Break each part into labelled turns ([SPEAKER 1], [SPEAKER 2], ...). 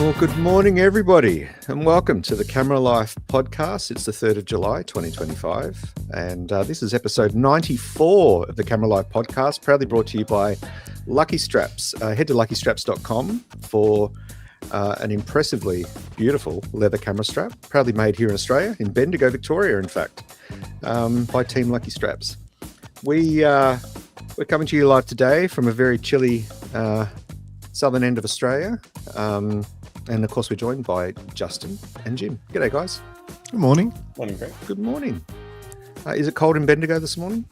[SPEAKER 1] Well, good morning, everybody, and welcome to the Camera Life podcast. It's the 3rd of July, 2025, and this is episode 94 of the Camera Life podcast, proudly brought to you by Lucky Straps. Head to luckystraps.com for an impressively beautiful leather camera strap, proudly made here in Australia, in Bendigo, Victoria, in fact, by Team Lucky Straps. We're coming to you live today from a very chilly southern end of Australia. And of course, we're joined by Justin and Jim. G'day, guys.
[SPEAKER 2] Good morning.
[SPEAKER 3] Morning, Greg.
[SPEAKER 1] Good morning. Is it cold in Bendigo this morning?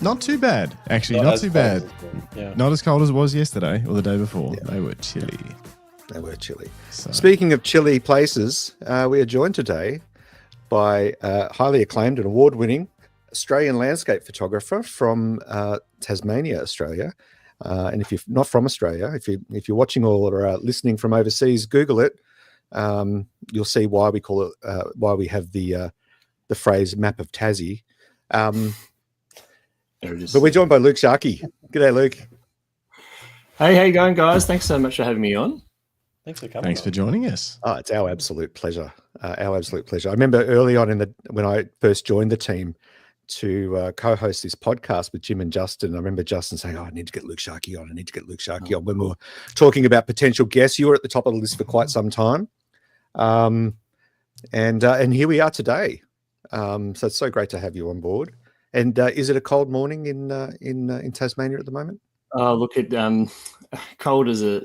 [SPEAKER 2] Not too bad, actually. Not too bad.
[SPEAKER 3] Yeah.
[SPEAKER 2] Not as cold as it was yesterday or the day before.
[SPEAKER 1] Yeah.
[SPEAKER 2] They were chilly.
[SPEAKER 1] They were chilly.
[SPEAKER 2] So.
[SPEAKER 1] Speaking of chilly places, we are joined today by highly acclaimed and award-winning Australian landscape photographer from Tasmania, Australia. And if you're not from Australia, if you're watching or listening from overseas, Google it. You'll see why we call it, why we have the phrase "map of Tassie." But we're joined by Luke Tscharke. G'day, Luke.
[SPEAKER 4] Hey, how you going, guys? Thanks so much for having me on.
[SPEAKER 3] Thanks for coming.
[SPEAKER 2] Thanks for joining us.
[SPEAKER 1] Oh, it's our absolute pleasure. Our absolute pleasure. I remember early on when I first joined the team to co-host this podcast with Jim and Justin. I remember Justin saying, "Oh, I need to get Luke Tscharke on. I need to get Luke Tscharke on." When we were talking about potential guests, you were at the top of the list for quite some time, and here we are today. So it's so great to have you on board. And is it a cold morning in Tasmania at the moment?
[SPEAKER 4] Look, cold is a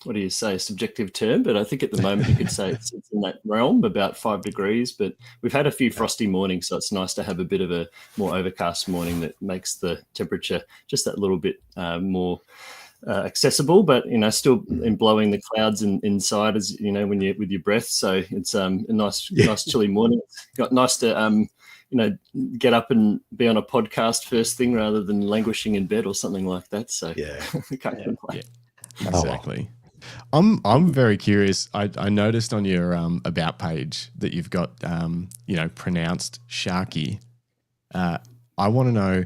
[SPEAKER 4] what do you say, subjective term, but I think at the moment you could say it's in that realm, about 5 degrees. But we've had a few frosty mornings, so it's nice to have a bit of a more overcast morning that makes the temperature just that little bit more accessible, but still blowing the clouds inside, as you know, when you with your breath. So it's a nice chilly morning. Got nice to get up and be on a podcast first thing rather than languishing in bed or something like that. So
[SPEAKER 1] yeah,
[SPEAKER 4] can't complain.
[SPEAKER 2] Yeah, exactly. I'm very curious. I noticed on your about page that you've got pronounced Tscharke. I want to know,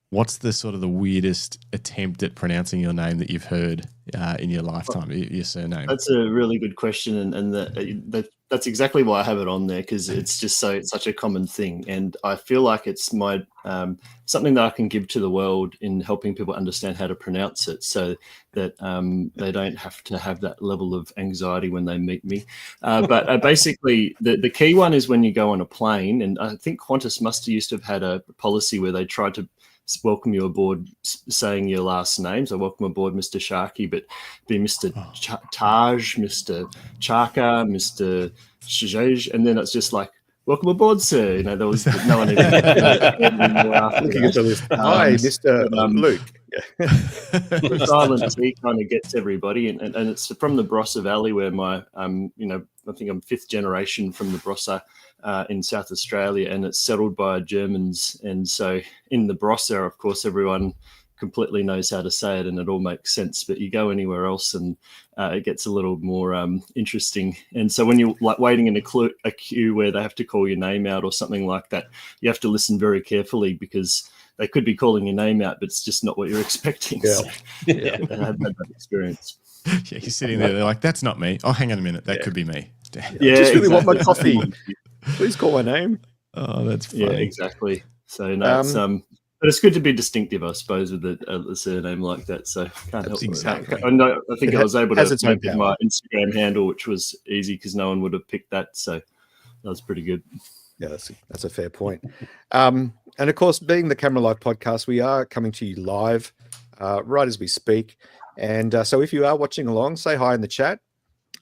[SPEAKER 2] what's the sort of the weirdest attempt at pronouncing your name that you've heard in your lifetime, your surname?
[SPEAKER 4] That's a really good question, and that's exactly why I have it on there, because it's just such a common thing, and I feel like it's my something that I can give to the world in helping people understand how to pronounce it, so that they don't have to have that level of anxiety when they meet me. But basically, the key one is when you go on a plane, and I think Qantas must have used to have had a policy where they tried to welcome you aboard saying your last name. So welcome aboard, Mr. Tscharke, but be Mr. Taj, Mr. Tscharke, Mr. Shajaj, and then it's just like, welcome aboard, sir. There was no one even
[SPEAKER 1] looking at the list. Hi, Mr. Luke.
[SPEAKER 4] The silent T kind of gets everybody, and it's from the Barossa Valley, where my I think I'm 5th generation from the Barossa in South Australia, and it's settled by Germans. And so in the Barossa, of course, everyone completely knows how to say it, and it all makes sense. But you go anywhere else, and it gets a little more interesting. And so when you're like waiting in a queue where they have to call your name out or something like that, you have to listen very carefully, because they could be calling your name out, but it's just not what you're expecting.
[SPEAKER 1] Yeah.
[SPEAKER 4] So, I had that experience.
[SPEAKER 2] Yeah, you're sitting there, they're like, "That's not me. Oh, hang on a minute, that could be me."
[SPEAKER 4] Yeah,
[SPEAKER 1] just really want my coffee. Please call my name.
[SPEAKER 2] Oh, that's funny.
[SPEAKER 4] Yeah, exactly. So no, but it's good to be distinctive, I suppose, with a surname like that. So can't help
[SPEAKER 2] exactly.
[SPEAKER 4] it. I think I was able to make
[SPEAKER 1] power.
[SPEAKER 4] my Instagram handle, which was easy because no one would have picked that. So that was pretty good.
[SPEAKER 1] Yeah, that's a fair point. And of course, being the Camera Life podcast, we are coming to you live right as we speak. And so if you are watching along, say hi in the chat.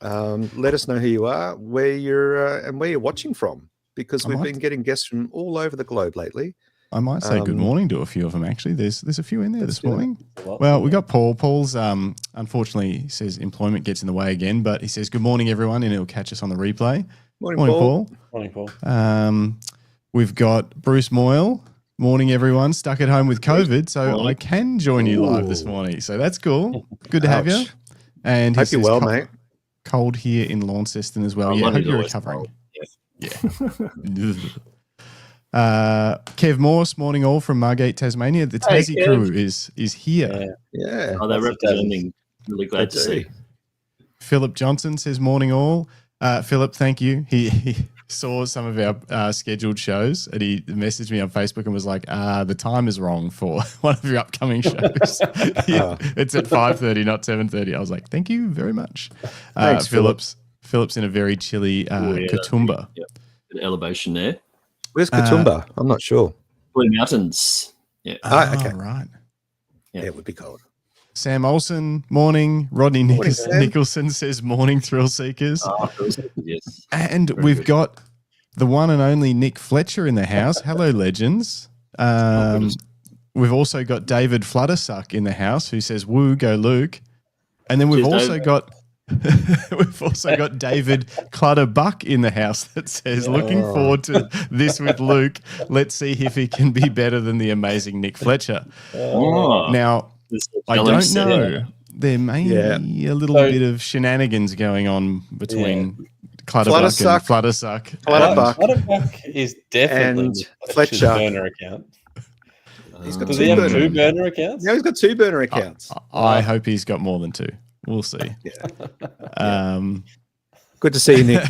[SPEAKER 1] Let us know who you are, where you're watching from, because we've been getting guests from all over the globe lately.
[SPEAKER 2] I might say good morning to a few of them, actually. There's a few in there this morning. Well, we got Paul. Paul's unfortunately, he says employment gets in the way again, but he says good morning, everyone, and he'll catch us on the replay.
[SPEAKER 1] Morning, Paul.
[SPEAKER 3] Morning, Paul.
[SPEAKER 2] We've got Bruce Moyle. Morning, everyone. Stuck at home with COVID, so I can join you live this morning. So that's cool. Good to have you. And
[SPEAKER 1] hope you're well, mate.
[SPEAKER 2] Cold here in Launceston as well. Yeah, hope you're recovering. Yeah. Kev Morse, morning all from Margate, Tasmania. The Tassie crew is here.
[SPEAKER 1] Yeah.
[SPEAKER 4] Oh, they're representing. Really glad to see.
[SPEAKER 2] Philip Johnson says morning all. Philip, thank you. He saw some of our scheduled shows and he messaged me on Facebook and was like, the time is wrong for one of your upcoming shows. It's at 5:30, not 7:30. I was like, thank you very much.
[SPEAKER 1] Thanks,
[SPEAKER 2] Philip's in a very chilly Katoomba.
[SPEAKER 4] Yep. Bit of elevation there.
[SPEAKER 1] Where's Katoomba? I'm not sure.
[SPEAKER 4] Blue Mountains. Yeah.
[SPEAKER 1] Okay.
[SPEAKER 2] Right.
[SPEAKER 4] Yeah.
[SPEAKER 1] Yeah, it would be cold.
[SPEAKER 2] Sam Olsen, morning. Rodney Nicholson says morning, thrill seekers.
[SPEAKER 4] Yes.
[SPEAKER 2] And
[SPEAKER 4] Very
[SPEAKER 2] we've
[SPEAKER 4] good.
[SPEAKER 2] got the one and only Nick Fletcher in the house. Hello, legends. We've also got David Fluttersuck in the house who says, woo, go Luke. And then we've
[SPEAKER 4] Cheers,
[SPEAKER 2] also got David Clutterbuck in the house that says, looking forward to this with Luke. Let's see if he can be better than the amazing Nick Fletcher. Now, I don't know. There may be a little bit of shenanigans going on between Clutterbuck and Fluttersuck.
[SPEAKER 3] Clutterbuck is definitely
[SPEAKER 1] And
[SPEAKER 3] Fletcher's
[SPEAKER 1] Fletcher.
[SPEAKER 3] burner account.
[SPEAKER 1] He's got
[SPEAKER 3] Does
[SPEAKER 1] two
[SPEAKER 3] he have
[SPEAKER 1] burner.
[SPEAKER 3] two burner accounts?
[SPEAKER 1] Yeah, he's got two burner accounts.
[SPEAKER 2] I hope he's got more than two. We'll see.
[SPEAKER 1] Good to see you, Nick.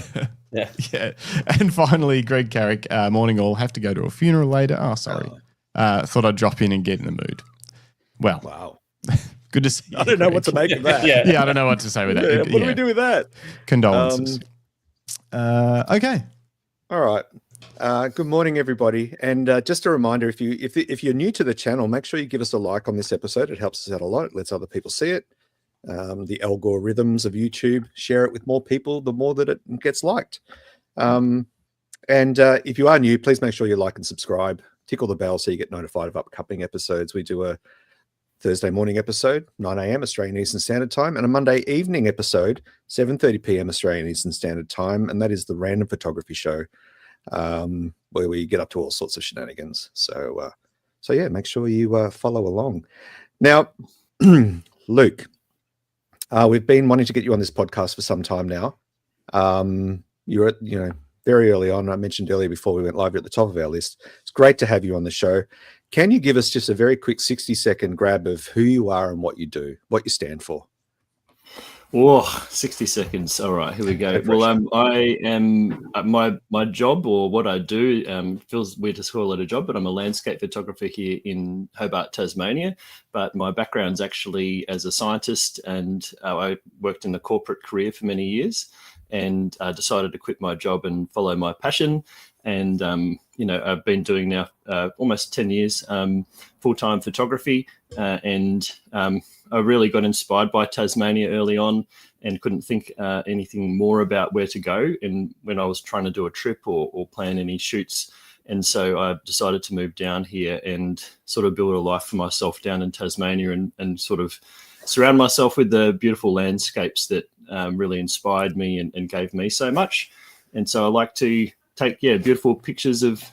[SPEAKER 2] Yeah. And finally, Greg Carrick, morning all. Have to go to a funeral later. Oh, sorry. Thought I'd drop in and get in the mood. Well,
[SPEAKER 1] Wow.
[SPEAKER 2] good to see you.
[SPEAKER 1] I don't know
[SPEAKER 2] Greg.
[SPEAKER 1] what to make of that.
[SPEAKER 2] Yeah, I don't know what to say with that.
[SPEAKER 1] What do we do with that?
[SPEAKER 2] Condolences. Okay.
[SPEAKER 1] All right. Good morning, everybody. And just a reminder, if you're new to the channel, make sure you give us a like on this episode. It helps us out a lot. It lets other people see it. The algorithms of YouTube, share it with more people, the more that it gets liked. And if you are new, please make sure you like and subscribe. Tickle the bell so you get notified of upcoming episodes. We do a Thursday morning episode, 9 a.m. Australian Eastern Standard Time, and a Monday evening episode, 7:30 p.m. Australian Eastern Standard Time, and that is the Random Photography Show, where we get up to all sorts of shenanigans. So yeah, make sure you follow along. Now, Luke, we've been wanting to get you on this podcast for some time now. You're at, very early on. I mentioned earlier before we went live, you're at the top of our list. It's great to have you on the show. Can you give us just a very quick 60-second grab of who you are and what you do, what you stand for?
[SPEAKER 4] Oh, 60 seconds. All right, here we go. Well, I am my job, or what I do, feels weird to call it a job, but I'm a landscape photographer here in Hobart, Tasmania. But my background's actually as a scientist, and I worked in a corporate career for many years, and decided to quit my job and follow my passion. And I've been doing now almost 10 years full-time photography, and I really got inspired by Tasmania early on and couldn't think anything more about where to go. And when I was trying to do a trip or plan any shoots, and so I decided to move down here and sort of build a life for myself down in Tasmania, and sort of surround myself with the beautiful landscapes that really inspired me and gave me so much. And so I like to take beautiful pictures of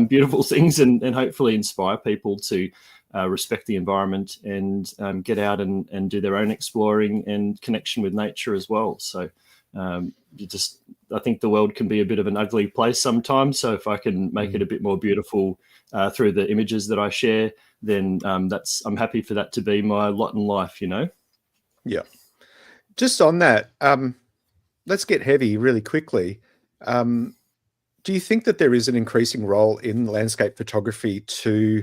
[SPEAKER 4] beautiful things and hopefully inspire people to respect the environment and get out and do their own exploring and connection with nature as well. So I think the world can be a bit of an ugly place sometimes. So if I can make it a bit more beautiful through the images that I share, then I'm happy for that to be my lot in life,
[SPEAKER 1] Yeah. Just on that, let's get heavy really quickly. Do you think that there is an increasing role in landscape photography to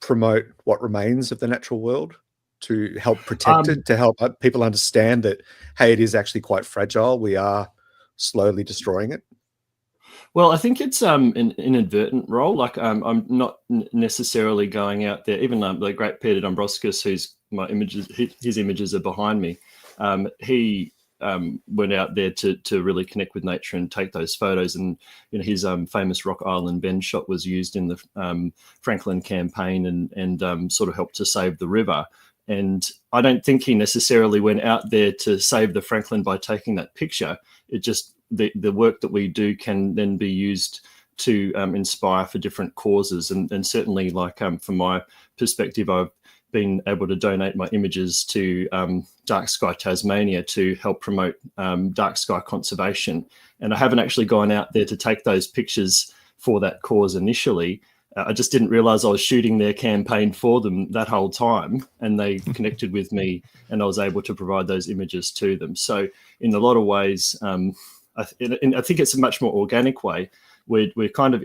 [SPEAKER 1] promote what remains of the natural world, to help protect it, to help people understand that, hey, it is actually quite fragile. We are slowly destroying it?
[SPEAKER 4] Well, I think it's an inadvertent role. Like I'm not necessarily going out there. Even the great Peter Dombrovskis, who's my images, his images are behind me. He went out there to really connect with nature and take those photos. And his famous Rock Island Bend shot was used in the Franklin campaign and sort of helped to save the river. And I don't think he necessarily went out there to save the Franklin by taking that picture. It just the work that we do can then be used to inspire for different causes. And certainly, like from my perspective, I've been able to donate my images to Dark Sky Tasmania to help promote dark sky conservation. And I haven't actually gone out there to take those pictures for that cause initially. I just didn't realize I was shooting their campaign for them that whole time, and they connected with me, and I was able to provide those images to them. So in a lot of ways, I think it's a much more organic way. We're kind of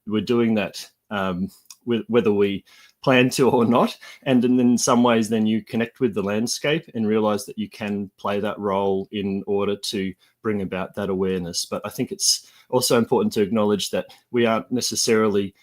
[SPEAKER 4] we're doing that whether we plan to or not, and in some ways then you connect with the landscape and realize that you can play that role in order to bring about that awareness. But I think it's also important to acknowledge that we aren't necessarily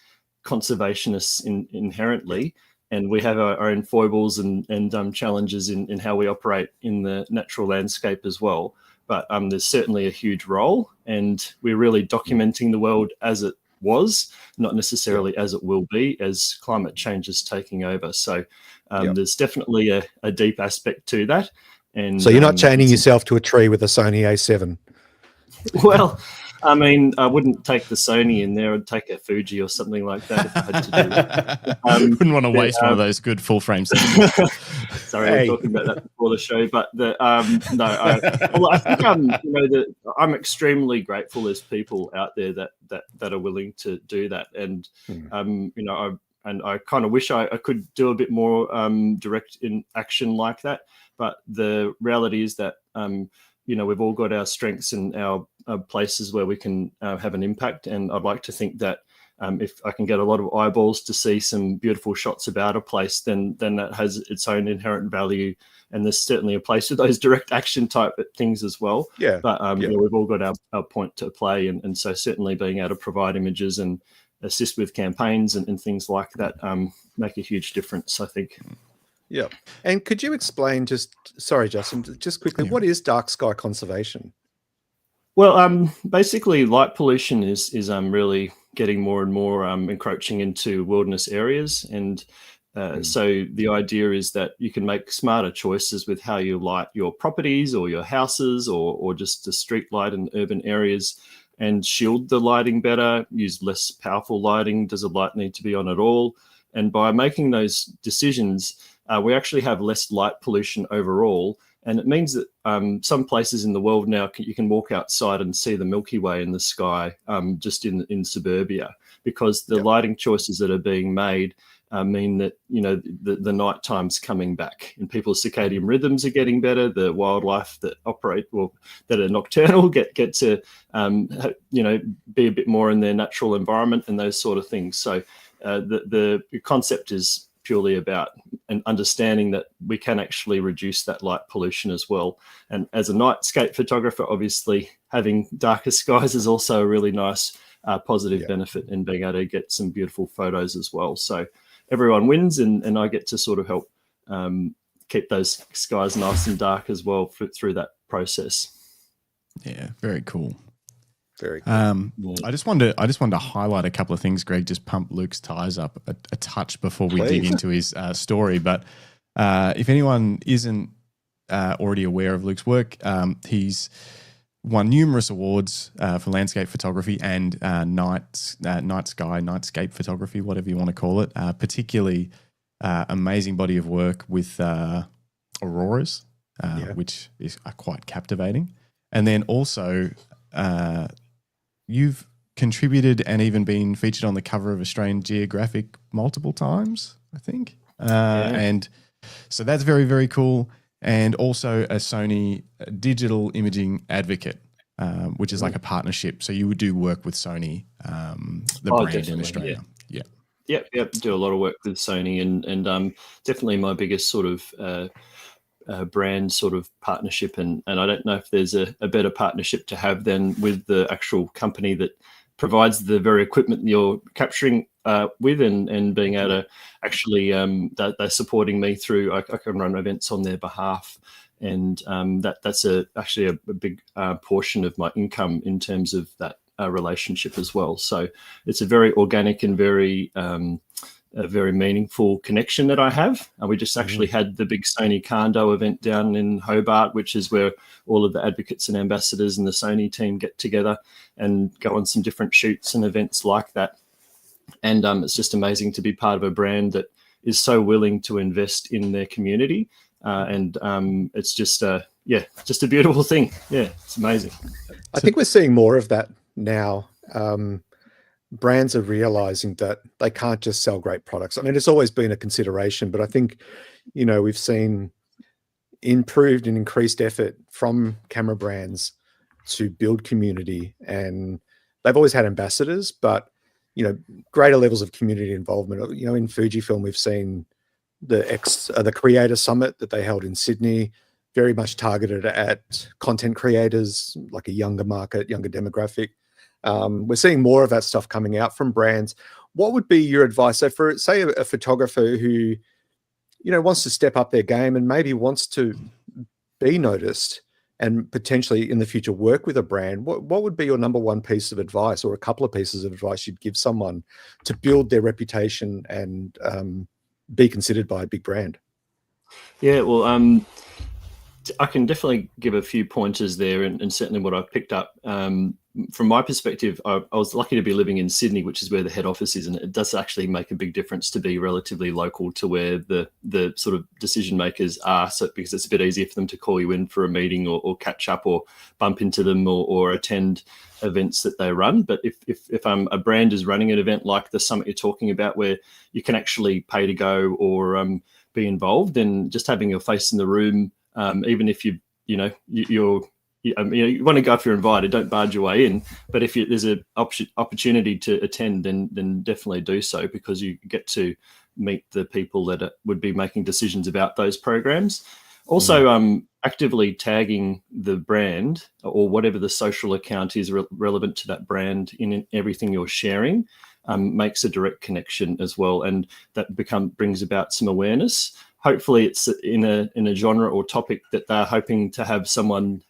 [SPEAKER 4] conservationists inherently, and we have our own foibles and challenges in how we operate in the natural landscape as well. But there's certainly a huge role, and we're really documenting the world as it was, not necessarily as it will be, as climate change is taking over. So there's definitely a deep aspect to that. And
[SPEAKER 1] so you're not chaining yourself to a tree with a Sony A7?
[SPEAKER 4] Well, I mean, I wouldn't take the Sony in there. I'd take a Fuji or something like that if I had to do that.
[SPEAKER 2] Wouldn't want to waste one of those good full frame sensors.
[SPEAKER 4] Sorry, we were talking about that before the show, but I think I'm extremely grateful there's people out there that are willing to do that, and I kind of wish I could do a bit more direct in action like that. But the reality is that we've all got our strengths and our places where we can have an impact. And I'd like to think that if I can get a lot of eyeballs to see some beautiful shots about a place, then that has its own inherent value. And there's certainly a place for those direct action type things as well. Yeah. But we've all got our point to play. And so certainly being able to provide images and assist with campaigns and things like that make a huge difference, I think.
[SPEAKER 1] Yeah. And could you explain sorry, Justin, just quickly, what is dark sky conservation?
[SPEAKER 4] Well, basically light pollution is really getting more and more encroaching into wilderness areas. And so the idea is that you can make smarter choices with how you light your properties or your houses or just the street light in urban areas, and shield the lighting better, use less powerful lighting. Does the light need to be on at all? And by making those decisions, we actually have less light pollution overall. And it means that some places in the world now, you can walk outside and see the Milky Way in the sky just in suburbia, because the lighting choices that are being made mean that, the night time's coming back and people's circadian rhythms are getting better. The wildlife that that are nocturnal get to, be a bit more in their natural environment and those sort of things. So the concept is purely about an understanding that we can actually reduce that light pollution as well. And as a nightscape photographer, obviously having darker skies is also a really nice positive benefit in being able to get some beautiful photos as well. So everyone wins, and I get to sort of help keep those skies nice and dark as well through that process.
[SPEAKER 2] Yeah, very cool.
[SPEAKER 1] Very cool.
[SPEAKER 2] I just wanted to highlight a couple of things. Greg just pumped Luke's tires up a touch before we dig into his story. But if anyone isn't already aware of Luke's work, he's won numerous awards for landscape photography and nightscape photography, whatever you want to call it. Particularly amazing body of work with Auroras, which is quite captivating. And then also you've contributed and even been featured on the cover of Australian Geographic multiple times, I think. And so that's very, very cool. And also a Sony digital imaging advocate, which is like a partnership. So you would do work with Sony, the brand in Australia.
[SPEAKER 4] Yep. Do a lot of work with Sony and definitely my biggest sort of brand sort of partnership. And I don't know if there's a better partnership to have than with the actual company that provides the very equipment you're capturing with and being able to actually, they're supporting me through, I can run events on their behalf. And that's actually a big portion of my income in terms of that relationship as well. So it's a very organic and very meaningful connection that I have. We just actually had the big Sony Condo event down in Hobart, which is where all of the advocates and ambassadors and the Sony team get together and go on some different shoots and events like that. And it's just amazing to be part of a brand that is so willing to invest in their community. And it's just a beautiful thing. Yeah, it's amazing.
[SPEAKER 1] I think we're seeing more of that now. brands are realizing that they can't just sell great products. I mean, it's always been a consideration, but I think, we've seen improved and increased effort from camera brands to build community, and they've always had ambassadors, but greater levels of community involvement. In Fujifilm, we've seen the creator summit that they held in Sydney, very much targeted at content creators, like a younger market, younger demographic. We're seeing more of that stuff coming out from brands. What would be your advice? So for, say, a photographer who, wants to step up their game and maybe wants to be noticed and potentially in the future work with a brand, what would be your number one piece of advice, or a couple of pieces of advice you'd give someone to build their reputation and be considered by a big brand?
[SPEAKER 4] Yeah, well, I can definitely give a few pointers there, and certainly what I've picked up. From my perspective, I was lucky to be living in Sydney, which is where the head office is, and it does actually make a big difference to be relatively local to where the sort of decision makers are, so because it's a bit easier for them to call you in for a meeting or catch up or bump into them or attend events that they run. But if a brand is running an event like the summit you're talking about, where you can actually pay to go or be involved, then just having your face in the room, even if you want to go if you're invited, don't barge your way in. But if there's an opportunity to attend, then definitely do so, because you get to meet the people that would be making decisions about those programs. Also, actively tagging the brand or whatever the social account is relevant to that brand in everything you're sharing makes a direct connection as well, and that brings about some awareness. Hopefully, it's in a genre or topic that they're hoping to have someone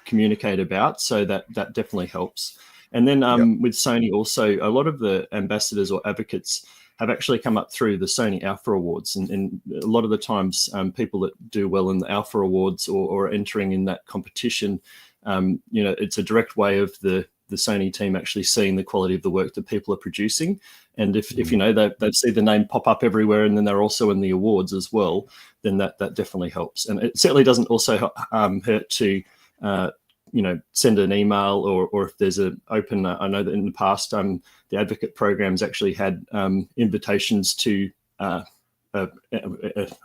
[SPEAKER 4] communicate about, so that definitely helps. And then with Sony also, a lot of the ambassadors or advocates have actually come up through the Sony Alpha Awards, and a lot of the times people that do well in the Alpha Awards or entering in that competition, it's a direct way of the Sony team actually seeing the quality of the work that people are producing. And if they see the name pop up everywhere, and then they're also in the awards as well, then that definitely helps. And it certainly doesn't also hurt to send an email, or if there's an open, I know that in the past, the advocate programs actually had invitations to, I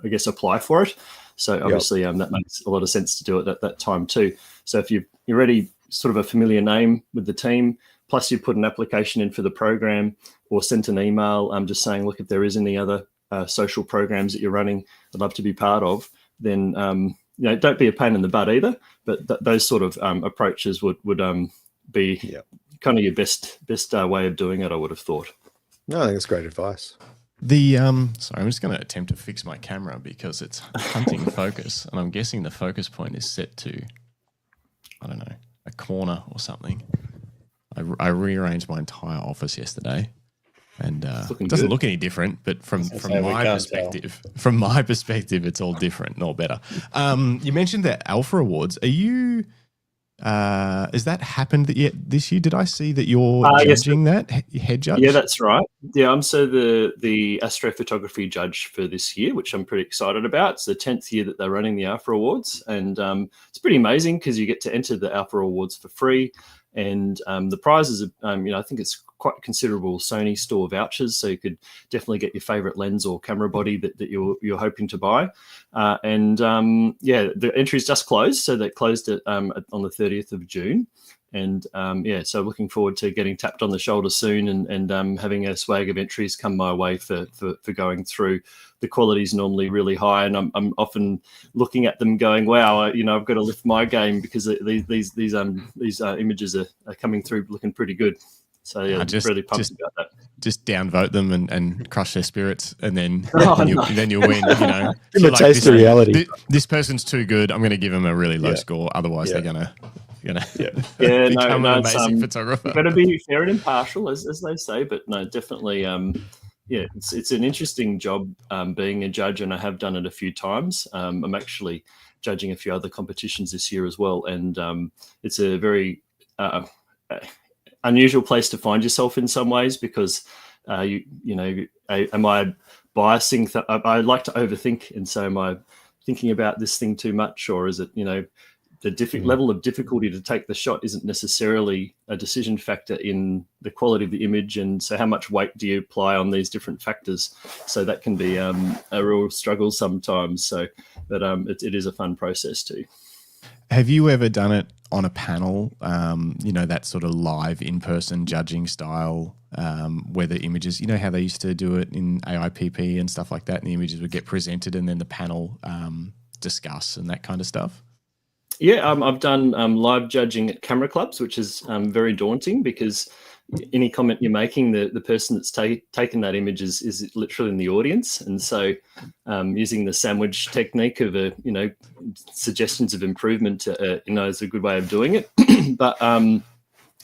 [SPEAKER 4] guess, apply for it. So obviously that makes a lot of sense to do it at that time too. So if you're already sort of a familiar name with the team, plus you put an application in for the program or sent an email just saying, look, if there is any other social programs that you're running, I'd love to be part of, then don't be a pain in the butt either. But those sort of approaches would be kind of your best way of doing it, I would have thought.
[SPEAKER 1] No, I think it's great advice.
[SPEAKER 2] Sorry, I'm just going to attempt to fix my camera because it's hunting focus, and I'm guessing the focus point is set to, I don't know, a corner or something. I rearranged my entire office yesterday, and it doesn't look any different. But from my perspective, it's all different, nor better. You mentioned the Alpha Awards. Are you? Has that happened yet this year? Did I see that you're judging that head judge? Yeah,
[SPEAKER 4] that's right. Yeah, I'm so the astrophotography judge for this year, which I'm pretty excited about. It's the 10th year that they're running the Alpha Awards, and it's pretty amazing because you get to enter the Alpha Awards for free. And the prizes, I think it's quite considerable Sony store vouchers, so you could definitely get your favorite lens or camera body that you're hoping to buy. The entries just closed, so they closed it on the 30th of June. And so looking forward to getting tapped on the shoulder soon and having a swag of entries come my way for going through. The quality is normally really high, and I'm often looking at them going, "Wow, I've got to lift my game because these images are coming through looking pretty good." So yeah, I'm really pumped about that.
[SPEAKER 2] Just downvote them and crush their spirits, and then you'll win.
[SPEAKER 1] Give them a taste of reality.
[SPEAKER 2] This person's too good. I'm going to give them a really low score. Otherwise, they're going to become an amazing photographer.
[SPEAKER 4] You've got to be fair and impartial, as they say. But no, definitely. It's an interesting job being a judge, and I have done it a few times. I'm actually judging a few other competitions this year as well, and it's a very unusual place to find yourself in some ways, because am I biasing? I like to overthink, and so am I thinking about this thing too much, or is it level of difficulty to take the shot isn't necessarily a decision factor in the quality of the image. And so how much weight do you apply on these different factors? So that can be a real struggle sometimes. So, but it is a fun process too.
[SPEAKER 2] Have you ever done it on a panel, that sort of live in-person judging style, where the images, you know how they used to do it in AIPP and stuff like that, and the images would get presented and then the panel discuss and that kind of stuff?
[SPEAKER 4] Yeah, I've done live judging at camera clubs, which is very daunting because any comment you're making, the person that's taken that image is literally in the audience. And so using the sandwich technique of, suggestions of improvement, is a good way of doing it. But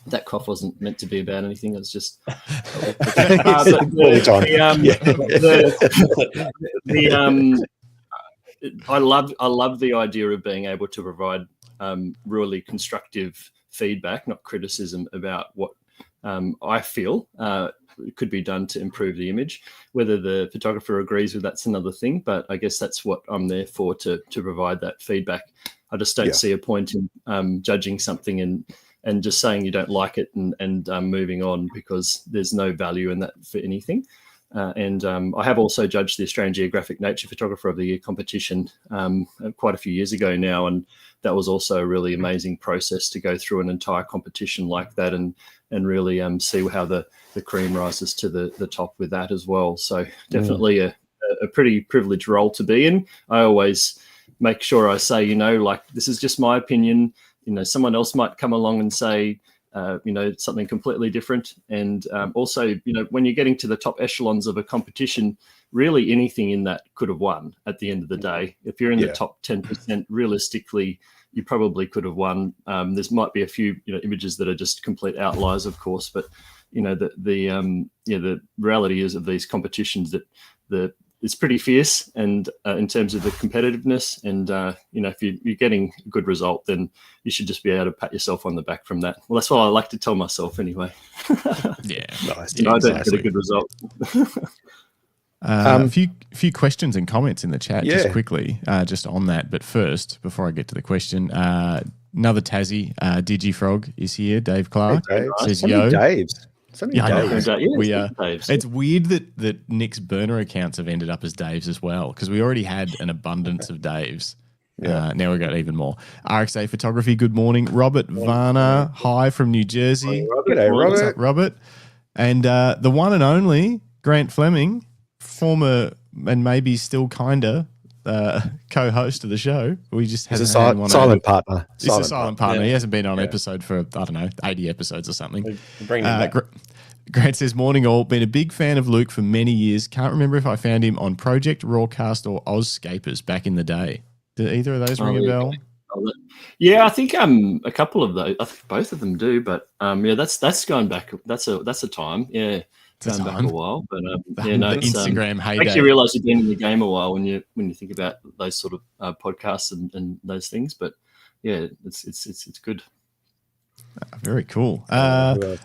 [SPEAKER 4] that cough wasn't meant to be about anything. It was just... I love the idea of being able to provide really constructive feedback, not criticism, about what I feel could be done to improve the image. Whether the photographer agrees with that's another thing, but I guess that's what I'm there for, to provide that feedback. I just don't see a point in judging something and just saying you don't like it and moving on, because there's no value in that for anything. I have also judged the Australian Geographic Nature Photographer of the Year competition quite a few years ago now, and that was also a really amazing process to go through an entire competition like that and really see how the cream rises to the top with that as well. So definitely a pretty privileged role to be in. I always make sure I say, this is just my opinion. Someone else might come along and say, something completely different. And also, when you're getting to the top echelons of a competition, really anything in that could have won at the end of the day. If you're in the top 10%, realistically, you probably could have won. There's might be a few, images that are just complete outliers, of course, but the reality is of these competitions that it's pretty fierce, and in terms of the competitiveness, and if you're getting a good result, then you should just be able to pat yourself on the back from that. Well, that's what I like to tell myself anyway.
[SPEAKER 2] Yeah, nice.
[SPEAKER 4] I don't get a good result.
[SPEAKER 2] A few questions and comments in the chat, just quickly, just on that. But first, before I get to the question, another Tassie, Digifrog is here. Dave Clark says, "Yo,
[SPEAKER 1] Dave's."
[SPEAKER 2] It's weird that Nick's burner accounts have ended up as Dave's as well, because we already had an abundance of Dave's. Now we've got even more. RXA Photography, good morning. Robert Varner, hi from New Jersey.
[SPEAKER 1] G'day, Robert.
[SPEAKER 2] What's up, Robert? And the one and only Grant Fleming, former and maybe still kinda co-host of the show. We just
[SPEAKER 1] He's a silent partner.
[SPEAKER 2] He's a silent partner. He hasn't been on episode for, 80 episodes or something.
[SPEAKER 3] Bring him back.
[SPEAKER 2] Grant says, morning all. Been a big fan of Luke for many years. Can't remember if I found him on Project Rawcast or Ozscapers back in the day. Did either of those ring a bell?
[SPEAKER 4] Yeah, I think a couple of those. I think both of them do, but that's going back. That's a time. Yeah. Going back a while, but
[SPEAKER 2] the Instagram heyday.
[SPEAKER 4] Makes you realise you've been in the game a while when you think about those sort of podcasts and those things. But yeah, it's good.
[SPEAKER 2] Very cool.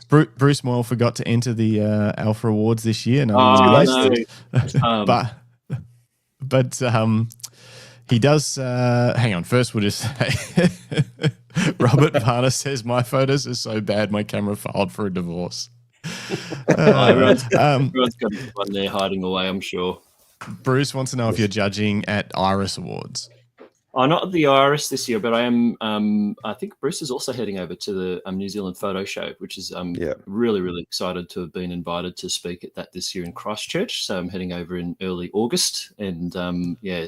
[SPEAKER 2] Bruce Moyle forgot to enter the Alpha Awards this year. But he does. Hang on. First, we'll just say Robert Varner says my photos are so bad my camera filed for a divorce.
[SPEAKER 4] Everyone's got one there hiding away, I'm sure.
[SPEAKER 2] Bruce wants to know if you're judging at Iris Awards.
[SPEAKER 4] I'm not at the Iris this year, but I am. I think Bruce is also heading over to the New Zealand Photo Show, which is really, really excited to have been invited to speak at that this year in Christchurch. So I'm heading over in early August, and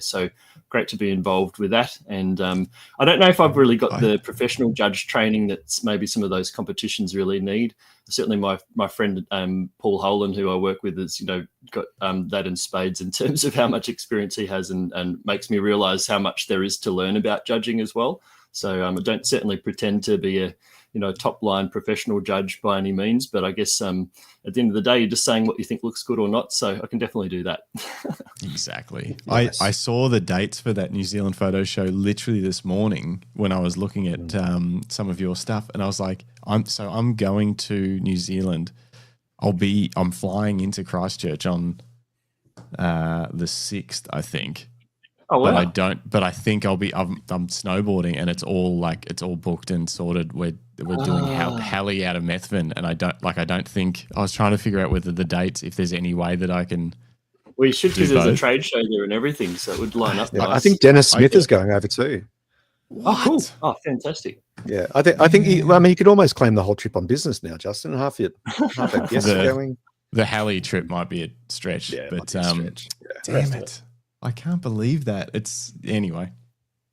[SPEAKER 4] so great to be involved with that. And I don't know if I've really got the professional judge training that maybe some of those competitions really need. Certainly, my friend Paul Holan, who I work with, has got that in spades in terms of how much experience he has, and makes me realise how much there is to learn about judging as well. So I don't certainly pretend to be a top line professional judge by any means, but I guess at the end of the day, you're just saying what you think looks good or not. So I can definitely do that.
[SPEAKER 2] Exactly.
[SPEAKER 1] Nice.
[SPEAKER 2] I saw the dates for that New Zealand Photo Show literally this morning when I was looking at some of your stuff, and I was like, I'm going to New Zealand. I'm flying into Christchurch on the 6th, I think.
[SPEAKER 4] Oh
[SPEAKER 2] but
[SPEAKER 4] wow.
[SPEAKER 2] I don't. But I think I'm snowboarding, and it's all booked and sorted. We're doing Halley out of Methven, and I don't think I was trying to figure out whether the dates, if there's any way that I can.
[SPEAKER 4] Well, you should, because
[SPEAKER 2] do
[SPEAKER 4] there's a
[SPEAKER 2] both.
[SPEAKER 4] trade show there and everything, so it would line up
[SPEAKER 1] Yeah,
[SPEAKER 4] nice.
[SPEAKER 1] I think Dennis Smith
[SPEAKER 2] Okay.
[SPEAKER 1] is going over too.
[SPEAKER 4] Oh, cool. Oh, fantastic.
[SPEAKER 1] Yeah, I think you could almost claim the whole trip on business now, Justin. Half our guests are going.
[SPEAKER 2] The Halley trip might be a stretch,
[SPEAKER 1] Yeah,
[SPEAKER 2] but
[SPEAKER 1] might be a stretch.
[SPEAKER 2] damn it. I can't believe that. It's anyway.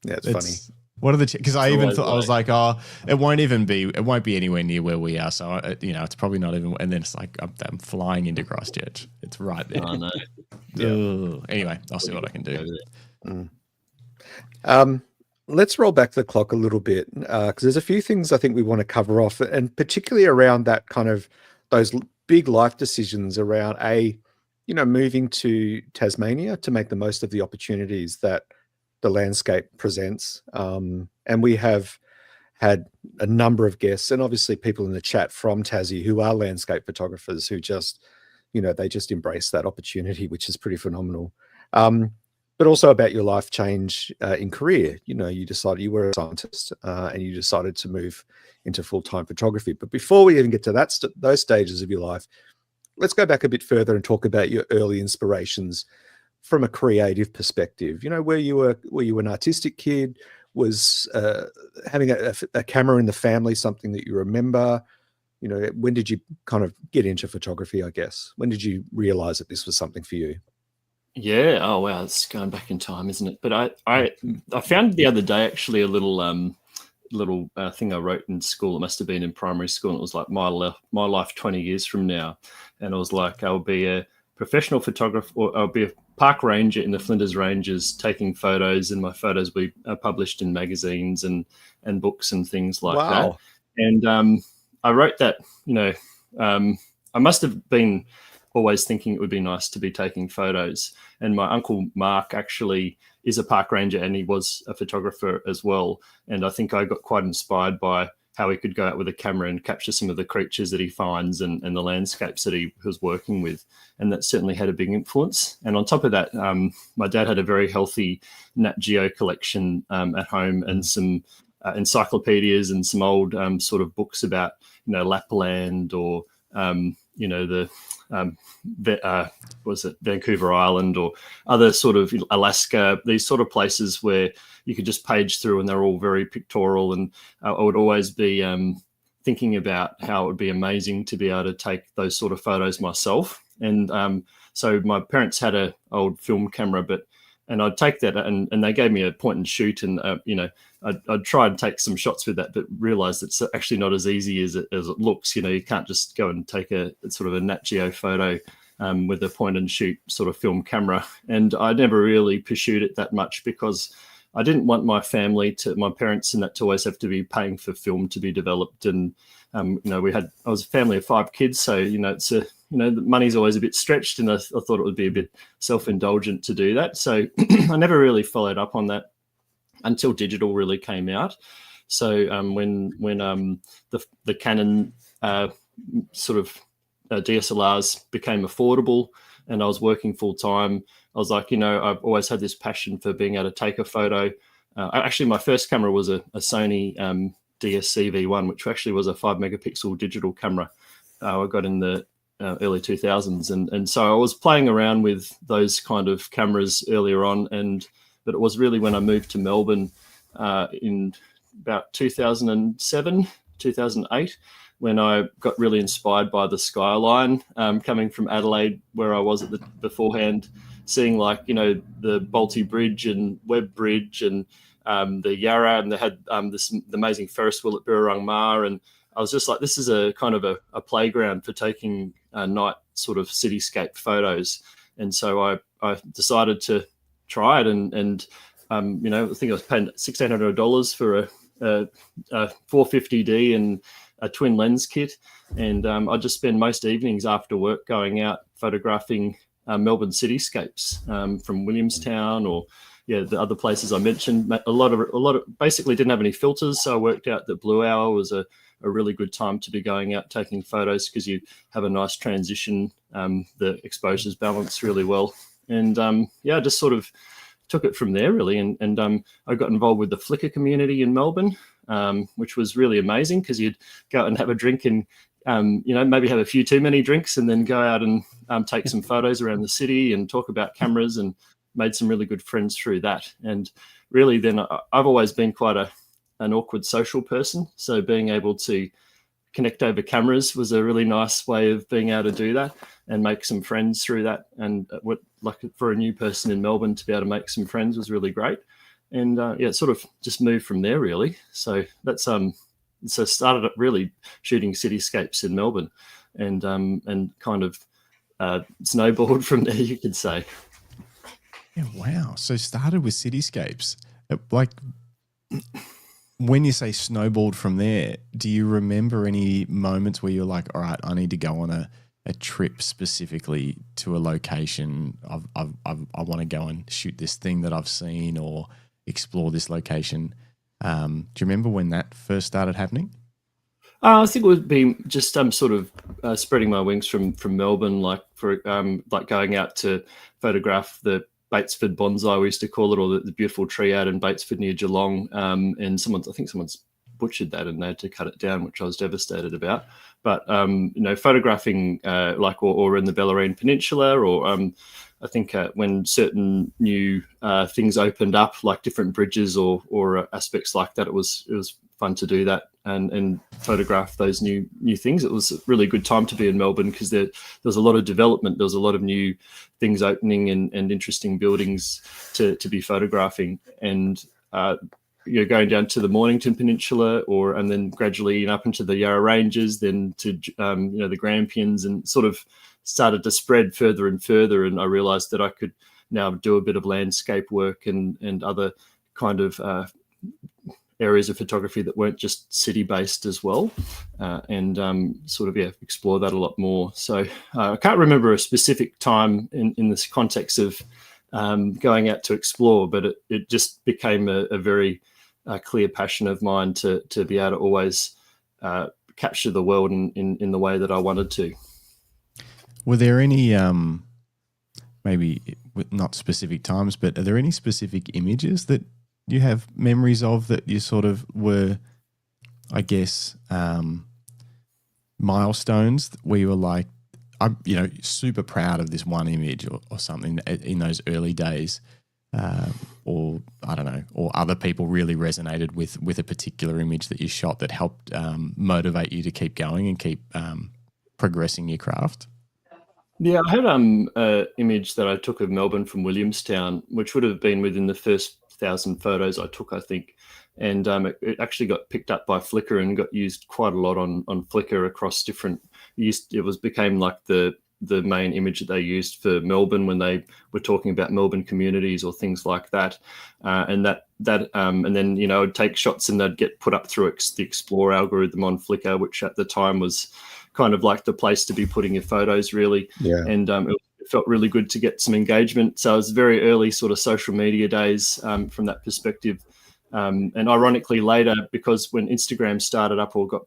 [SPEAKER 1] Yeah, it's funny.
[SPEAKER 2] What are the because I even thought I was
[SPEAKER 4] way.
[SPEAKER 2] like, oh, it won't be anywhere near where we are. So it's probably not even. And then it's like I'm flying into Christchurch. It's right there.
[SPEAKER 4] Oh, no.
[SPEAKER 2] Anyway, I'll see what I can do.
[SPEAKER 1] Let's roll back the clock a little bit because there's a few things I think we want to cover off, and particularly around that kind of those big life decisions around moving to Tasmania to make the most of the opportunities that the landscape presents. And we have had a number of guests and obviously people in the chat from Tassie who are landscape photographers who just, they just embrace that opportunity, which is pretty phenomenal. But also about your life change in career. You decided you were a scientist and you decided to move into full-time photography. But before we even get to those stages of your life, let's go back a bit further and talk about your early inspirations from a creative perspective. Were you an artistic kid? Was having a camera in the family something that you remember? When did you kind of get into photography, I guess? When did you realize that this was something for you?
[SPEAKER 4] Yeah. Oh wow, it's going back in time, isn't it? But I found the other day actually a little thing I wrote in school. It must have been in primary school. And it was like my life 20 years from now, and it was like I'll be a professional photographer, or I'll be a park ranger in the Flinders Ranges taking photos, and my photos will be published in magazines and books and things like that. And I wrote that. I must have been always thinking it would be nice to be taking photos. And my uncle Mark actually is a park ranger, and he was a photographer as well. And I think I got quite inspired by how he could go out with a camera and capture some of the creatures that he finds and the landscapes that he was working with. And that certainly had a big influence. And on top of that, my dad had a very healthy Nat Geo collection at home, and some encyclopedias and some old sort of books about, Lapland or, Vancouver Island or other sort of Alaska, these sort of places where you could just page through and they're all very pictorial. And I would always be thinking about how it would be amazing to be able to take those sort of photos myself. And so my parents had an old film camera, and I'd take that and they gave me a point and shoot, and I'd try and take some shots with that, but realized it's actually not as easy as it looks. You can't just go and take a sort of a Nat Geo photo with a point and shoot sort of film camera. And I never really pursued it that much because I didn't want my parents and that to always have to be paying for film to be developed. And I was a family of 5 kids, so the money's always a bit stretched, and I thought it would be a bit self-indulgent to do that. So I never really followed up on that until digital really came out. So when the Canon sort of DSLRs became affordable and I was working full time, I was like, I've always had this passion for being able to take a photo. Actually, my first camera was a Sony DSCV1, which actually was a 5 megapixel digital camera I got in the early 2000s. And so I was playing around with those kind of cameras earlier on. But it was really when I moved to Melbourne in about 2007, 2008, when I got really inspired by the skyline coming from Adelaide, where I was beforehand, seeing the Balti Bridge and Webb Bridge and the Yarra, and they had the amazing Ferris wheel at Burrung Ma. And I was just like, this is a kind of a playground for taking night sort of cityscape photos. And so I decided to try it, and I think I was paying $1,600 for a 450D and a twin lens kit, and I just spend most evenings after work going out photographing Melbourne cityscapes from Williamstown or the other places I mentioned. A lot of basically didn't have any filters, so I worked out that blue hour was a really good time to be going out taking photos because you have a nice transition, the exposures balance really well. And just sort of took it from there really, and I got involved with the Flickr community in Melbourne, which was really amazing because you'd go out and have a drink and maybe have a few too many drinks and then go out and take some photos around the city and talk about cameras, and made some really good friends through that. And really then I've always been quite an awkward social person, so being able to connect over cameras was a really nice way of being able to do that and make some friends through that. And like for a new person in Melbourne to be able to make some friends was really great. And it sort of just moved from there really. So that's so started up really shooting cityscapes in Melbourne, and kind of snowballed from there, you could say.
[SPEAKER 2] Yeah, wow. So started with cityscapes. Like, when you say snowballed from there, do you remember any moments where you're like, all right, I need to go on a trip specifically to a location? I want to go and shoot this thing that I've seen or explore this location. Do you remember when that first started happening?
[SPEAKER 4] I think it would be just sort of spreading my wings from Melbourne, like for like going out to photograph the Batesford bonsai, we used to call it, or the beautiful tree out in Batesford near Geelong. And I think someone's butchered that and they had to cut it down, which I was devastated about. But photographing or in the Bellarine Peninsula, or I think when certain new things opened up, like different bridges or aspects like that, it was fun to do that and photograph those new things. It was a really good time to be in Melbourne because there was a lot of development. There was a lot of new things opening and interesting buildings to be photographing. And going down to the Mornington Peninsula, and then gradually up into the Yarra Ranges, then to the Grampians, and sort of started to spread further and further. And I realised that I could now do a bit of landscape work and other kind of areas of photography that weren't just city-based as well, and explore that a lot more. So I can't remember a specific time in this context of going out to explore, but it just became a very clear passion of mine to be able to always capture the world in the way that I wanted to.
[SPEAKER 2] Were there any, maybe not specific times, but are there any specific images that you have memories of that you sort of were, I guess, milestones where you were like, I'm, super proud of this one image or something in those early days, or I don't know, or other people really resonated with a particular image that you shot that helped motivate you to keep going and keep progressing your craft?
[SPEAKER 4] Yeah, I had an image that I took of Melbourne from Williamstown, which would have been within the first 1,000 photos I took, I think. And it actually got picked up by Flickr and got used quite a lot on Flickr across different. Became like the main image that they used for Melbourne when they were talking about Melbourne communities or things like that. And then I'd take shots and they'd get put up through the Explore algorithm on Flickr, which at the time was kind of like the place to be putting your photos, really.
[SPEAKER 1] Yeah.
[SPEAKER 4] And it felt really good to get some engagement. So it was very early sort of social media days from that perspective. And ironically later, because when Instagram started up or got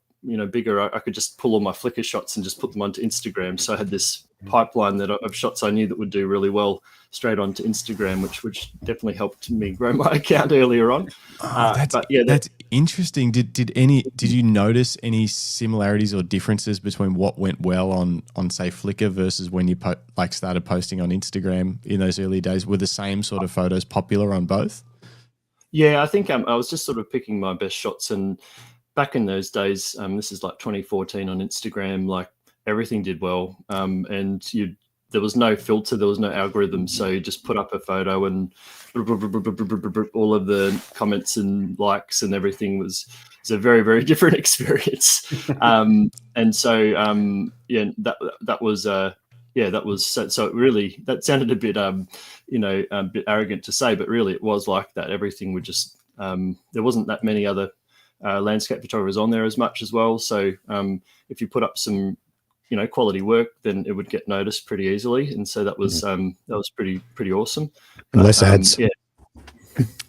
[SPEAKER 4] bigger, I could just pull all my Flickr shots and just put them onto Instagram. So I had this pipeline of shots I knew that would do really well straight onto Instagram, which definitely helped me grow my account earlier on.
[SPEAKER 2] That's interesting. Did you notice any similarities or differences between what went well on say Flickr versus when you started posting on Instagram in those early days? Were the same sort of photos popular on both?
[SPEAKER 4] Yeah, I think I was just sort of picking my best shots, and back in those days, this is like 2014 on Instagram, like everything did well, and there was no filter, there was no algorithm, so you just put up a photo and all of the comments and likes and everything was a very, very different experience. And so that was so it really, that sounded a bit a bit arrogant to say, but really it was like that. Everything would just there wasn't that many other landscape photographers on there as much as well. So if you put up some quality work, then it would get noticed pretty easily. And so that was pretty awesome.
[SPEAKER 1] Less ads.
[SPEAKER 4] Yeah.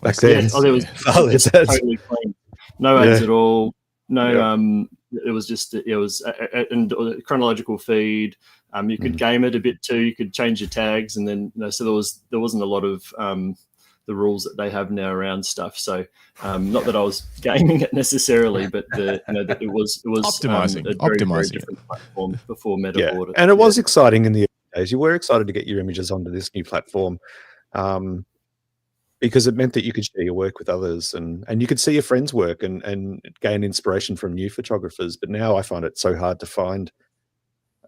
[SPEAKER 1] Back then.
[SPEAKER 4] Yeah. There was
[SPEAKER 1] less ads.
[SPEAKER 4] Totally clean. No ads at all. No, it was just, it was a chronological feed. You could game it a bit too. You could change your tags, and then so there wasn't a lot of the rules that they have now around stuff. So not that I was gaming it necessarily, but that it was
[SPEAKER 2] Optimizing
[SPEAKER 4] a very, very
[SPEAKER 2] it.
[SPEAKER 4] different platform before Meta bought it.
[SPEAKER 1] And it was exciting in the early days. You were excited to get your images onto this new platform. Because it meant that you could share your work with others and you could see your friends' work and gain inspiration from new photographers. But now I find it so hard to find,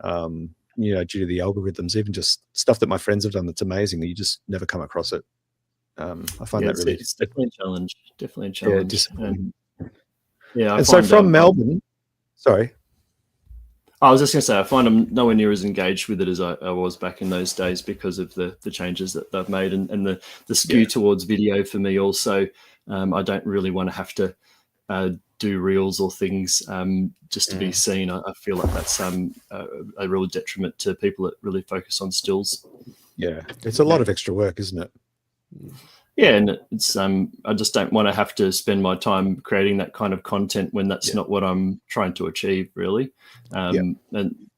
[SPEAKER 1] due to the algorithms, even just stuff that my friends have done that's amazing that you just never come across it. I find that really...
[SPEAKER 4] It's definitely a challenge. Definitely a challenge.
[SPEAKER 1] Yeah, disappointing.
[SPEAKER 4] And
[SPEAKER 1] so from Melbourne... Sorry.
[SPEAKER 4] I was just going to say, I find I'm nowhere near as engaged with it as I was back in those days because of the changes that they've made and the skew towards video for me also. I don't really want to have to do reels or things just to be seen. I feel like that's a real detriment to people that really focus on stills.
[SPEAKER 1] Yeah, it's a lot of extra work, isn't it?
[SPEAKER 4] Yeah, and it's I just don't want to have to spend my time creating that kind of content when that's not what I'm trying to achieve, really. And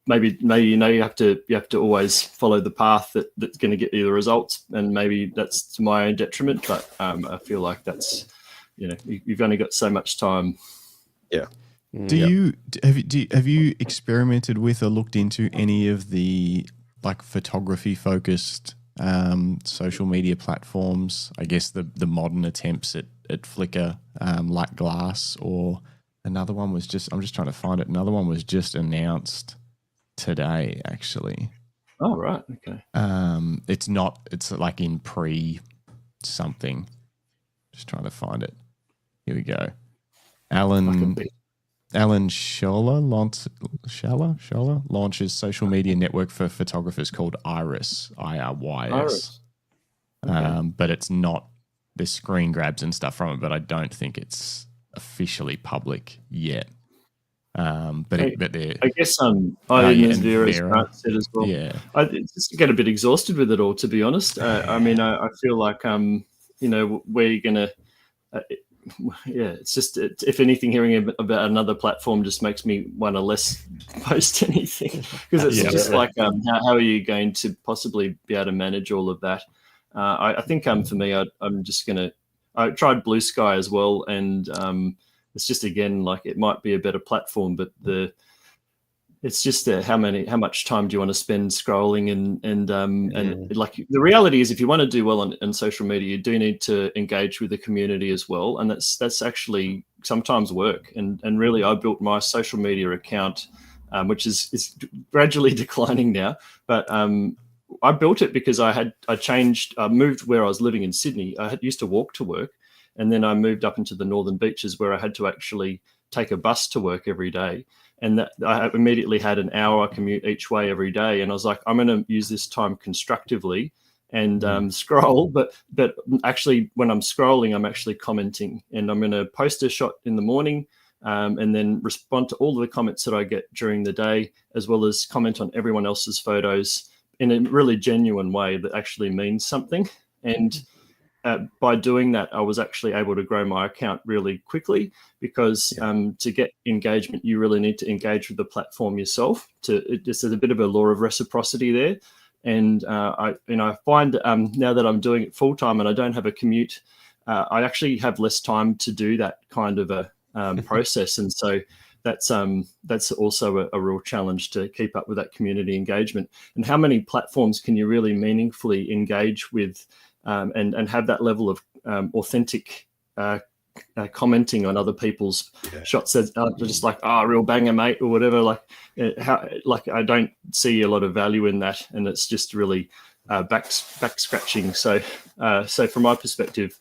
[SPEAKER 4] maybe you have to always follow the path that's going to get you the results, and maybe that's to my own detriment. But I feel like that's you've only got so much time.
[SPEAKER 1] Yeah.
[SPEAKER 2] Have you experimented with or looked into any of the photography focused social media platforms? I guess the modern attempts at Flickr, like Glass, or another one was I'm just trying to find it. Another one was just announced today, actually.
[SPEAKER 4] Oh, right. Okay.
[SPEAKER 2] It's like in pre something. Just trying to find it. Here we go. Alan Scholler launches social media network for photographers called Iris, IRYS.
[SPEAKER 4] Okay.
[SPEAKER 2] But it's not, there's screen grabs and stuff from it, but I don't think it's officially public yet. I
[SPEAKER 4] guess Vera said as well.
[SPEAKER 2] Yeah,
[SPEAKER 4] I just get a bit exhausted with it all, to be honest. I feel like where you're gonna. It's just if anything, hearing about another platform just makes me want to less post anything because it's just like how are you going to possibly be able to manage all of that? I think for me, I'm just gonna. I tried Blue Sky as well, and it's just again like it might be a better platform, but it's just how much time do you want to spend scrolling and like the reality is if you want to do well on social media, you do need to engage with the community as well, and that's actually sometimes work. And really, I built my social media account, which is gradually declining now, but I built it because I moved where I was living in Sydney. I used to walk to work, and then I moved up into the northern beaches where I had to actually take a bus to work every day. And that I immediately had an hour commute each way every day. And I was like, I'm going to use this time constructively and scroll. But actually, when I'm scrolling, I'm actually commenting. And I'm going to post a shot in the morning and then respond to all of the comments that I get during the day, as well as comment on everyone else's photos in a really genuine way that actually means something. And by doing that, I was actually able to grow my account really quickly because to get engagement, you really need to engage with the platform yourself. There's a bit of a law of reciprocity there. And I find now that I'm doing it full time and I don't have a commute, I actually have less time to do that kind of a process. And so that's also a real challenge to keep up with that community engagement. And how many platforms can you really meaningfully engage with and have that level of authentic commenting on other people's shots that are just like, real banger, mate, or whatever. Like I don't see a lot of value in that, and it's just really back scratching. So from my perspective,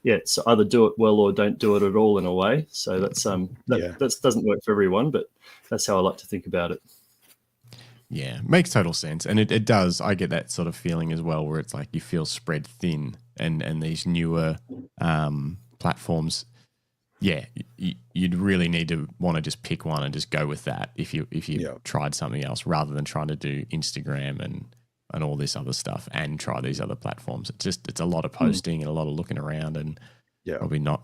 [SPEAKER 4] it's either do it well or don't do it at all in a way. So that doesn't work for everyone, but that's how I like to think about it.
[SPEAKER 2] Yeah, makes total sense. And it does. I get that sort of feeling as well, where it's like you feel spread thin and these newer platforms, you'd really need to want to just pick one and just go with that if you tried something else rather than trying to do Instagram and all this other stuff and try these other platforms. It's a lot of posting and a lot of looking around and probably not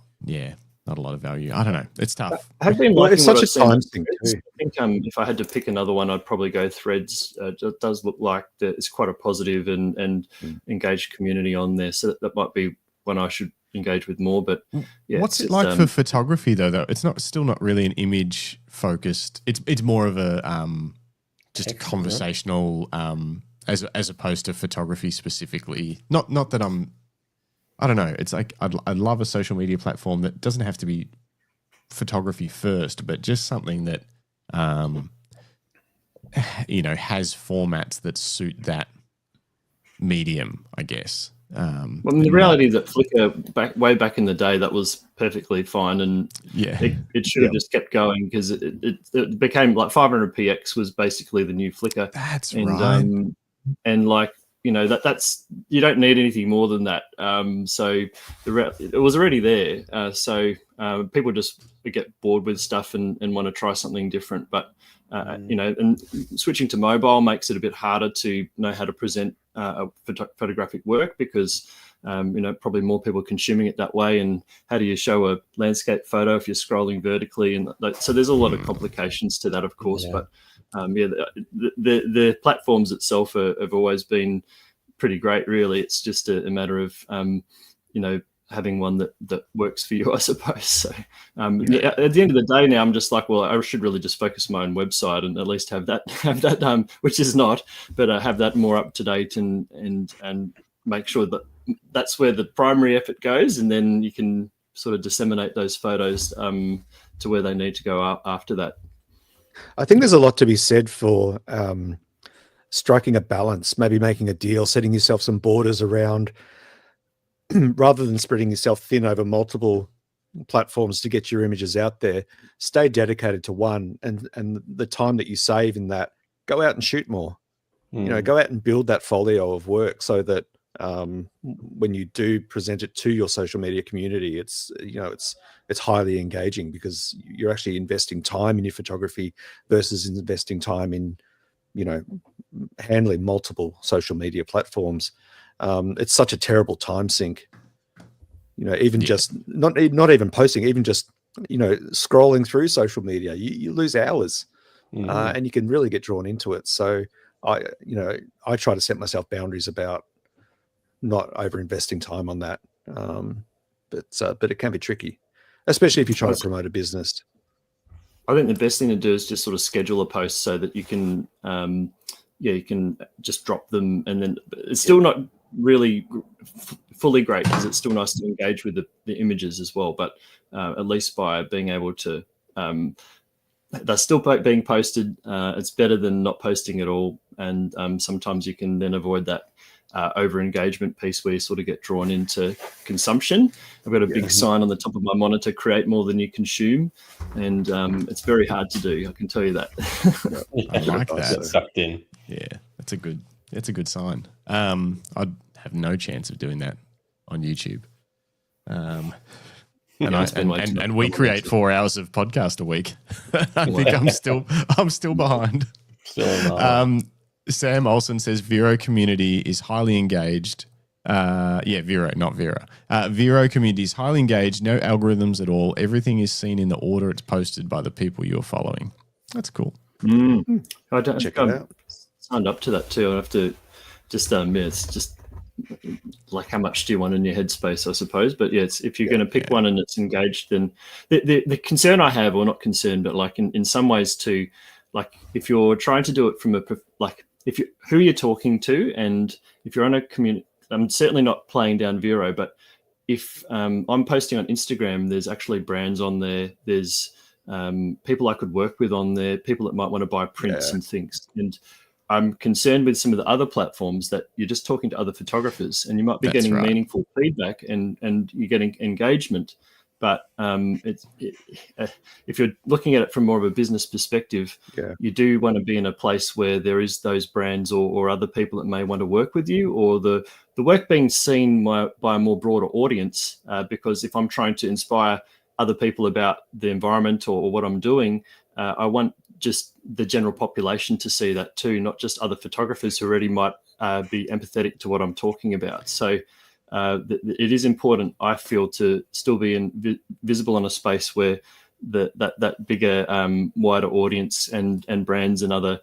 [SPEAKER 2] a lot of value. I don't know. It's tough.
[SPEAKER 4] I've been
[SPEAKER 1] it's such a time thing too.
[SPEAKER 4] I think if I had to pick another one, I'd probably go Threads. It does look like it's quite a positive and engaged community on there. So that might be one I should engage with more. But yeah,
[SPEAKER 2] what's it like for photography though? It's still not really an image focused. It's more of a just a conversational as opposed to photography specifically. Not that I don't know. It's like I'd love a social media platform that doesn't have to be photography first, but just something that has formats that suit that medium, I guess.
[SPEAKER 4] Well, the reality is that Flickr, way back in the day, that was perfectly fine, and it should have just kept going, because it became like 500px was basically the new Flickr.
[SPEAKER 2] That's right.
[SPEAKER 4] And like, that's you don't need anything more than that. So it was already there. So people just get bored with stuff and want to try something different. But and switching to mobile makes it a bit harder to know how to present photographic work, because probably more people consuming it that way. And how do you show a landscape photo if you're scrolling vertically? And so there's a lot of complications to that, of course. But the platforms itself have always been pretty great, really. It's just a matter of having one that works for you, I suppose. So at the end of the day now, I'm just like, well, I should really just focus my own website and at least have that which is not, but have that more up to date and make sure that that's where the primary effort goes, and then you can sort of disseminate those photos to where they need to go after that.
[SPEAKER 1] I think there's a lot to be said for striking a balance, maybe making a deal, setting yourself some borders around, rather than spreading yourself thin over multiple platforms to get your images out there. Stay dedicated to one, and the time that you save in that, go out and shoot more. Go out and build that folio of work, so that when you do present it to your social media community, it's highly engaging, because you're actually investing time in your photography versus investing time in handling multiple social media platforms. It's such a terrible time sink. Just not even posting, even just scrolling through social media, you lose hours, and you can really get drawn into it. So I try to set myself boundaries about not over investing time on that. But it can be tricky, especially if you're trying to promote a business.
[SPEAKER 4] I think the best thing to do is just sort of schedule a post so that you can you can just drop them, and then it's still not really fully great, because it's still nice to engage with the images as well. But at least by being able to, they're still being posted. It's better than not posting at all. And sometimes you can then avoid that over engagement piece where you sort of get drawn into consumption. I've got a big sign on the top of my monitor: create more than you consume. And it's very hard to do, I can tell you that.
[SPEAKER 2] I like that.
[SPEAKER 3] Get sucked in.
[SPEAKER 2] Yeah, that's a good sign. I'd have no chance of doing that on YouTube. And we create 4 hours of podcast a week. I think I'm still behind. Sam Olsen says Vero community is highly engaged. Vero, not Vera. Vero community is highly engaged. No algorithms at all. Everything is seen in the order it's posted by the people you're following. That's cool.
[SPEAKER 4] I don't check it out. Signed up to that too. I have to just it's just like, how much do you want in your headspace, I suppose. But yeah, if you're going to pick one and it's engaged, then the concern I have, or not concern, but like in some ways too, like if you're trying to do it from who you're talking to, and if you're on a community, I'm certainly not playing down Vero, but if I'm posting on Instagram, there's actually brands on there. There's people I could work with on there, people that might want to buy prints and things. And I'm concerned with some of the other platforms that you're just talking to other photographers, and you might be getting meaningful feedback and you're getting engagement. But if you're looking at it from more of a business perspective, you do want to be in a place where there is those brands or other people that may want to work with you, or the work being seen by a more broader audience. Because if I'm trying to inspire other people about the environment or what I'm doing, I want just the general population to see that too, not just other photographers who already might be empathetic to what I'm talking about. So it is important, I feel, to still be visible in a space where that bigger, wider audience and brands and other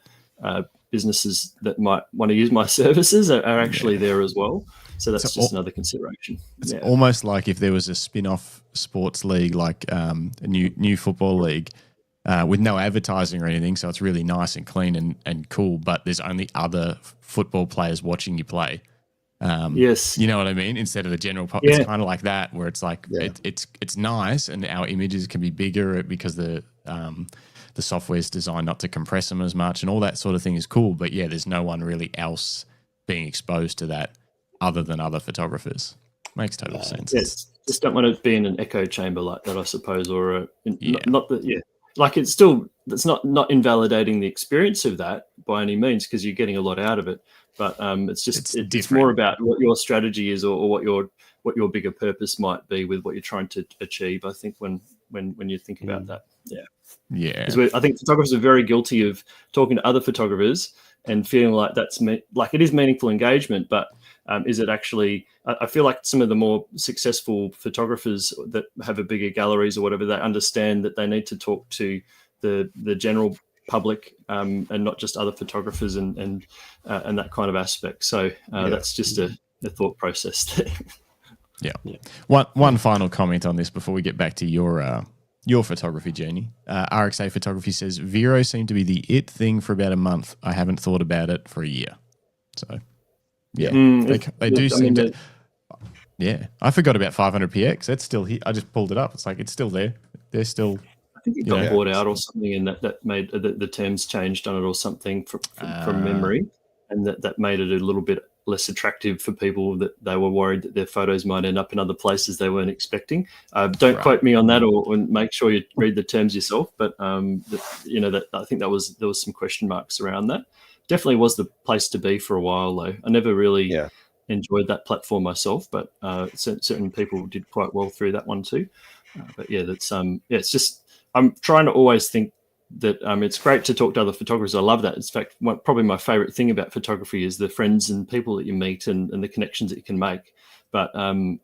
[SPEAKER 4] businesses that might want to use my services are actually there as well. So that's just another consideration.
[SPEAKER 2] It's almost like if there was a spin-off sports league, like a new football league, with no advertising or anything, so it's really nice and clean and cool, but there's only other football players watching you play.
[SPEAKER 4] Yes.
[SPEAKER 2] You know what I mean? Instead of the general
[SPEAKER 4] Yeah.
[SPEAKER 2] It's kind of like that, where it's like it's nice, and our images can be bigger because the software is designed not to compress them as much, and all that sort of thing is cool. But yeah, there's no one really else being exposed to that other than other photographers. Makes total sense.
[SPEAKER 4] Yes. Just don't want to be in an echo chamber like that, I suppose, or not that. Yeah. Like it's not invalidating the experience of that by any means, because you're getting a lot out of it. But it's more about what your strategy is, or what your bigger purpose might be with what you're trying to achieve. I think when you think about that,
[SPEAKER 2] yeah.
[SPEAKER 4] Because I think photographers are very guilty of talking to other photographers and feeling like like it is meaningful engagement, but is it actually? I feel like some of the more successful photographers that have a bigger galleries or whatever, they understand that they need to talk to the general public and not just other photographers and that kind of aspect. So that's just a thought process there.
[SPEAKER 2] Yeah. One final comment on this before we get back to your photography journey. RXA Photography says Vero seemed to be the it thing for about a month. I haven't thought about it for a year. So yeah, they do seem to. Yeah, I forgot about 500px. That's still here. I just pulled it up. It's like it's still there. They're still.
[SPEAKER 4] I think it got bought out or something, and that made the terms changed on it or something from memory, and that made it a little bit less attractive for people, that they were worried that their photos might end up in other places they weren't expecting. Don't quote me on that, or make sure you read the terms yourself. But I think there was some question marks around that. Definitely was the place to be for a while, though. I never really enjoyed that platform myself, but certain people did quite well through that one too. But yeah, that's it's just I'm trying to always think that it's great to talk to other photographers. I love that. In fact, probably my favorite thing about photography is the friends and people that you meet and the connections that you can make. But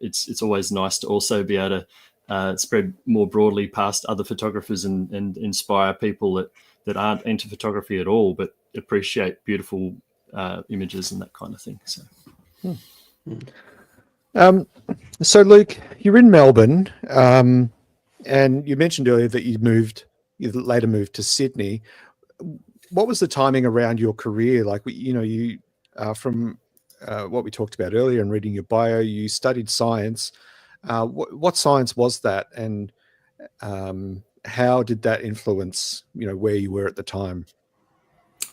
[SPEAKER 4] it's always nice to also be able to spread more broadly past other photographers and inspire people that aren't into photography at all, but appreciate beautiful images and that kind of thing. So.
[SPEAKER 1] So Luke, you're in Melbourne, and you mentioned earlier that you later moved to Sydney. What was the timing around your career? Like, you from what we talked about earlier and reading your bio, you studied science. What science was that, and how did that influence, where you were at the time?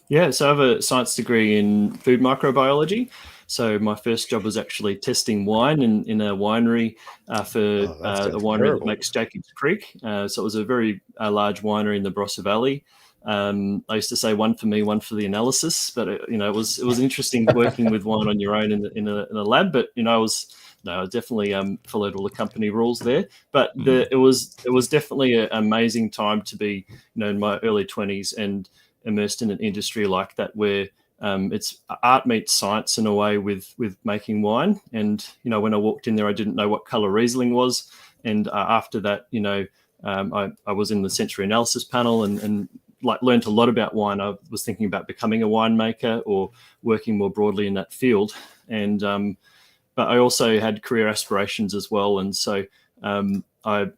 [SPEAKER 4] Yeah, so I have a science degree in food microbiology. So my first job was actually testing wine in a winery for the winery that makes Jacobs Creek. So it was a very large winery in the Barossa Valley. I used to say one for me, one for the analysis, but it was interesting working with wine on your own in a lab. But I definitely followed all the company rules there. But it was definitely an amazing time to be in my early 20s and immersed in an industry like that, where it's art meets science in a way with making wine. And when I walked in there, I didn't know what color Riesling was, and after that, I was in the sensory analysis panel and learned a lot about wine. I was thinking about becoming a winemaker or working more broadly in that field, and but I also had career aspirations as well, and so I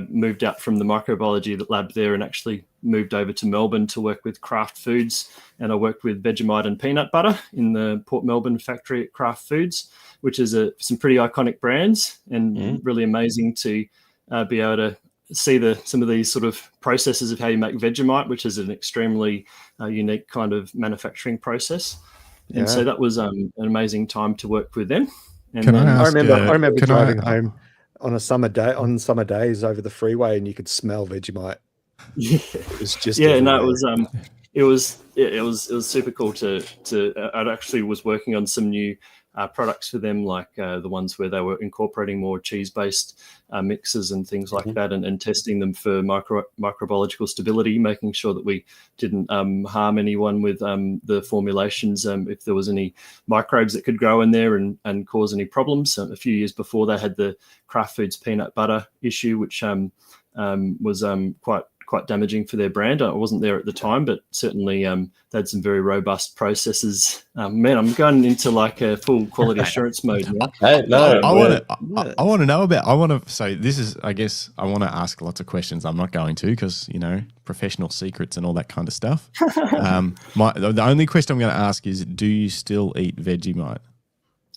[SPEAKER 4] moved out from the microbiology lab there and actually moved over to Melbourne to work with Kraft Foods. And I worked with Vegemite and peanut butter in the Port Melbourne factory at Kraft Foods, which is some pretty iconic brands, and really amazing to be able to see some of these sort of processes of how you make Vegemite, which is an extremely unique kind of manufacturing process. And so that was an amazing time to work with them. And
[SPEAKER 1] I remember driving home on summer days over the freeway, and you could smell Vegemite. It was just it was super cool to I actually was working on some new products for them, like the ones where they were incorporating more cheese-based mixes and things like that, and testing them for microbiological stability, making sure that we didn't harm anyone with the formulations, if there was any microbes that could grow in there and cause any problems. A few years before, they had the Kraft Foods peanut butter issue, which was quite
[SPEAKER 4] quite damaging for their brand. I wasn't there at the time, but certainly they had some very robust processes. Man, I'm going into like a full quality assurance mode now.
[SPEAKER 3] Hey, no,
[SPEAKER 2] I want to know about. So this is, I guess, I want to ask lots of questions. I'm not going to because professional secrets and all that kind of stuff. The only question I'm going to ask is, do you still eat Vegemite?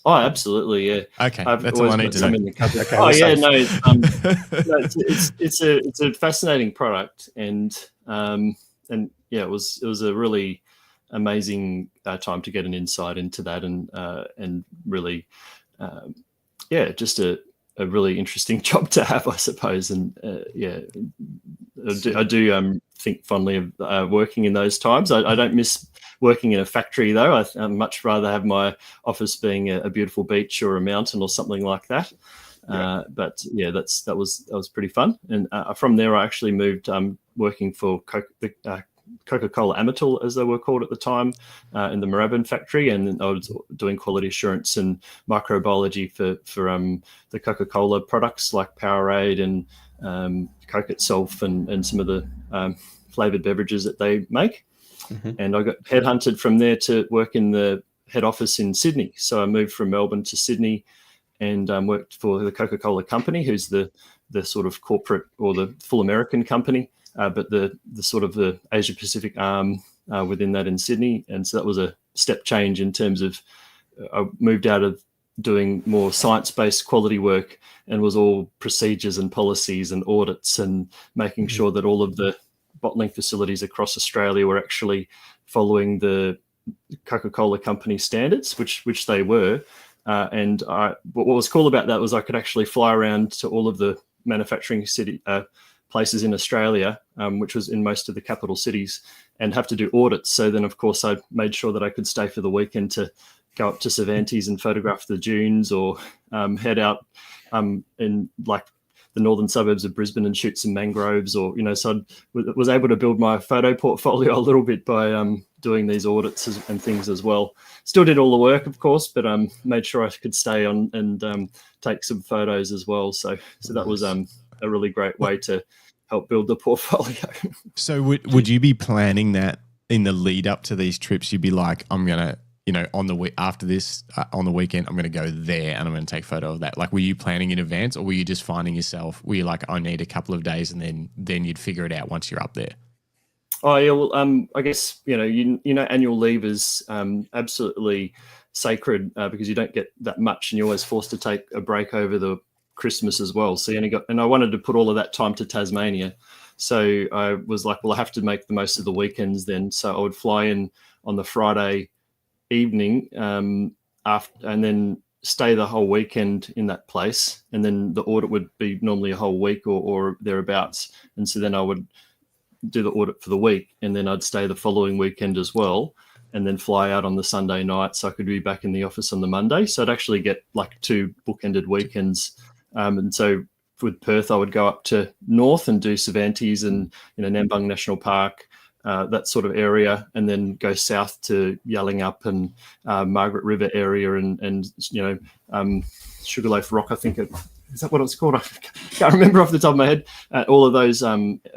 [SPEAKER 4] Oh, absolutely, yeah.
[SPEAKER 2] Okay,
[SPEAKER 4] I've
[SPEAKER 2] that's all I need
[SPEAKER 4] got
[SPEAKER 2] to
[SPEAKER 4] some
[SPEAKER 2] know.
[SPEAKER 4] in the cupboard.
[SPEAKER 1] Okay,
[SPEAKER 4] Oh, yeah,
[SPEAKER 1] safe.
[SPEAKER 4] no, it's a fascinating product, and yeah, it was a really amazing time to get an insight into that, and really, yeah, just a really interesting job to have, I suppose, and yeah, I do think fondly of working in those times. I don't miss working in a factory though. I much rather have my office being a beautiful beach or a mountain or something like that. Yeah. But yeah, that was pretty fun. And from there, I actually moved working for Coca-Cola Amatil, as they were called at the time, in the Moorabbin factory, and I was doing quality assurance and microbiology for the Coca-Cola products like Powerade and Coke itself, and some of the flavored beverages that they make. Mm-hmm. And I got headhunted from there to work in the head office in Sydney. So I moved from Melbourne to Sydney and worked for the Coca-Cola company, who's the sort of corporate or the full American company, but the sort of the Asia Pacific arm within that in Sydney. And so that was a step change in terms of I moved out of doing more science-based quality work and was all procedures and policies and audits and making sure that all of the bottling facilities across Australia were actually following the Coca-Cola company standards, which they were. And what was cool about that was I could actually fly around to all of the manufacturing city places in Australia, which was in most of the capital cities, and have to do audits. So then, of course, I made sure that I could stay for the weekend to go up to Cervantes and photograph the dunes, or head out in like the northern suburbs of Brisbane and shoot some mangroves, or so I was able to build my photo portfolio a little bit by doing these audits and things as well. Still did all the work, of course, but made sure I could stay on and take some photos as well. So that was a really great way to help build the portfolio. So
[SPEAKER 2] would you be planning that in the lead up to these trips? You'd be like, I'm gonna, on the week after this, on the weekend, I'm going to go there and I'm going to take a photo of that. Like, were you planning in advance, or were you just finding yourself? Were you like, I need a couple of days, and then you'd figure it out once you're up there?
[SPEAKER 4] Oh yeah, well, I guess annual leave is absolutely sacred because you don't get that much, and you're always forced to take a break over the Christmas as well. So and I wanted to put all of that time to Tasmania, so I was like, well, I have to make the most of the weekends then. So I would fly in on the Friday evening after, and then stay the whole weekend in that place, and then the audit would be normally a whole week or thereabouts, and so then I would do the audit for the week, and then I'd stay the following weekend as well, and then fly out on the Sunday night so I could be back in the office on the Monday. So I'd actually get like 2 bookended weekends, and so with Perth I would go up to north and do Cervantes and Nambung National Park, that sort of area, and then go south to Yallingup and Margaret River area and Sugarloaf Rock, I think. Is that what it was called? I can't remember off the top of my head. All of those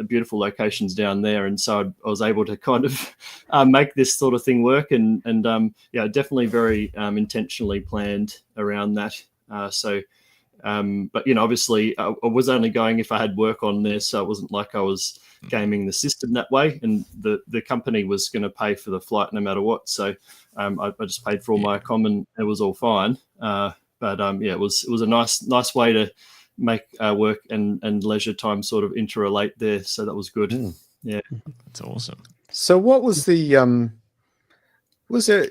[SPEAKER 4] beautiful locations down there. And so I was able to kind of make this sort of thing work, and definitely very intentionally planned around that. But obviously I was only going if I had work on there, so it wasn't like I was gaming the system that way, and the company was going to pay for the flight no matter what. So I just paid for all my accom, and it was all fine. It was a nice way to make work and leisure time sort of interrelate there. So that was good. Yeah,
[SPEAKER 2] that's awesome.
[SPEAKER 1] So what was the was there,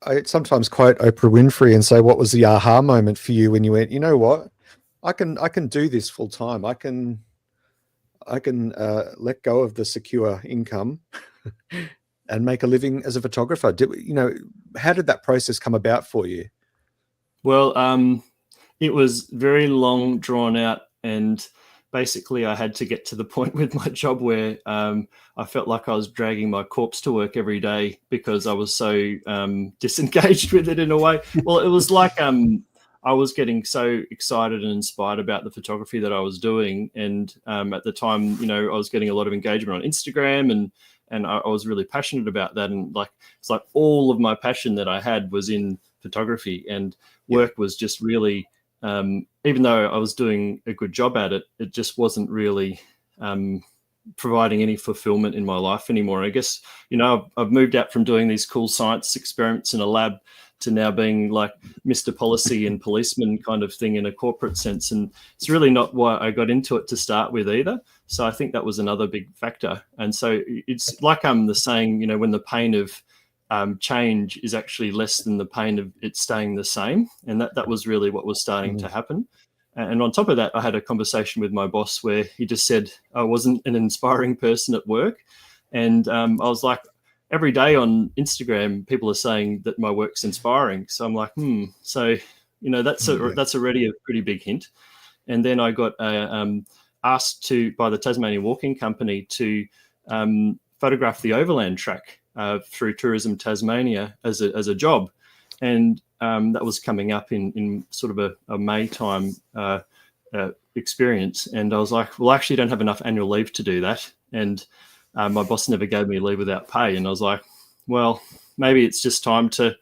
[SPEAKER 1] I sometimes quote Oprah Winfrey and say, what was the aha moment for you when you went, you know what, I can do this full time. I can let go of the secure income and make a living as a photographer. How did that process come about for you?
[SPEAKER 4] Well, it was very long, drawn out, and basically I had to get to the point with my job where I felt like I was dragging my corpse to work every day because I was so disengaged with it in a way. Well, it was like I was getting so excited and inspired about the photography that I was doing. And at the time, I was getting a lot of engagement on Instagram, and I was really passionate about that. And it's like all of my passion that I had was in photography, and work was just really, even though I was doing a good job at it, it just wasn't really providing any fulfillment in my life anymore. I guess, I've moved out from doing these cool science experiments in a lab to now being like Mr. Policy and policeman kind of thing in a corporate sense. And it's really not why I got into it to start with either. So I think that was another big factor. And so it's like the saying, when the pain of change is actually less than the pain of it staying the same. And that was really what was starting to happen. And on top of that, I had a conversation with my boss where he just said I wasn't an inspiring person at work. And I was like, every day on Instagram, people are saying that my work's inspiring. So I'm like, So, that's already a pretty big hint. And then I got asked by the Tasmanian Walking Company to photograph the overland track through Tourism Tasmania as a job. And that was coming up in sort of a May time experience. And I was like, well, I actually don't have enough annual leave to do that. And my boss never gave me leave without pay. And I was like, well, maybe it's just time to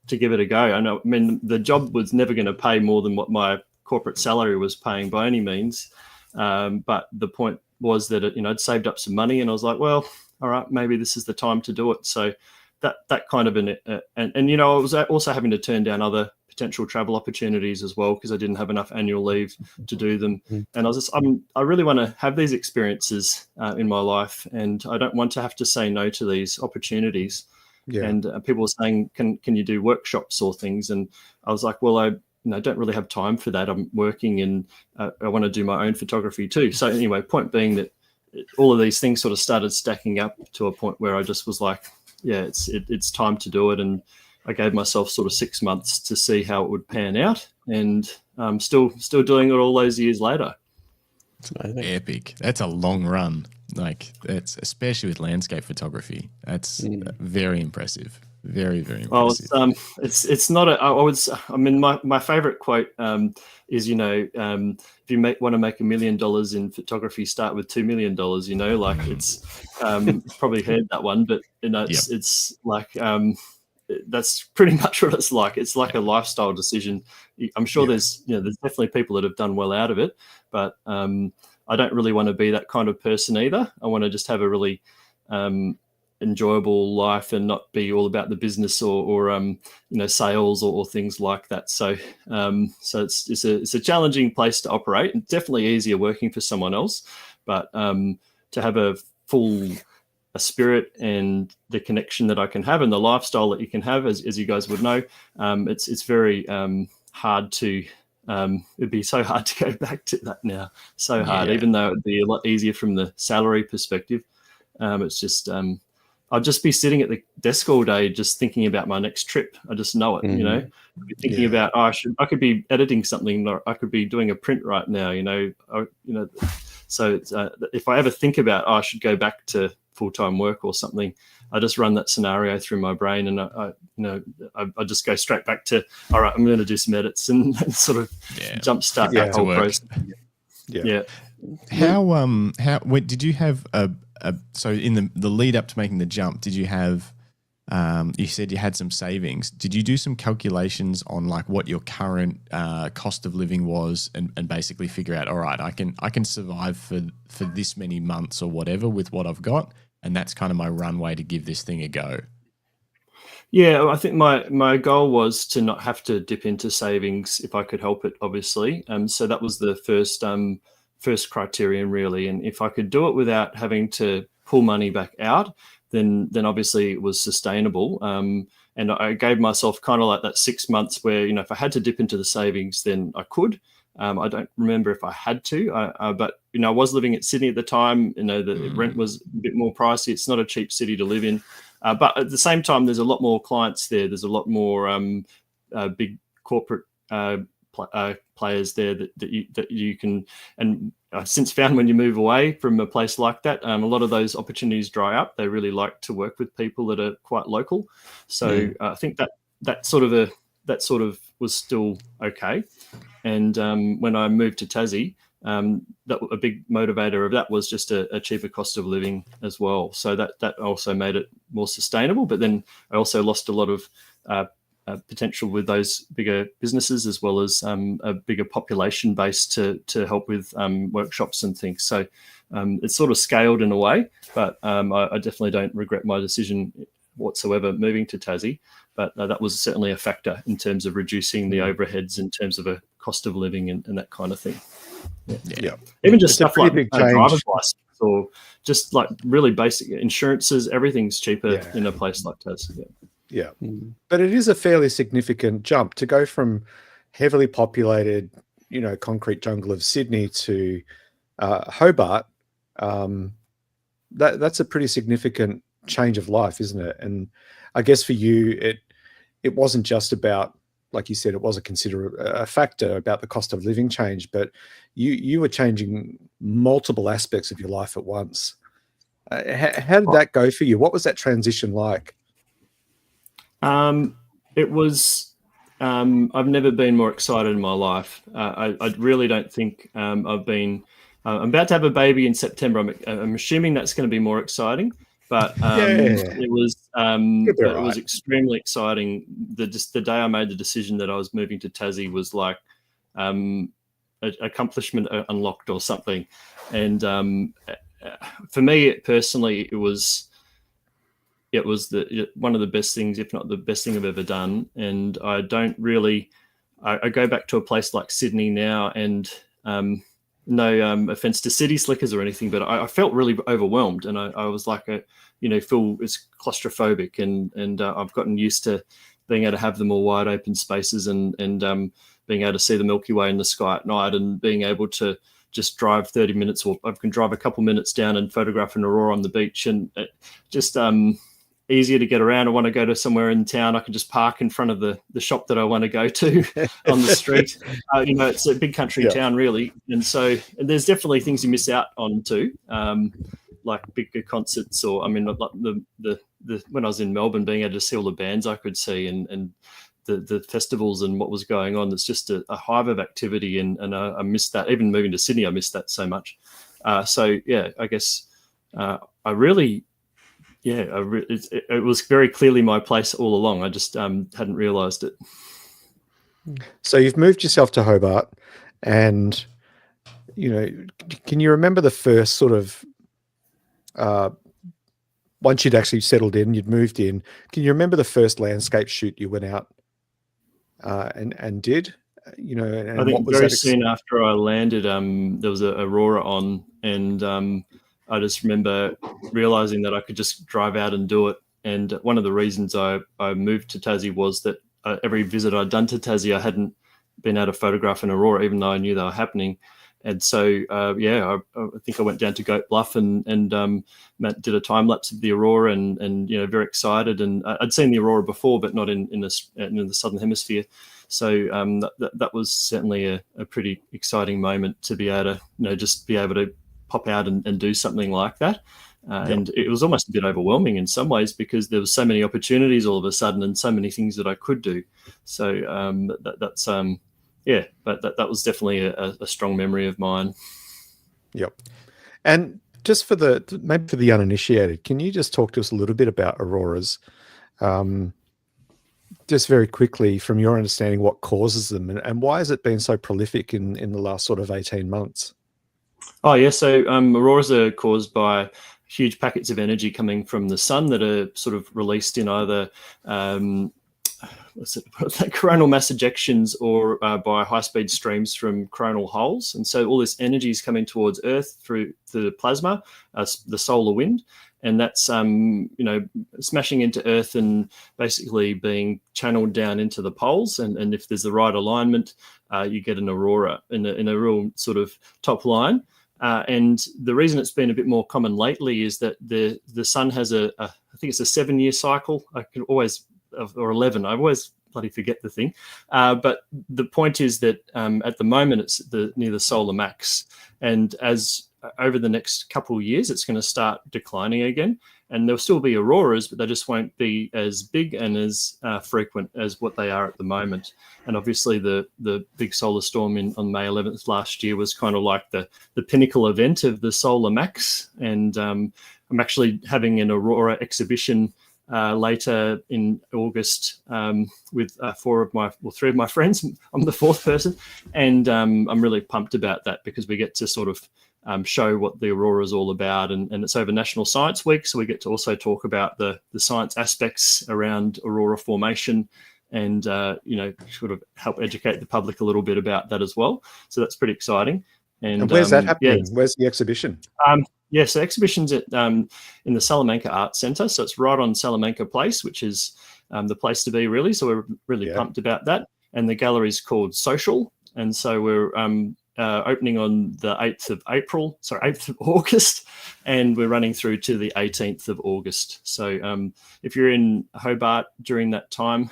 [SPEAKER 4] give it a go. I mean, the job was never going to pay more than what my corporate salary was paying by any means. But the point was that, I'd saved up some money, and I was like, well, all right, maybe this is the time to do it. So that kind of I was also having to turn down other potential travel opportunities as well because I didn't have enough annual leave to do them. And I really want to have these experiences in my life, and I don't want to have to say no to these opportunities. Yeah. And people were saying, can you do workshops or things? And I was like, well, I don't really have time for that. I'm working, and I want to do my own photography too. So anyway, point being that all of these things sort of started stacking up to a point where I just was like, yeah, it's time to do it. And I gave myself sort of 6 months to see how it would pan out, and I'm still doing it all those years later.
[SPEAKER 2] Epic. That's a long run. Like, that's especially with landscape photography. That's very impressive. Very, very impressive.
[SPEAKER 4] Well, it's not my favorite quote is, if you want to make $1 million in photography, start with $2 million, it's probably heard that one, but it's like, that's pretty much what it's like. It's like a lifestyle decision. I'm sure there's definitely people that have done well out of it, but I don't really want to be that kind of person either. I want to just have a really enjoyable life and not be all about the business or sales or things like that. So it's a challenging place to operate, and definitely easier working for someone else, but to have a full spirit and the connection that I can have and the lifestyle that you can have, as you guys would know, it's very hard to it'd be so hard to go back to that now. So hard, even though it'd be a lot easier from the salary perspective. It's just I'd just be sitting at the desk all day just thinking about my next trip. I just know it, I'd be thinking about, I could be editing something, or I could be doing a print right now, So if I ever think about, I should go back to full-time work or something, I just run that scenario through my brain, and I just go straight back to, all right, I'm going to do some edits and sort of jumpstart that whole process.
[SPEAKER 2] How did you have so in the lead up to making the jump, did you have you said you had some savings? Did you do some calculations on like what your current cost of living was, and basically figure out, all right, I can survive for this many months or whatever with what I've got, and that's kind of my runway to give this thing a go?
[SPEAKER 4] Yeah, I think my goal was to not have to dip into savings if I could help it, obviously. So that was the first criterion, really. And if I could do it without having to pull money back out, then obviously it was sustainable. And I gave myself kind of like that 6 months where, if I had to dip into the savings, then I could. I don't remember if I had to, but I was living at Sydney at the time. The rent was a bit more pricey. It's not a cheap city to live in, but at the same time, there's a lot more clients there. There's a lot more big corporate players there that you can. And I've since found when you move away from a place like that, a lot of those opportunities dry up. They really like to work with people that are quite local. So I think that sort of that sort of was still okay. And when I moved to Tassie, that a big motivator of that was just a cheaper cost of living as well. So that also made it more sustainable. But then I also lost a lot of potential with those bigger businesses, as well as a bigger population base to help with workshops and things. So it's sort of scaled in a way, but I definitely don't regret my decision whatsoever moving to Tassie. But that was certainly a factor in terms of reducing the overheads in terms of a cost of living and that kind of thing.
[SPEAKER 1] Yeah.
[SPEAKER 4] Even just
[SPEAKER 1] It's a
[SPEAKER 4] stuff
[SPEAKER 1] pretty
[SPEAKER 4] like
[SPEAKER 1] big
[SPEAKER 4] a
[SPEAKER 1] change.
[SPEAKER 4] driver's license, or just like really basic insurances, everything's cheaper
[SPEAKER 1] Yeah.
[SPEAKER 4] in a place like Tassie.
[SPEAKER 1] Yeah. But it is a fairly significant jump to go from heavily populated, concrete jungle of Sydney to Hobart. That's a pretty significant change of life, isn't it? And I guess for you, it wasn't just about, like you said, it was a factor about the cost of living change, but you were changing multiple aspects of your life at once. How did that go for you? What was that transition like?
[SPEAKER 4] It was. I've never been more excited in my life. I really don't think I've been. I'm about to have a baby in September. I'm assuming that's going to be more exciting. But it was extremely exciting. The day I made the decision that I was moving to Tassie was like accomplishment unlocked or something. And for me personally, it was one of the best things, if not the best thing I've ever done. And I don't really. I go back to a place like Sydney now, and no offense to city slickers or anything, but I felt really overwhelmed, and I was like feel it's claustrophobic, and I've gotten used to being able to have the more wide open spaces and being able to see the Milky Way in the sky at night, and being able to just drive 30 minutes, or I can drive a couple minutes down and photograph an aurora on the beach, and just easier to get around. I want to go to somewhere in town, I can just park in front of the shop that I want to go to on the street. It's a big country town, really. And so there's definitely things you miss out on too, like bigger concerts, or like the when I was in Melbourne, being able to see all the bands I could see, and the festivals and what was going on. It's just a hive of activity, and I missed that. Even moving to Sydney, I missed that so much. I guess I really. It was very clearly my place all along. I just hadn't realised it.
[SPEAKER 1] So you've moved yourself to Hobart, and can you remember the first sort of once you'd actually settled in, you'd moved in? Can you remember the first landscape shoot you went out and did? And
[SPEAKER 4] I think
[SPEAKER 1] what was
[SPEAKER 4] very
[SPEAKER 1] that
[SPEAKER 4] soon after I landed, there was a Aurora on, and I just remember realizing that I could just drive out and do it. And one of the reasons I moved to Tassie was that every visit I'd done to Tassie, I hadn't been able to photograph an Aurora, even though I knew they were happening. And so, I think I went down to Goat Bluff and did a time lapse of the Aurora, and very excited. And I'd seen the Aurora before, but not in the southern hemisphere. So that was certainly a pretty exciting moment to be able to just be able to pop out and do something like that. And it was almost a bit overwhelming in some ways, because there was so many opportunities all of a sudden, and so many things that I could do. So but that was definitely a strong memory of mine.
[SPEAKER 1] Yep. And just for the uninitiated, can you just talk to us a little bit about auroras? Just very quickly, from your understanding, what causes them, and why has it been so prolific in the last sort of 18 months?
[SPEAKER 4] Oh, yeah. So auroras are caused by huge packets of energy coming from the sun that are sort of released in either coronal mass ejections, or by high-speed streams from coronal holes. And so all this energy is coming towards Earth through the plasma, the solar wind, and that's smashing into Earth and basically being channeled down into the poles. And if there's the right alignment, you get an aurora in a real sort of top line. And the reason it's been a bit more common lately is that the sun has I think it's a 7-year cycle. I can always, or 11. I always bloody forget the thing. But the point is that at the moment it's near the solar max, and as over the next couple of years it's going to start declining again. and there'll still be auroras, but they just won't be as big and as frequent as what they are at the moment. And obviously the big solar storm on May 11th last year was kind of like the pinnacle event of the solar max. And I'm actually having an aurora exhibition later in August with three of my friends. I'm the fourth person, and I'm really pumped about that because we get to sort of show what the Aurora is all about, and it's over National Science Week, so we get to also talk about the science aspects around aurora formation, and sort of help educate the public a little bit about that as well. So that's pretty exciting. And
[SPEAKER 1] where's that happening? Where's the exhibition?
[SPEAKER 4] So exhibition's at in the Salamanca Arts Centre, so it's right on Salamanca Place, which is the place to be, really. So we're really pumped about that. And the gallery's called Social, and so we're opening on the 8th of August, and we're running through to the 18th of August. So if you're in Hobart during that time,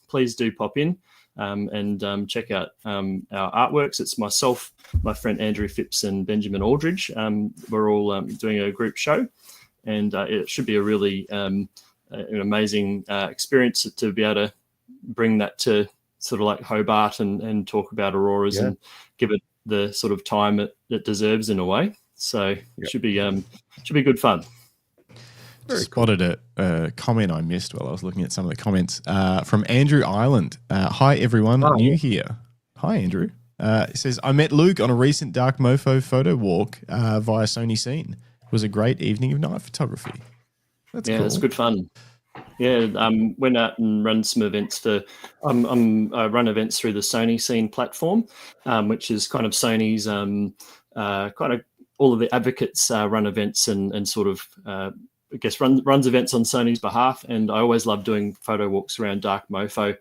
[SPEAKER 4] please do pop in and check out our artworks. It's myself, my friend Andrew Phipps, and Benjamin Aldridge. We're all doing a group show, and it should be a really an amazing experience to be able to bring that to sort of like Hobart and talk about auroras and give it the sort of time it deserves in a way. So it should be good fun.
[SPEAKER 2] Spotted a comment I missed while I was looking at some of the comments from Andrew Ireland. Hi, everyone. New here. Hi, Andrew. It says, I met Luke on a recent Dark Mofo photo walk via Sony Scene. It was a great evening of night photography. That's cool.
[SPEAKER 4] It's good fun. Yeah, went out and run some events I run events through the Sony Scene platform, which is kind of Sony's kind of all of the advocates run events and sort of I guess runs events on Sony's behalf. And I always love doing photo walks around Dark Mofo.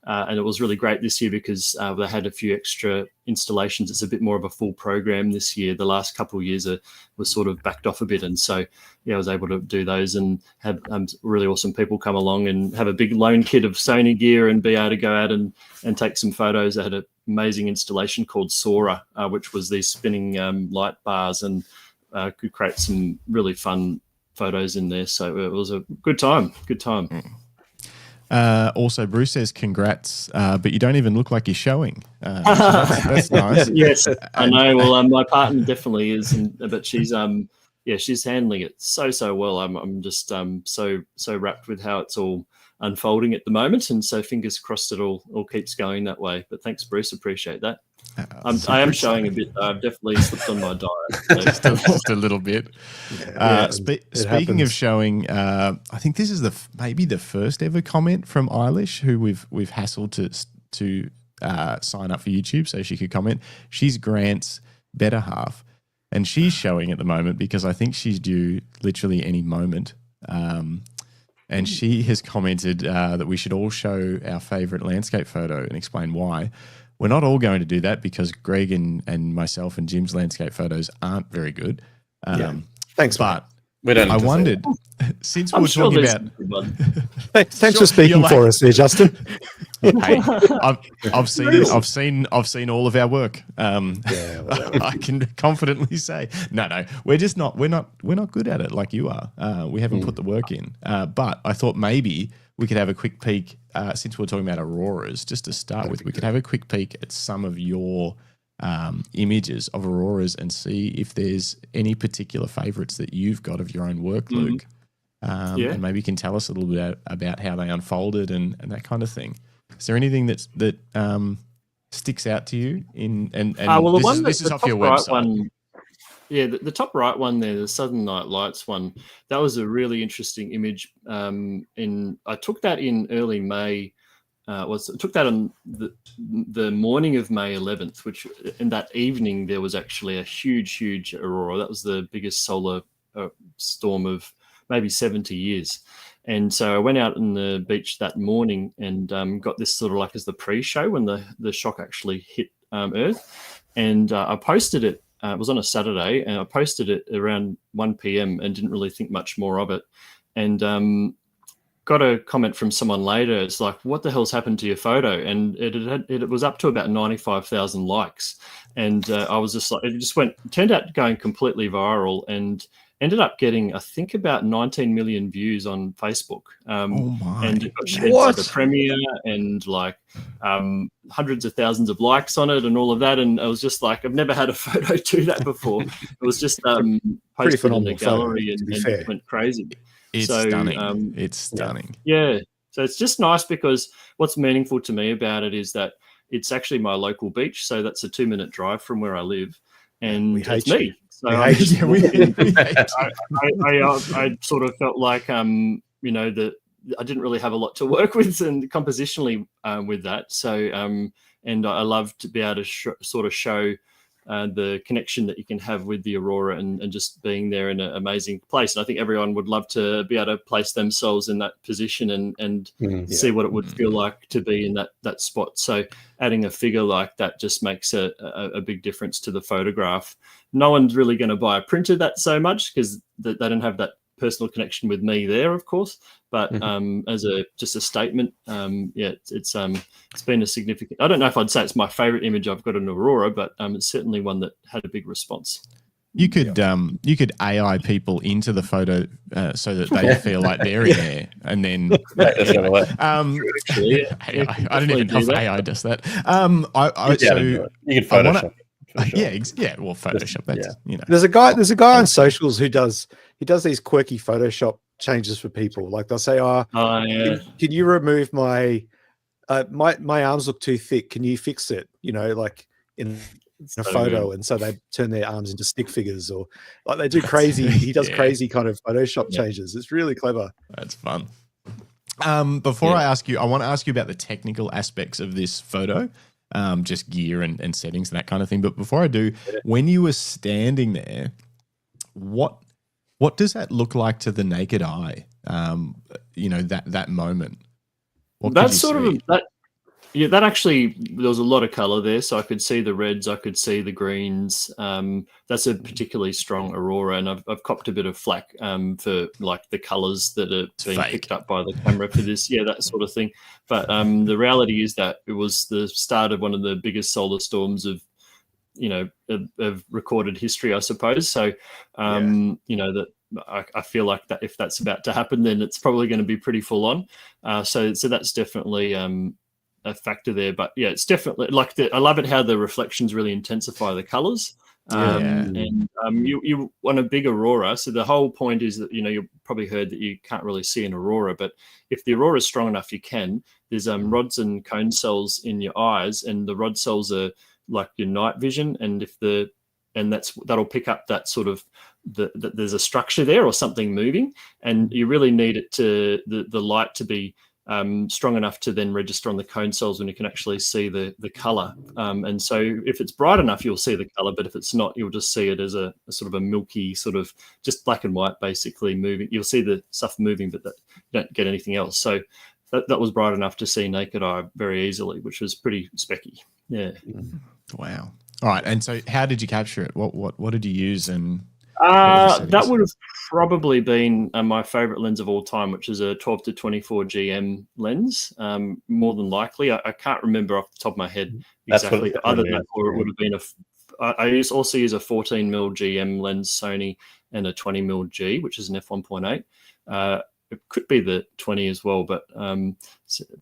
[SPEAKER 4] And it was really great this year because they had a few extra installations. It's a bit more of a full program this year. The last couple of years was sort of backed off a bit. And so, I was able to do those and have really awesome people come along and have a big loan kit of Sony gear and be able to go out and take some photos. They had an amazing installation called Aurora, which was these spinning light bars, and could create some really fun photos in there. So it was a good time.
[SPEAKER 2] Also, Bruce says congrats, but you don't even look like you're showing. That's nice.
[SPEAKER 4] Yes, I know. Well, my partner definitely is, but she's she's handling it so well. I'm just so wrapped with how it's all unfolding at the moment, and so fingers crossed it all keeps going that way. But thanks, Bruce, appreciate that. I am showing a bit. I've definitely slipped on my diet.
[SPEAKER 2] Just a little bit. Speaking of showing, I think this is maybe the first ever comment from Eilish, who we've hassled to sign up for YouTube so she could comment. She's Grant's better half, and she's showing at the moment because I think she's due literally any moment. And she has commented that we should all show our favourite landscape photo and explain why. We're not all going to do that because Greg and myself and Jim's landscape photos aren't very good.
[SPEAKER 1] Thanks,
[SPEAKER 2] but
[SPEAKER 3] we don't.
[SPEAKER 2] I wondered, since we're talking about,
[SPEAKER 1] thanks for speaking for us there, Justin.
[SPEAKER 2] Hey, I've seen all of our work. I can confidently say, no, we're not good at it like you are. We haven't put the work in. But I thought maybe we could have a quick peek, since we're talking about auroras, just to start with. We could have a quick peek at some of your images of auroras and see if there's any particular favourites that you've got of your own work, Luke. And maybe you can tell us a little bit about how they unfolded and that kind of thing. Is there anything that sticks out to you? This is off your website.
[SPEAKER 4] The top right one there, the Southern Night Lights one, that was a really interesting image. I took that in early May. I took that on the morning of May 11th, which in that evening there was actually a huge aurora. That was the biggest solar storm of maybe 70 years. And so I went out on the beach that morning and got this sort of like as the pre-show when the shock actually hit Earth. And I posted it. It was on a Saturday, and I posted it around 1 p.m. and didn't really think much more of it. And got a comment from someone later. It's like, what the hell's happened to your photo? And it was up to about 95,000 likes. And I was just like, turned out going completely viral. And ended up getting, I think, about 19 million views on Facebook.
[SPEAKER 2] Oh my!
[SPEAKER 4] And it got shared by the Premier, and like hundreds of thousands of likes on it, and all of that. And I was just like, I've never had a photo do that before. It was just posted in the gallery, and it went crazy.
[SPEAKER 2] It's stunning. It's stunning.
[SPEAKER 4] Yeah. So it's just nice, because what's meaningful to me about it is that it's actually my local beach. So that's a 2-minute drive from where I live, and it's me. So I sort of felt like, that I didn't really have a lot to work with, and compositionally with that. So, and I love to be able to sort of show the connection that you can have with the Aurora, and just being there in an amazing place. And I think everyone would love to be able to place themselves in that position and see what it would feel like to be in that spot. So adding a figure like that just makes a big difference to the photograph. No one's really going to buy a printer that so much, because they don't have that personal connection with me there, of course. But as just a statement, it's been a significant. I don't know if I'd say it's my favorite image I've got in Aurora, but it's certainly one that had a big response.
[SPEAKER 2] You could AI people into the photo so that they feel like they're in there, and then
[SPEAKER 3] I
[SPEAKER 2] don't even know if AI does that.
[SPEAKER 3] You can Photoshop.
[SPEAKER 2] Sure. Well, Photoshop. That's
[SPEAKER 1] There's a guy on socials who does these quirky Photoshop changes for people. Like they'll say, can you remove my arms look too thick? Can you fix it? Like in a photo, and so they turn their arms into stick figures, or like they do crazy. He does crazy kind of Photoshop changes. It's really clever.
[SPEAKER 2] That's fun. Before I ask you, I want to ask you about the technical aspects of this photo. Just gear and settings and that kind of thing. But before I do, when you were standing there, what does that look like to the naked eye? That moment.
[SPEAKER 4] That's sort of that. Yeah, that actually, there was a lot of color there, so I could see the reds, I could see the greens. That's a particularly strong Aurora, and I've copped a bit of flack for like the colors that are being picked up by the camera for this, that sort of thing. But the reality is that it was the start of one of the biggest solar storms of recorded history, I suppose. So, that I feel like that if that's about to happen, then it's probably going to be pretty full on. So that's definitely a factor there. But it's definitely like I love it how the reflections really intensify the colors. And you want a big Aurora. So the whole point is that, you've probably heard that you can't really see an Aurora, but if the Aurora is strong enough, you can. There's rods and cone cells in your eyes, and the rod cells are like your night vision. And that'll pick up that sort of there's a structure there or something moving, and you really need it to the light to be strong enough to then register on the cone cells when you can actually see the color. And so if it's bright enough, you'll see the color, but if it's not, you'll just see it as a sort of a milky sort of just black and white basically moving. You'll see the stuff moving, but you don't get anything else. So that was bright enough to see naked eye very easily, which was pretty specky. Yeah.
[SPEAKER 2] Wow. All right. And so how did you capture it? What did you use? And
[SPEAKER 4] that would have probably been my favorite lens of all time, which is a 12 to 24 GM lens. More than likely, I can't remember off the top of my head exactly. Other than that, or it would have been I also use a 14mm GM lens Sony and a 20mm G, which is an f1.8. It could be the 20 as well, but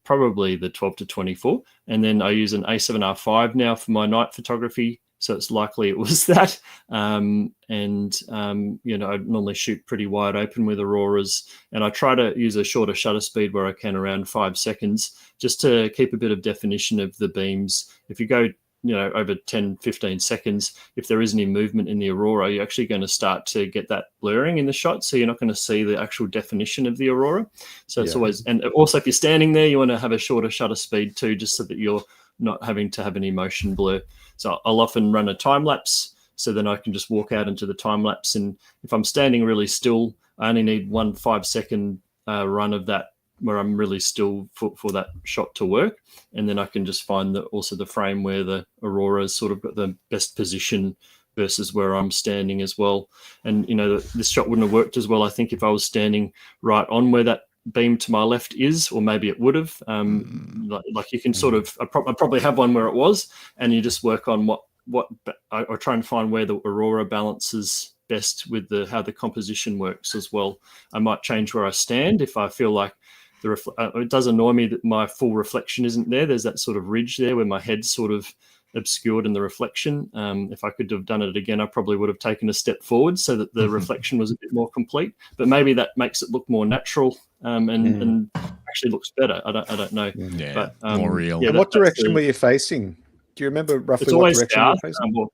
[SPEAKER 4] probably the 12 to 24. And then I use an A7R5 now for my night photography. So it's likely it was that. I normally shoot pretty wide open with Auroras, and I try to use a shorter shutter speed where I can, around 5 seconds, just to keep a bit of definition of the beams. If you go, over 10, 15 seconds, if there is any movement in the Aurora, you're actually going to start to get that blurring in the shot. So you're not going to see the actual definition of the Aurora. So it's always, and also if you're standing there, you want to have a shorter shutter speed too, just so that you're not having to have any motion blur. So I'll often run a time lapse, so then I can just walk out into the time lapse. And if I'm standing really still, I only need 1 5-second run of that where I'm really still for that shot to work. And then I can just find also the frame where the Aurora's sort of got the best position versus where I'm standing as well. And, this shot wouldn't have worked as well, I think, if I was standing right on where that beam to my left is, or maybe it would have. Like you can sort of, I probably have one where it was, and you just work on what I try and find where the Aurora balances best with how the composition works as well. I might change where I stand if I feel like it does annoy me that my full reflection isn't there. There's that sort of ridge there where my head's sort of obscured in the reflection. If I could have done it again, I probably would have taken a step forward so that the reflection was a bit more complete. But maybe that makes it look more natural and actually looks better. I don't know.
[SPEAKER 2] Yeah,
[SPEAKER 4] but,
[SPEAKER 2] more real.
[SPEAKER 1] And what direction were you facing? Do you remember roughly
[SPEAKER 4] it's
[SPEAKER 1] what
[SPEAKER 4] always
[SPEAKER 1] direction
[SPEAKER 4] south.
[SPEAKER 1] you were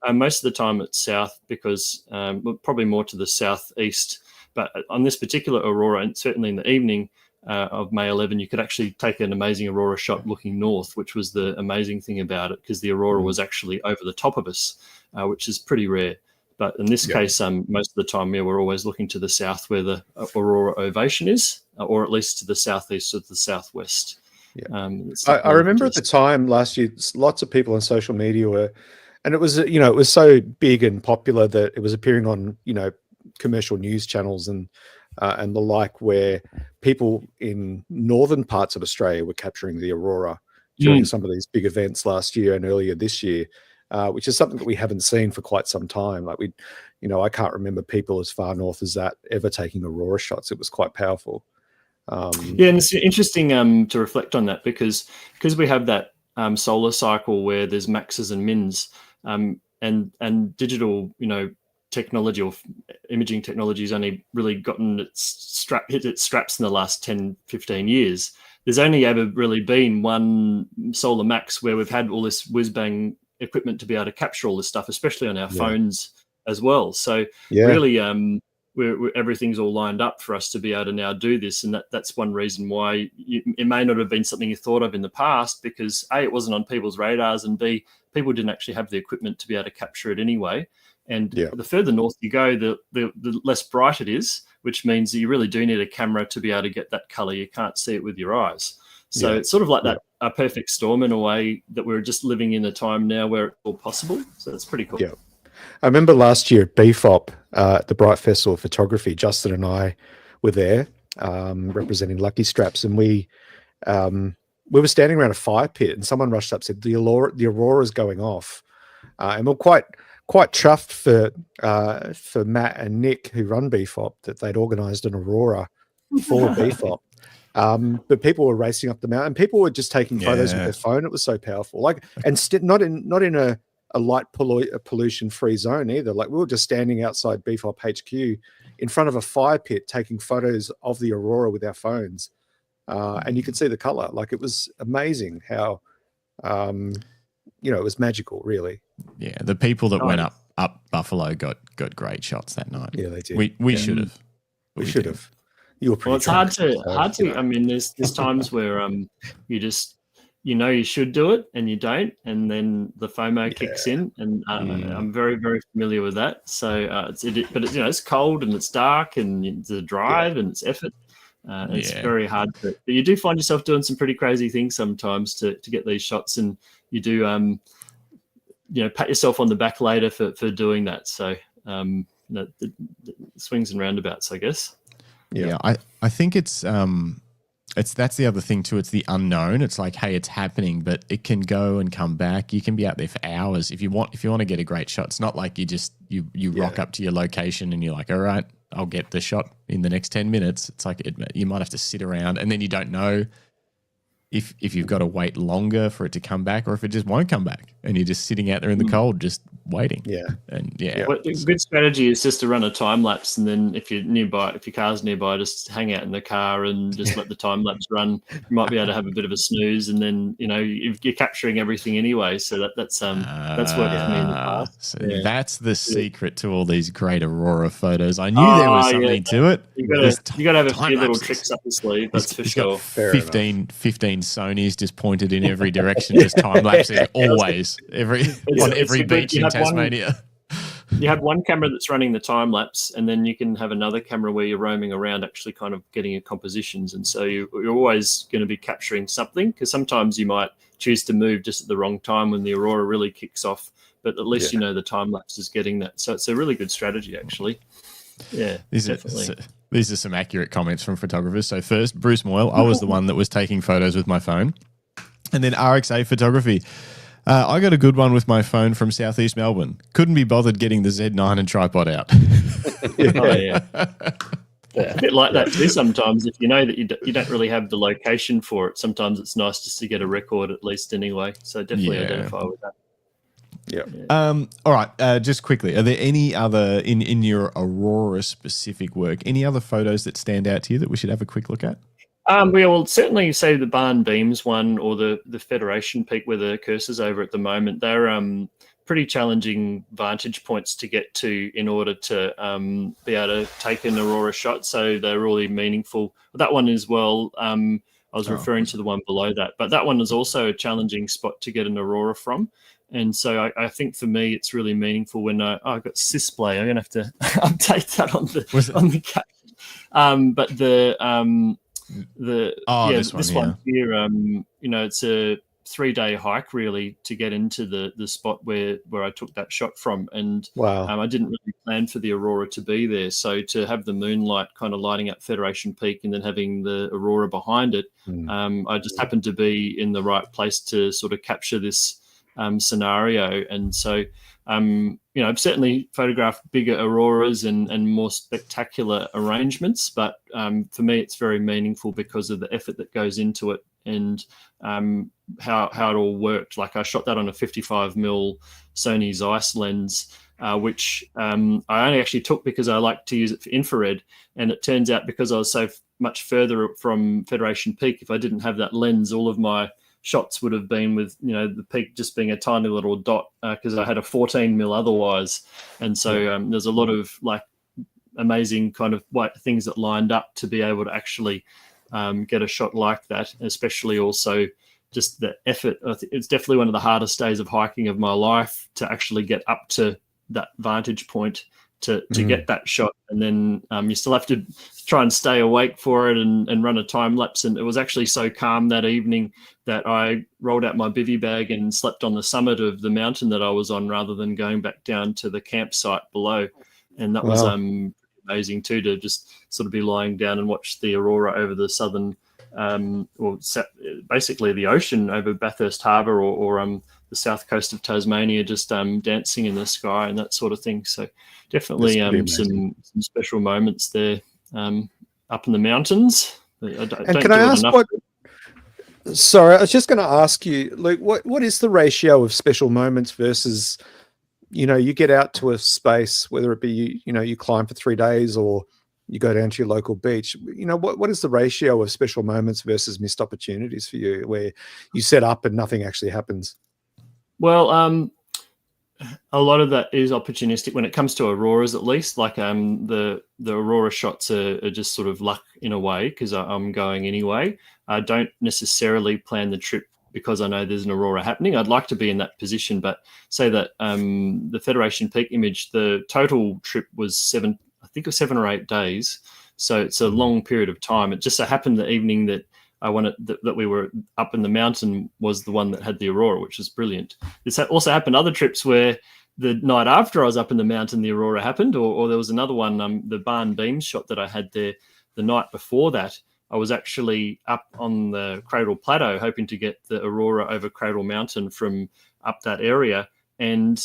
[SPEAKER 1] facing?
[SPEAKER 4] Most of the time it's south because probably more to the southeast. But on this particular Aurora, and certainly in the evening of May 11, you could actually take an amazing Aurora shot looking north, which was the amazing thing about it, because the Aurora was actually over the top of us, which is pretty rare. But in this case, most of the time, we're always looking to the south where the Aurora ovation is, or at least to the southeast or the southwest.
[SPEAKER 1] Yeah. I remember at the time last year, lots of people on social media were, and it was, it was so big and popular that it was appearing on, commercial news channels and the like, where people in northern parts of Australia were capturing the Aurora during some of these big events last year and earlier this year, which is something that we haven't seen for quite some time. Like I can't remember people as far north as that ever taking Aurora shots. It was quite powerful.
[SPEAKER 4] And it's interesting to reflect on that because we have that solar cycle where there's maxes and mins, and digital, technology or imaging technology has only really gotten hit its straps in the last 10, 15 years. There's only ever really been one solar max where we've had all this whiz-bang equipment to be able to capture all this stuff, especially on our phones as well. So really, everything's all lined up for us to be able to now do this, and that's one reason why it may not have been something you thought of in the past, because A, it wasn't on people's radars, and B, people didn't actually have the equipment to be able to capture it anyway. And the further north you go, the less bright it is, which means that you really do need a camera to be able to get that color. You can't see it with your eyes. So it's sort of like that a perfect storm in a way, that we're just living in a time now where it's all possible. So it's pretty cool.
[SPEAKER 1] Yeah. I remember last year at BFOP, the Bright Festival of Photography, Justin and I were there representing Lucky Straps, and we were standing around a fire pit, and someone rushed up and said, the Aurora's going off. And we're quite chuffed for Matt and Nick, who run BFOP, that they'd organised an Aurora for BFOP. But people were racing up the mountain. People were just taking photos with their phone. It was so powerful. And not in a light pollution-free zone either. Like, we were just standing outside BFOP HQ in front of a fire pit taking photos of the Aurora with our phones. And you could see the color. Like, it was amazing how, it was magical, really.
[SPEAKER 2] Yeah, the people that went up Buffalo got great shots that night.
[SPEAKER 1] Yeah, they did.
[SPEAKER 2] We should have.
[SPEAKER 1] We should have. You were pretty
[SPEAKER 4] Well, it's hard to. I mean, there's times where you just you should do it and you don't, and then the FOMO kicks in, and I'm very, very familiar with that. So it's cold and it's dark and it's a drive and it's effort. It's very hard but you do find yourself doing some pretty crazy things sometimes to get these shots, and you do pat yourself on the back later for doing that. So the swings and roundabouts, I guess.
[SPEAKER 2] Yeah, I think it's that's the other thing too. It's the unknown. It's like, hey, it's happening, but it can go and come back. You can be out there for hours if you want to get a great shot. It's not like you rock up to your location and you're like, all right, I'll get the shot in the next 10 minutes. It's like you might have to sit around, and then you don't know if you've got to wait longer for it to come back, or if it just won't come back, and you're just sitting out there in the cold, just waiting.
[SPEAKER 4] Well, a good strategy is just to run a time lapse, and then if your car's nearby, just hang out in the car and just let the time lapse run. You might be able to have a bit of a snooze, and then you're capturing everything anyway. So that's worked for me in the past.
[SPEAKER 2] So that's the secret to all these great Aurora photos. I knew there was something to it.
[SPEAKER 4] You got to have a few little tricks up your sleeve. That's for sure.
[SPEAKER 2] 15 Sonys just pointed in every direction, just time lapsing always, on every beach in Tasmania.
[SPEAKER 4] You have one camera that's running the time lapse, and then you can have another camera where you're roaming around, actually kind of getting your compositions. And so you're always going to be capturing something, because sometimes you might choose to move just at the wrong time when the Aurora really kicks off. But at least the time lapse is getting that. So it's a really good strategy, actually. Yeah, definitely.
[SPEAKER 2] These are some accurate comments from photographers. So first, Bruce Moyle, I was the one that was taking photos with my phone. And then RXA Photography. I got a good one with my phone from southeast Melbourne. Couldn't be bothered getting the Z9 and tripod out.
[SPEAKER 4] Oh, yeah. A bit like that too sometimes. If you know that you don't really have the location for it, sometimes it's nice just to get a record at least anyway. So definitely identify with that.
[SPEAKER 1] Yeah.
[SPEAKER 2] All right. Just quickly, are there any other in your Aurora specific work? Any other photos that stand out to you that we should have a quick look at?
[SPEAKER 4] We will certainly say the Barn Beams one or the Federation Peak where the cursor's over at the moment. They're pretty challenging vantage points to get to in order to be able to take an Aurora shot. So they're really meaningful. That one as well. I was referring to the one below that, but that one is also a challenging spot to get an Aurora from. And so I think for me, it's really meaningful when I've got Sysplay. I'm going to have to update that on the caption. But this one here, it's a 3-day hike really to get into the spot where I took that shot from. And
[SPEAKER 1] wow.
[SPEAKER 4] I didn't really plan for the Aurora to be there. So to have the moonlight kind of lighting up Federation Peak and then having the Aurora behind it, I just happened to be in the right place to sort of capture this scenario. And so, I've certainly photographed bigger auroras and more spectacular arrangements, but for me, it's very meaningful because of the effort that goes into it and how it all worked. Like I shot that on a 55mm Sony Zeiss lens, which I only actually took because I like to use it for infrared. And it turns out because I was so much further from Federation Peak, if I didn't have that lens, all of my shots would have been with the peak just being a tiny little dot because I had a 14mm otherwise. And so there's a lot of like amazing kind of things that lined up to be able to actually get a shot like that, especially also just the effort. It's definitely one of the hardest days of hiking of my life to actually get up to that vantage point to get that shot. And then you still have to try and stay awake for it and run a time lapse. And it was actually so calm that evening that I rolled out my bivvy bag and slept on the summit of the mountain that I was on rather than going back down to the campsite below. And that was amazing too, to just sort of be lying down and watch the Aurora over the southern, basically the ocean over Bathurst Harbour or the south coast of Tasmania, just dancing in the sky and that sort of thing. So definitely some special moments there up in the mountains.
[SPEAKER 1] Can I ask sorry, I was just going to ask you, Luke, what is the ratio of special moments versus, you get out to a space, whether it be, you climb for 3 days or you go down to your local beach, what is the ratio of special moments versus missed opportunities for you where you set up and nothing actually happens?
[SPEAKER 4] Well, a lot of that is opportunistic when it comes to auroras, at least. Like the Aurora shots are just sort of luck in a way because I'm going anyway. I don't necessarily plan the trip because I know there's an Aurora happening. I'd like to be in that position, but say that the Federation Peak image, the total trip was 7 or 8 days. So it's a long period of time. It just so happened the evening that I wanted that we were up in the mountain was the one that had the Aurora, which was brilliant. This also happened other trips where the night after I was up in the mountain, the Aurora happened, or there was another one, the Barn Beams shot that I had there the night before that. I was actually up on the Cradle Plateau hoping to get the Aurora over Cradle Mountain from up that area. And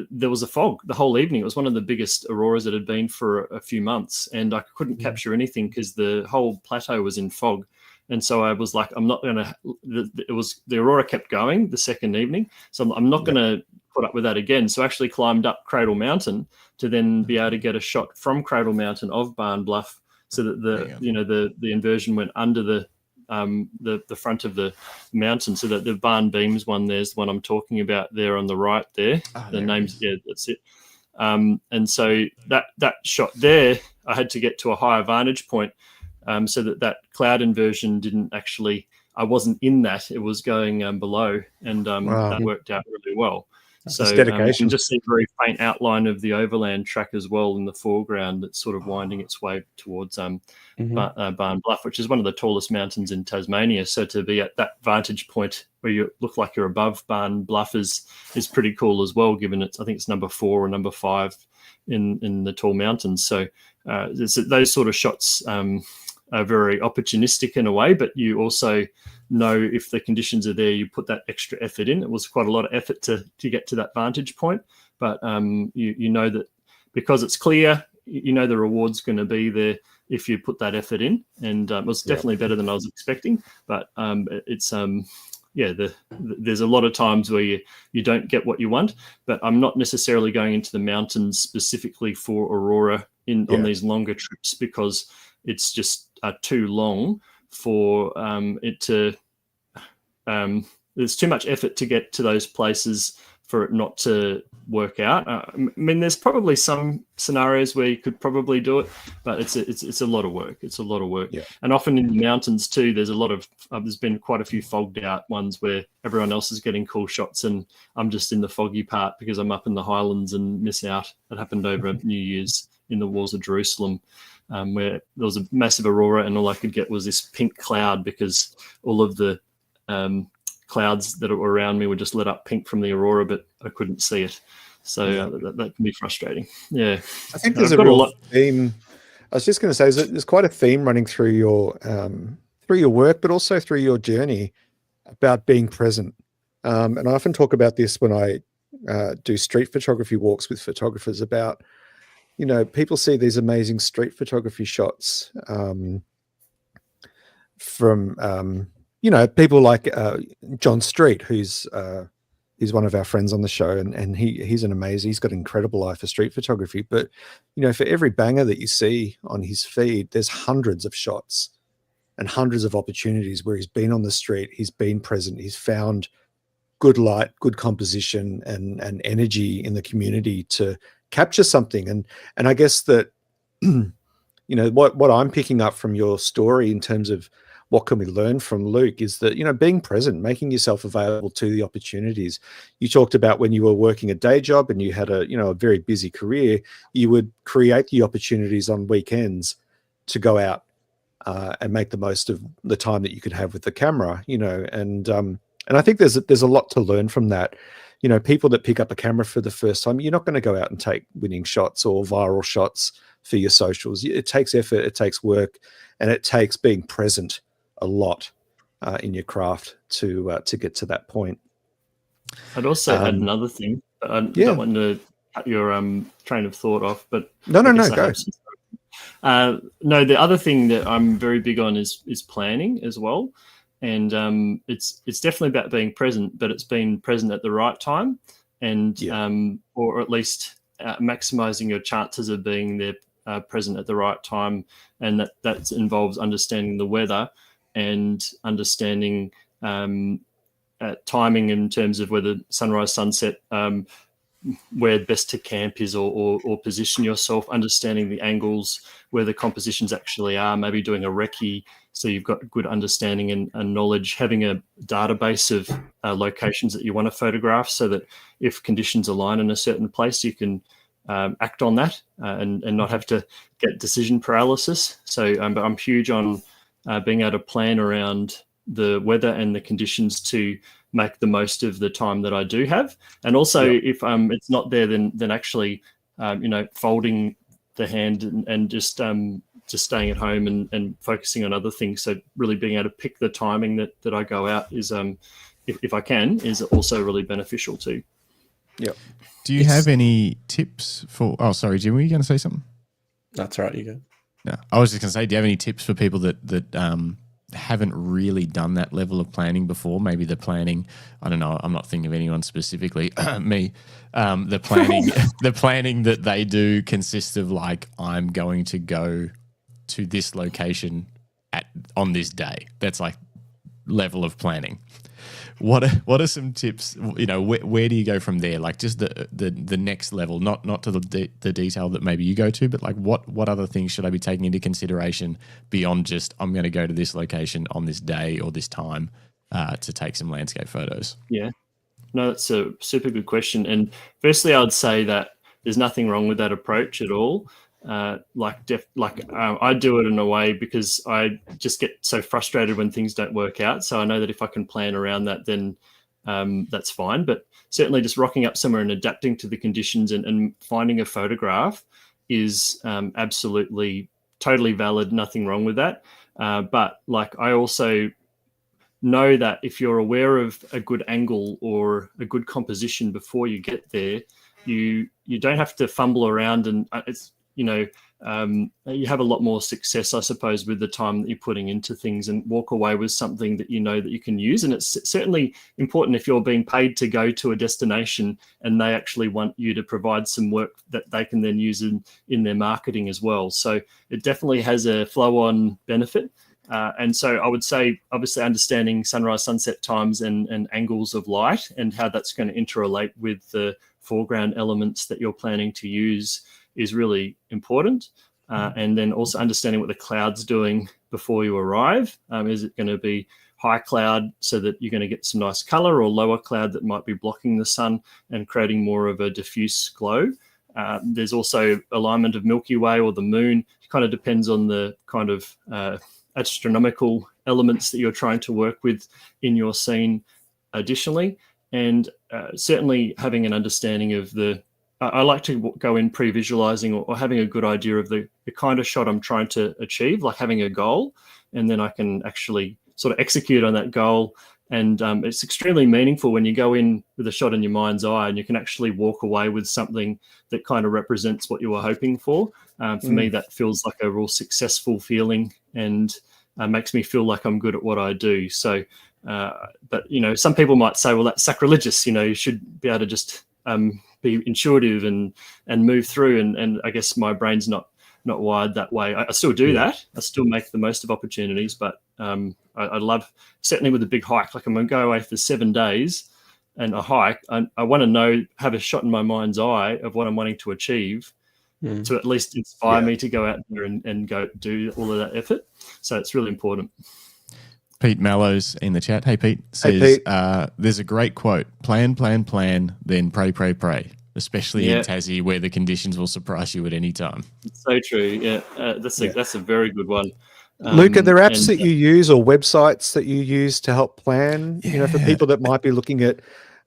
[SPEAKER 4] there was a fog the whole evening. It was one of the biggest auroras that had been for a few months. And I couldn't capture anything because the whole plateau was in fog. And so I was like, I'm not going to, the Aurora kept going the second evening. So I'm not going to put up with that again. So I actually climbed up Cradle Mountain to then be able to get a shot from Cradle Mountain of Barn Bluff so that the inversion went under the front of the mountain. So that the Barn Beams one, there's the one I'm talking about there on the right there. The name's, that's it. And so that shot there, I had to get to a higher vantage point so that cloud inversion didn't actually, I wasn't in that, it was going below, and that worked out really well. So you can just see a very faint outline of the overland track as well in the foreground that's sort of winding its way towards Barn Bluff, which is one of the tallest mountains in Tasmania. So to be at that vantage point where you look like you're above Barn Bluff is pretty cool as well, given I think it's number 4 or number 5 in the tall mountains. So those sort of shots very opportunistic in a way, but you also know if the conditions are there, you put that extra effort in. It was quite a lot of effort to get to that vantage point, but you know that because it's clear, you know the reward's going to be there if you put that effort in, and it was definitely better than I was expecting. But it's there's a lot of times where you don't get what you want, but I'm not necessarily going into the mountains specifically for Aurora on these longer trips, because it's just too long for it to. There's too much effort to get to those places for it not to work out. I mean, there's probably some scenarios where you could probably do it, but it's a lot of work. It's a lot of work.
[SPEAKER 1] Yeah.
[SPEAKER 4] And often in the mountains too, there's been quite a few fogged out ones where everyone else is getting cool shots and I'm just in the foggy part because I'm up in the highlands and miss out. That happened over New Year's in the walls of Jerusalem, where there was a massive aurora and all I could get was this pink cloud because all of the clouds that were around me were just lit up pink from the aurora, but I couldn't see it. So that can be frustrating. Yeah,
[SPEAKER 1] I think there's a real theme. I was just going to say, there's quite a theme running through your work, but also through your journey about being present. And I often talk about this when I do street photography walks with photographers about, people see these amazing street photography shots from people like John Street, who's one of our friends on the show, and he's he's got an incredible eye for street photography. But for every banger that you see on his feed, there's hundreds of shots and hundreds of opportunities where he's been on the street, he's been present, he's found good light, good composition, and energy in the community to capture something. And I guess that what I'm picking up from your story in terms of what can we learn from Luke is that, being present, making yourself available to the opportunities. You talked about when you were working a day job and you had a very busy career, you would create the opportunities on weekends to go out and make the most of the time that you could have with the camera, and I think there's a lot to learn from that. People that pick up a camera for the first time, you're not going to go out and take winning shots or viral shots for your socials. It takes effort, it takes work, and it takes being present a lot in your craft to get to that point.
[SPEAKER 4] I'd also add another thing. I don't want to cut your train of thought off, but
[SPEAKER 1] no, go.
[SPEAKER 4] No, the other thing that I'm very big on is planning as well, and it's definitely about being present, but it's being present at the right time, and or at least maximizing your chances of being there present at the right time, and that involves understanding the weather and understanding timing in terms of whether sunrise, sunset, where best to camp is or position yourself, understanding the angles, where the compositions actually are, maybe doing a recce so you've got good understanding and knowledge, having a database of locations that you want to photograph so that if conditions align in a certain place, you can act on that and not have to get decision paralysis. So but I'm huge on being able to plan around the weather and the conditions to make the most of the time that I do have. And also if it's not there, then actually, folding the hand and just staying at home and focusing on other things. So really being able to pick the timing that I go out is, if I can, is also really beneficial too.
[SPEAKER 1] Yeah.
[SPEAKER 2] Do you have any tips for, sorry, Jim, were you going to say something?
[SPEAKER 3] That's right, you go.
[SPEAKER 2] No, I was just going to say, do you have any tips for people that haven't really done that level of planning before? Maybe the planning, I don't know, I'm not thinking of anyone specifically, me. The planning that they do consists of like, I'm going to go to this location on this day. That's like level of planning. What are some tips? Where do you go from there? Like just the next level, not to the detail that maybe you go to, but like what other things should I be taking into consideration beyond just I'm going to go to this location on this day or this time to take some landscape photos?
[SPEAKER 4] Yeah, no, that's a super good question. And firstly, I'd say that there's nothing wrong with that approach at all. I do it in a way because I just get so frustrated when things don't work out. So I know that if I can plan around that, then that's fine. But certainly just rocking up somewhere and adapting to the conditions and finding a photograph is absolutely totally valid, nothing wrong with that. But like I also know that if you're aware of a good angle or a good composition before you get there, you don't have to fumble around, and it's you have a lot more success, I suppose, with the time that you're putting into things, and walk away with something that you know that you can use. And it's certainly important if you're being paid to go to a destination and they actually want you to provide some work that they can then use in their marketing as well. So it definitely has a flow-on benefit. And so I would say, obviously, understanding sunrise, sunset times and angles of light and how that's going to interrelate with the foreground elements that you're planning to use is really important. And then also understanding what the cloud's doing before you arrive. Is it going to be high cloud so that you're going to get some nice color, or lower cloud that might be blocking the sun and creating more of a diffuse glow? There's also alignment of Milky Way or the moon. It kind of depends on the kind of astronomical elements that you're trying to work with in your scene additionally. And certainly having an understanding of I like to go in pre-visualizing or having a good idea of the kind of shot I'm trying to achieve, like having a goal, and then I can actually sort of execute on that goal. And it's extremely meaningful when you go in with a shot in your mind's eye and you can actually walk away with something that kind of represents what you were hoping for. For me, that feels like a real successful feeling and makes me feel like I'm good at what I do. So, but, some people might say, well, that's sacrilegious. You should be able to just be intuitive and move through. And I guess my brain's not wired that way. I still do that. I still make the most of opportunities, but I love, certainly with a big hike, like I'm going to go away for 7 days and a hike. I want to have a shot in my mind's eye of what I'm wanting to achieve to at least inspire me to go out there and go do all of that effort. So it's really important.
[SPEAKER 2] Pete Mallows in the chat. Hey, Pete says, there's a great quote, plan, then pray, pray, especially in Tassie where the conditions will surprise you at any time.
[SPEAKER 4] It's so true. Yeah, that's a very good one.
[SPEAKER 1] Luke, are there apps that you use or websites that you use to help plan, for people that might be looking at,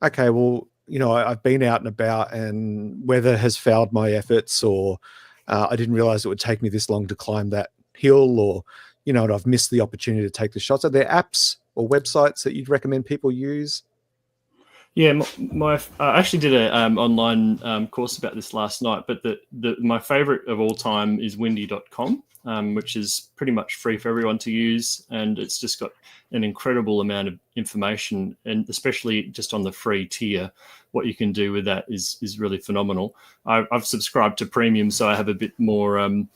[SPEAKER 1] okay, well, I've been out and about and weather has failed my efforts, or I didn't realize it would take me this long to climb that hill, or, and I've missed the opportunity to take the shots. Are there apps or websites that you'd recommend people use?
[SPEAKER 4] Yeah, I actually did an online course about this last night, but my favorite of all time is windy.com, which is pretty much free for everyone to use. And it's just got an incredible amount of information, and especially just on the free tier, what you can do with that is really phenomenal. I've subscribed to premium, so I have a bit more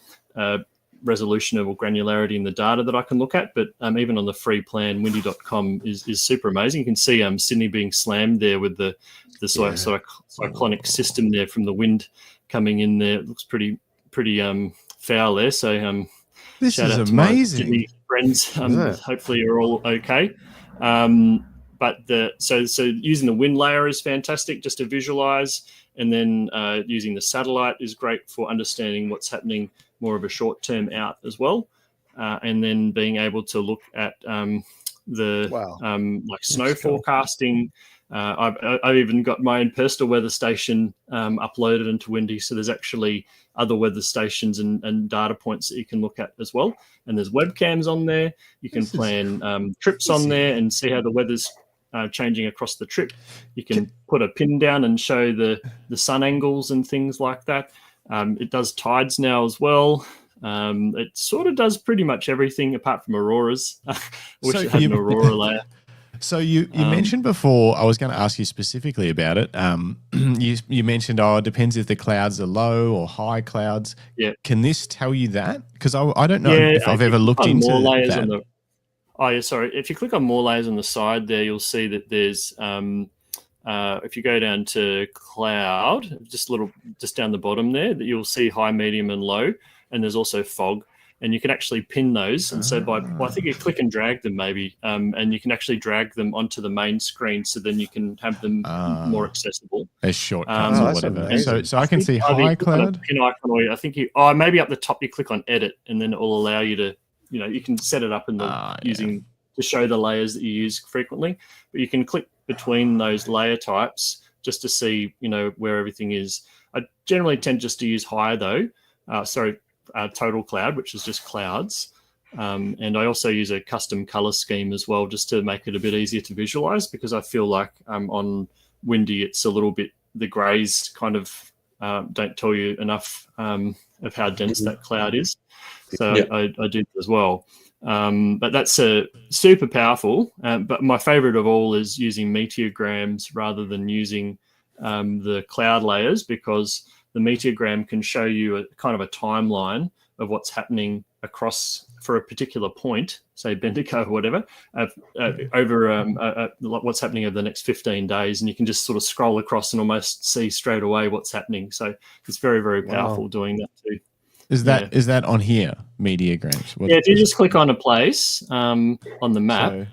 [SPEAKER 4] resolution or granularity in the data that I can look at, but even on the free plan, windy.com is super amazing. You can see Sydney being slammed there with the sort of cyclonic system there from the wind coming in there. It looks pretty foul there. So
[SPEAKER 2] this
[SPEAKER 4] shout
[SPEAKER 2] is
[SPEAKER 4] out to
[SPEAKER 2] amazing.
[SPEAKER 4] my Sydney friends. Hopefully you're all okay. But so using the wind layer is fantastic just to visualize, and then using the satellite is great for understanding what's happening more of a short term out as well, and then being able to look at like snow forecasting. I've even got my own personal weather station uploaded into Windy, so there's actually other weather stations and data points that you can look at as well. And there's webcams on there. You can plan trips on there and see how the weather's changing across the trip. You can put a pin down and show the sun angles and things like that. It does tides now as well. It sort of does pretty much everything apart from auroras, which had an aurora layer.
[SPEAKER 2] So you mentioned before, I was going to ask you specifically about it. You mentioned, it depends if the clouds are low or high clouds. Yeah. Can this tell you that? Because I don't know if I've ever looked into
[SPEAKER 4] more layers
[SPEAKER 2] that.
[SPEAKER 4] If you click on more layers on the side there, you'll see that there's if you go down to cloud, just down the bottom there, that you'll see high, medium, and low, and there's also fog, and you can actually pin those. And so I think you click and drag them maybe, and you can actually drag them onto the main screen, so then you can have them more accessible
[SPEAKER 2] as shortcuts or whatever. So I can see high cloud.
[SPEAKER 4] Pin icon, or I think maybe up the top you click on edit, and then it will allow you to, you can set it up in using to show the layers that you use frequently, but you can click between those layer types just to see, where everything is. I generally tend just to use high though. total cloud, which is just clouds. And I also use a custom color scheme as well, just to make it a bit easier to visualize, because I feel like on windy, it's a little bit, the grays kind of don't tell you enough of how dense that cloud is. So I do that as well. But that's super powerful. But my favorite of all is using meteograms rather than using the cloud layers, because the meteogram can show you a kind of a timeline of what's happening across for a particular point, say Bendigo or whatever, over what's happening over the next 15 days. And you can just sort of scroll across and almost see straight away what's happening. So it's very, very powerful doing that too.
[SPEAKER 2] Is that on here, meteograms?
[SPEAKER 4] If you just click on a place on the map.
[SPEAKER 2] So if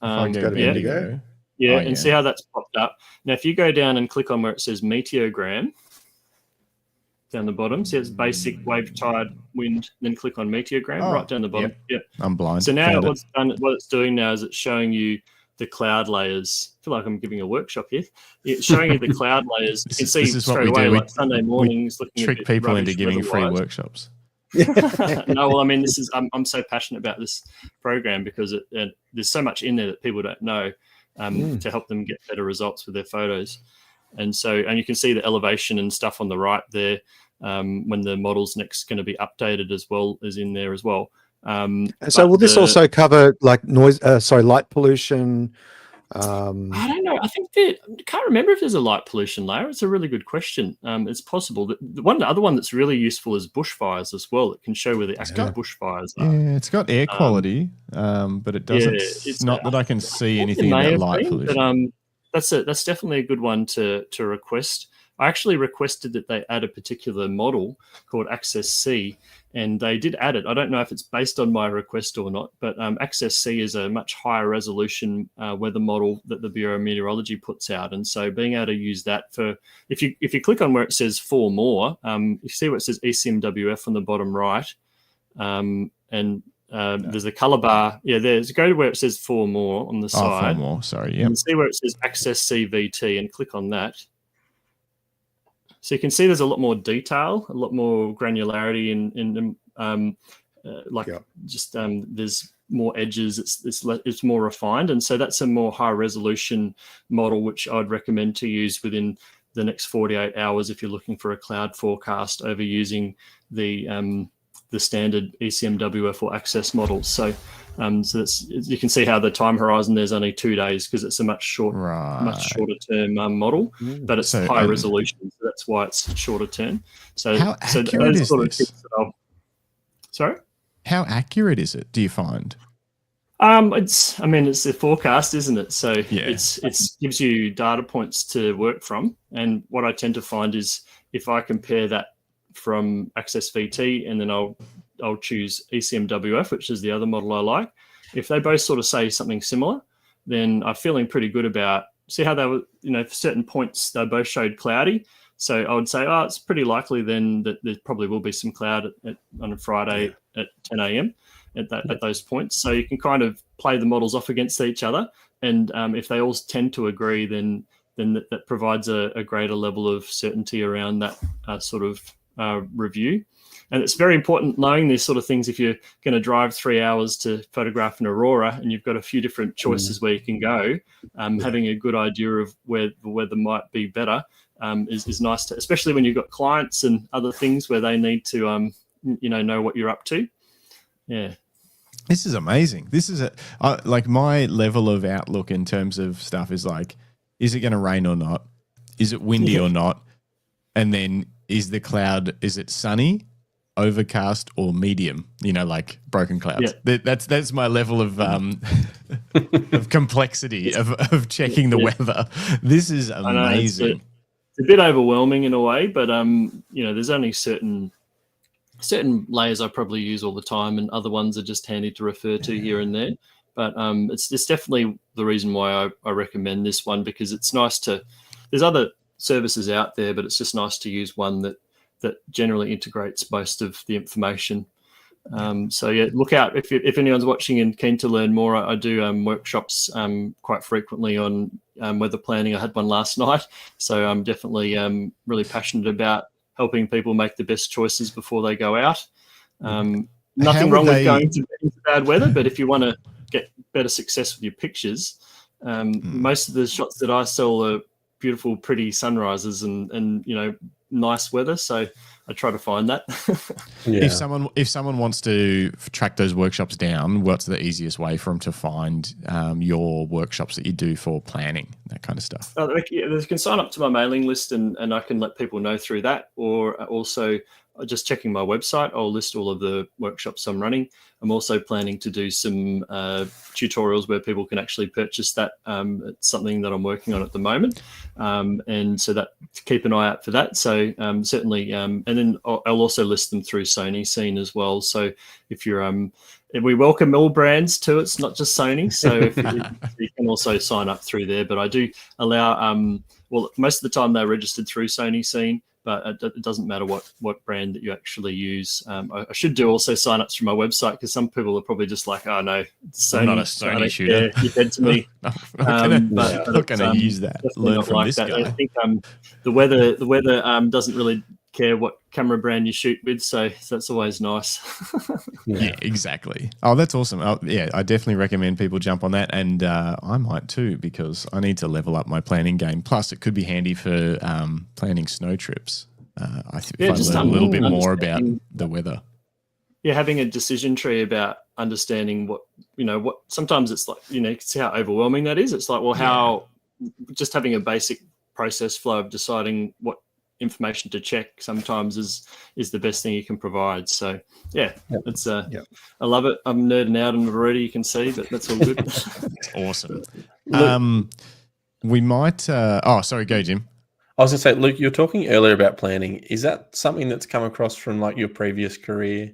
[SPEAKER 2] I go to Bendigo.
[SPEAKER 4] And see how that's popped up. Now, if you go down and click on where it says meteogram, down the bottom, see it's basic, wave, tide, wind, then click on meteogram right down the bottom.
[SPEAKER 2] I'm blind.
[SPEAKER 4] So now what it's doing now is it's showing you the cloud layers. I feel like I'm giving a workshop here. It's showing you the cloud layers. You can see straight away, like Sunday mornings, looking
[SPEAKER 2] trick people into giving free workshops.
[SPEAKER 4] No, well, I mean, this is I'm so passionate about this program because there's so much in there that people don't know to help them get better results with their photos. And you can see the elevation and stuff on the right there when the model's next going to be updated as well as in there as well.
[SPEAKER 1] And so will this also cover like light pollution?
[SPEAKER 4] I don't know. I can't remember if there's a light pollution layer. It's a really good question. It's possible. The other one that's really useful is bushfires as well. It can show where the active bushfires are.
[SPEAKER 2] Yeah, it's got air quality, but it doesn't. It's not that I can see anything about light pollution.
[SPEAKER 4] But that's definitely a good one to request. I actually requested that they add a particular model called Access C, and they did add it. I don't know if it's based on my request or not, but Access C is a much higher resolution weather model that the Bureau of Meteorology puts out. And so being able to use that for, if you click on where it says for more, you see where it says ECMWF on the bottom right, there's a color bar. Go to where it says for more on the side.
[SPEAKER 2] For more, sorry.
[SPEAKER 4] And see where it says Access CVT and click on that. So you can see there's a lot more detail, a lot more granularity there's more edges. It's more refined, and so that's a more high resolution model, which I'd recommend to use within the next 48 hours if you're looking for a cloud forecast over using the standard ECMWF or Access models. So you can see how the time horizon there's only 2 days because it's a much shorter term model, but it's high resolution, so that's why it's shorter term. So
[SPEAKER 2] how accurate is this?
[SPEAKER 4] Sorry?
[SPEAKER 2] How accurate is it, do you find?
[SPEAKER 4] It's a forecast, isn't it? So it gives you data points to work from, and what I tend to find is if I compare that from Access VT and then I'll choose ECMWF, which is the other model I like. If they both sort of say something similar, then I'm feeling pretty good about, see how they were, for certain points, they both showed cloudy. So I would say, it's pretty likely then that there probably will be some cloud on a Friday at 10 a.m. at those points. So you can kind of play the models off against each other. And if they all tend to agree, then that provides a greater level of certainty around that sort of review. And it's very important knowing these sort of things. If you're going to drive 3 hours to photograph an aurora and you've got a few different choices where you can go, having a good idea of where the weather might be better is nice to, especially when you've got clients and other things where they need to know what you're up to. Yeah.
[SPEAKER 2] This is amazing. This is like my level of outlook in terms of stuff is like, is it going to rain or not? Is it windy or not? And then is it sunny, overcast, or medium? Like broken clouds. Yeah. That's my level of of complexity of checking the weather. This is amazing.
[SPEAKER 4] It's a bit overwhelming in a way, but there's only certain layers I probably use all the time, and other ones are just handy to refer to here and there. But it's definitely the reason why I recommend this one, because it's nice to. There's other services out there, but it's just nice to use one that generally integrates most of the information. Look out if anyone's watching and keen to learn more. I do workshops quite frequently on weather planning. I had one last night, so I'm definitely really passionate about helping people make the best choices before they go out. Nothing wrong with going into bad weather, but if you want to get better success with your pictures, most of the shots that I sell are beautiful, pretty sunrises and nice weather. So I try to find that.
[SPEAKER 2] If someone wants to track those workshops down, what's the easiest way for them to find your workshops that you do for planning, that kind of stuff?
[SPEAKER 4] They can sign up to my mailing list and I can let people know through that, or also just checking my website. I'll list all of the workshops I'm running. I'm also planning to do some tutorials where people can actually purchase that. It's something that I'm working on at the moment. And so that keep an eye out for that. So certainly, and then I'll also list them through Sony Scene as well. So if you're, we welcome all brands too. It's not just Sony. So if you can also sign up through there, but I do allow, well, most of the time they're registered through Sony Scene, but it doesn't matter what brand that you actually use. I should do also sign-ups from my website, because some people are probably just like, oh, no, Sony,
[SPEAKER 2] I'm not a Sony shooter.
[SPEAKER 4] You said to me.
[SPEAKER 2] I'm not going to use that. Learn from this guy.
[SPEAKER 4] I think the weather doesn't really care what camera brand you shoot with, so that's always nice.
[SPEAKER 2] Yeah, exactly. Oh, that's awesome. Yeah, I definitely recommend people jump on that, and I might too, because I need to level up my planning game. Plus, it could be handy for planning snow trips. I think if I learn a little bit more about the weather.
[SPEAKER 4] Yeah, having a decision tree about understanding what sometimes it's like, you can see how overwhelming that is. It's like, well, how just having a basic process flow of deciding what information to check sometimes is the best thing you can provide. So it's I love it. I'm nerding out on it already, you can see, but that's all good.
[SPEAKER 2] Awesome. We might sorry, go Jim.
[SPEAKER 3] I was gonna say, Luke, you were talking earlier about planning. Is that something that's come across from like your previous career?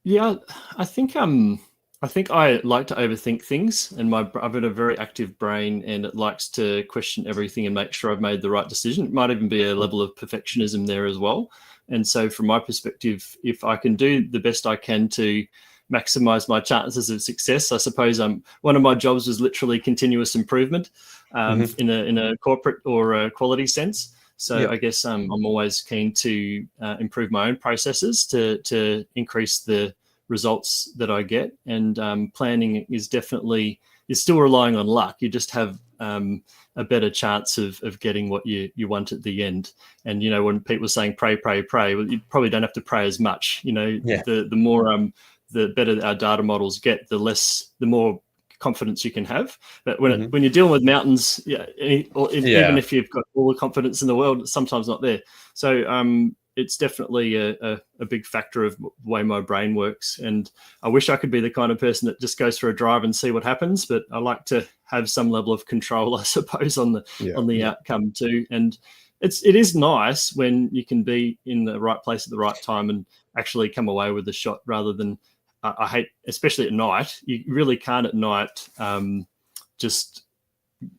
[SPEAKER 4] Yeah, I think I like to overthink things, and I've got a very active brain, and it likes to question everything and make sure I've made the right decision. It might even be a level of perfectionism there as well. And so from my perspective, if I can do the best I can to maximize my chances of success, I suppose one of my jobs was literally continuous improvement in a corporate or a quality sense. So I guess I'm always keen to improve my own processes to increase the results that I get, and planning is still relying on luck. You just have a better chance of getting what you want at the end. And when Pete was saying pray, well, you probably don't have to pray as much. The more the better our data models get, the more confidence you can have. But when you're dealing with mountains, even if you've got all the confidence in the world, it's sometimes not there. So it's definitely a big factor of the way my brain works. And I wish I could be the kind of person that just goes for a drive and see what happens, but I like to have some level of control, I suppose, on the outcome too. And it is nice when you can be in the right place at the right time and actually come away with a shot, rather than I hate, especially at night, you really can't at night just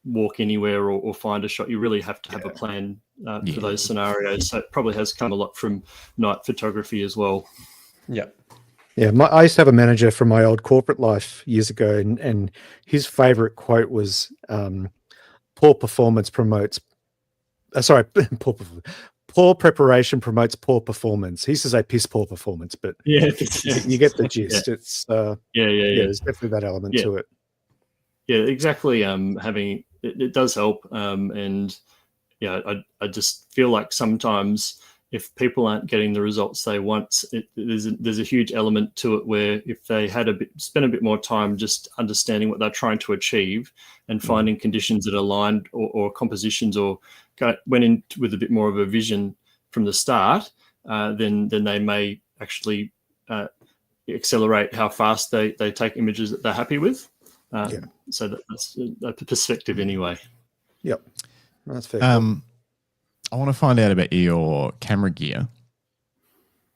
[SPEAKER 4] walk anywhere or find a shot. You really have to have a plan for those scenarios. So it probably has come a lot from night photography as well.
[SPEAKER 1] Yeah. I used to have a manager from my old corporate life years ago, and his favorite quote was poor performance promotes poor preparation promotes poor performance. He says piss poor performance, but you get the gist. It's there's definitely that element to it.
[SPEAKER 4] Yeah, exactly. Having it does help, and I just feel like sometimes if people aren't getting the results they want, there's a huge element to it where if they had spent a bit more time just understanding what they're trying to achieve and finding conditions that aligned or compositions, or went in with a bit more of a vision from the start, then they may actually accelerate how fast they take images that they're happy with. So that's the perspective anyway.
[SPEAKER 1] Yep, that's fair.
[SPEAKER 2] I want to find out about your camera gear.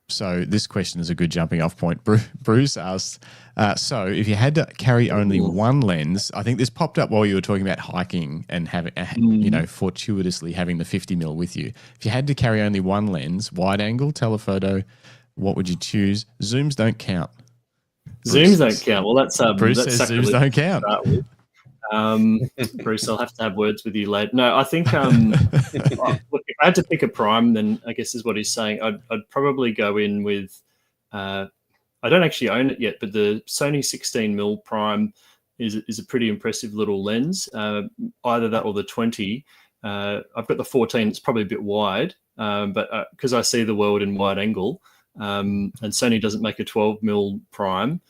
[SPEAKER 2] So this question is a good jumping off point. Bruce asked, so if you had to carry only one lens, I think this popped up while you were talking about hiking and having, fortuitously having the 50mm with you. If you had to carry only one lens, wide angle, telephoto, what would you choose? Zooms don't count.
[SPEAKER 4] Zooms don't count. Well, that's
[SPEAKER 2] Bruce says zooms don't count.
[SPEAKER 4] Bruce, I'll have to have words with you later. No, I think look, if I had to pick a prime, then I guess is what he's saying. I'd probably go in with. I don't actually own it yet, but the Sony 16mm prime is a pretty impressive little lens. Either that or the 20. I've got the 14. It's probably a bit wide, but because I see the world in wide angle, and Sony doesn't make a 12mm prime,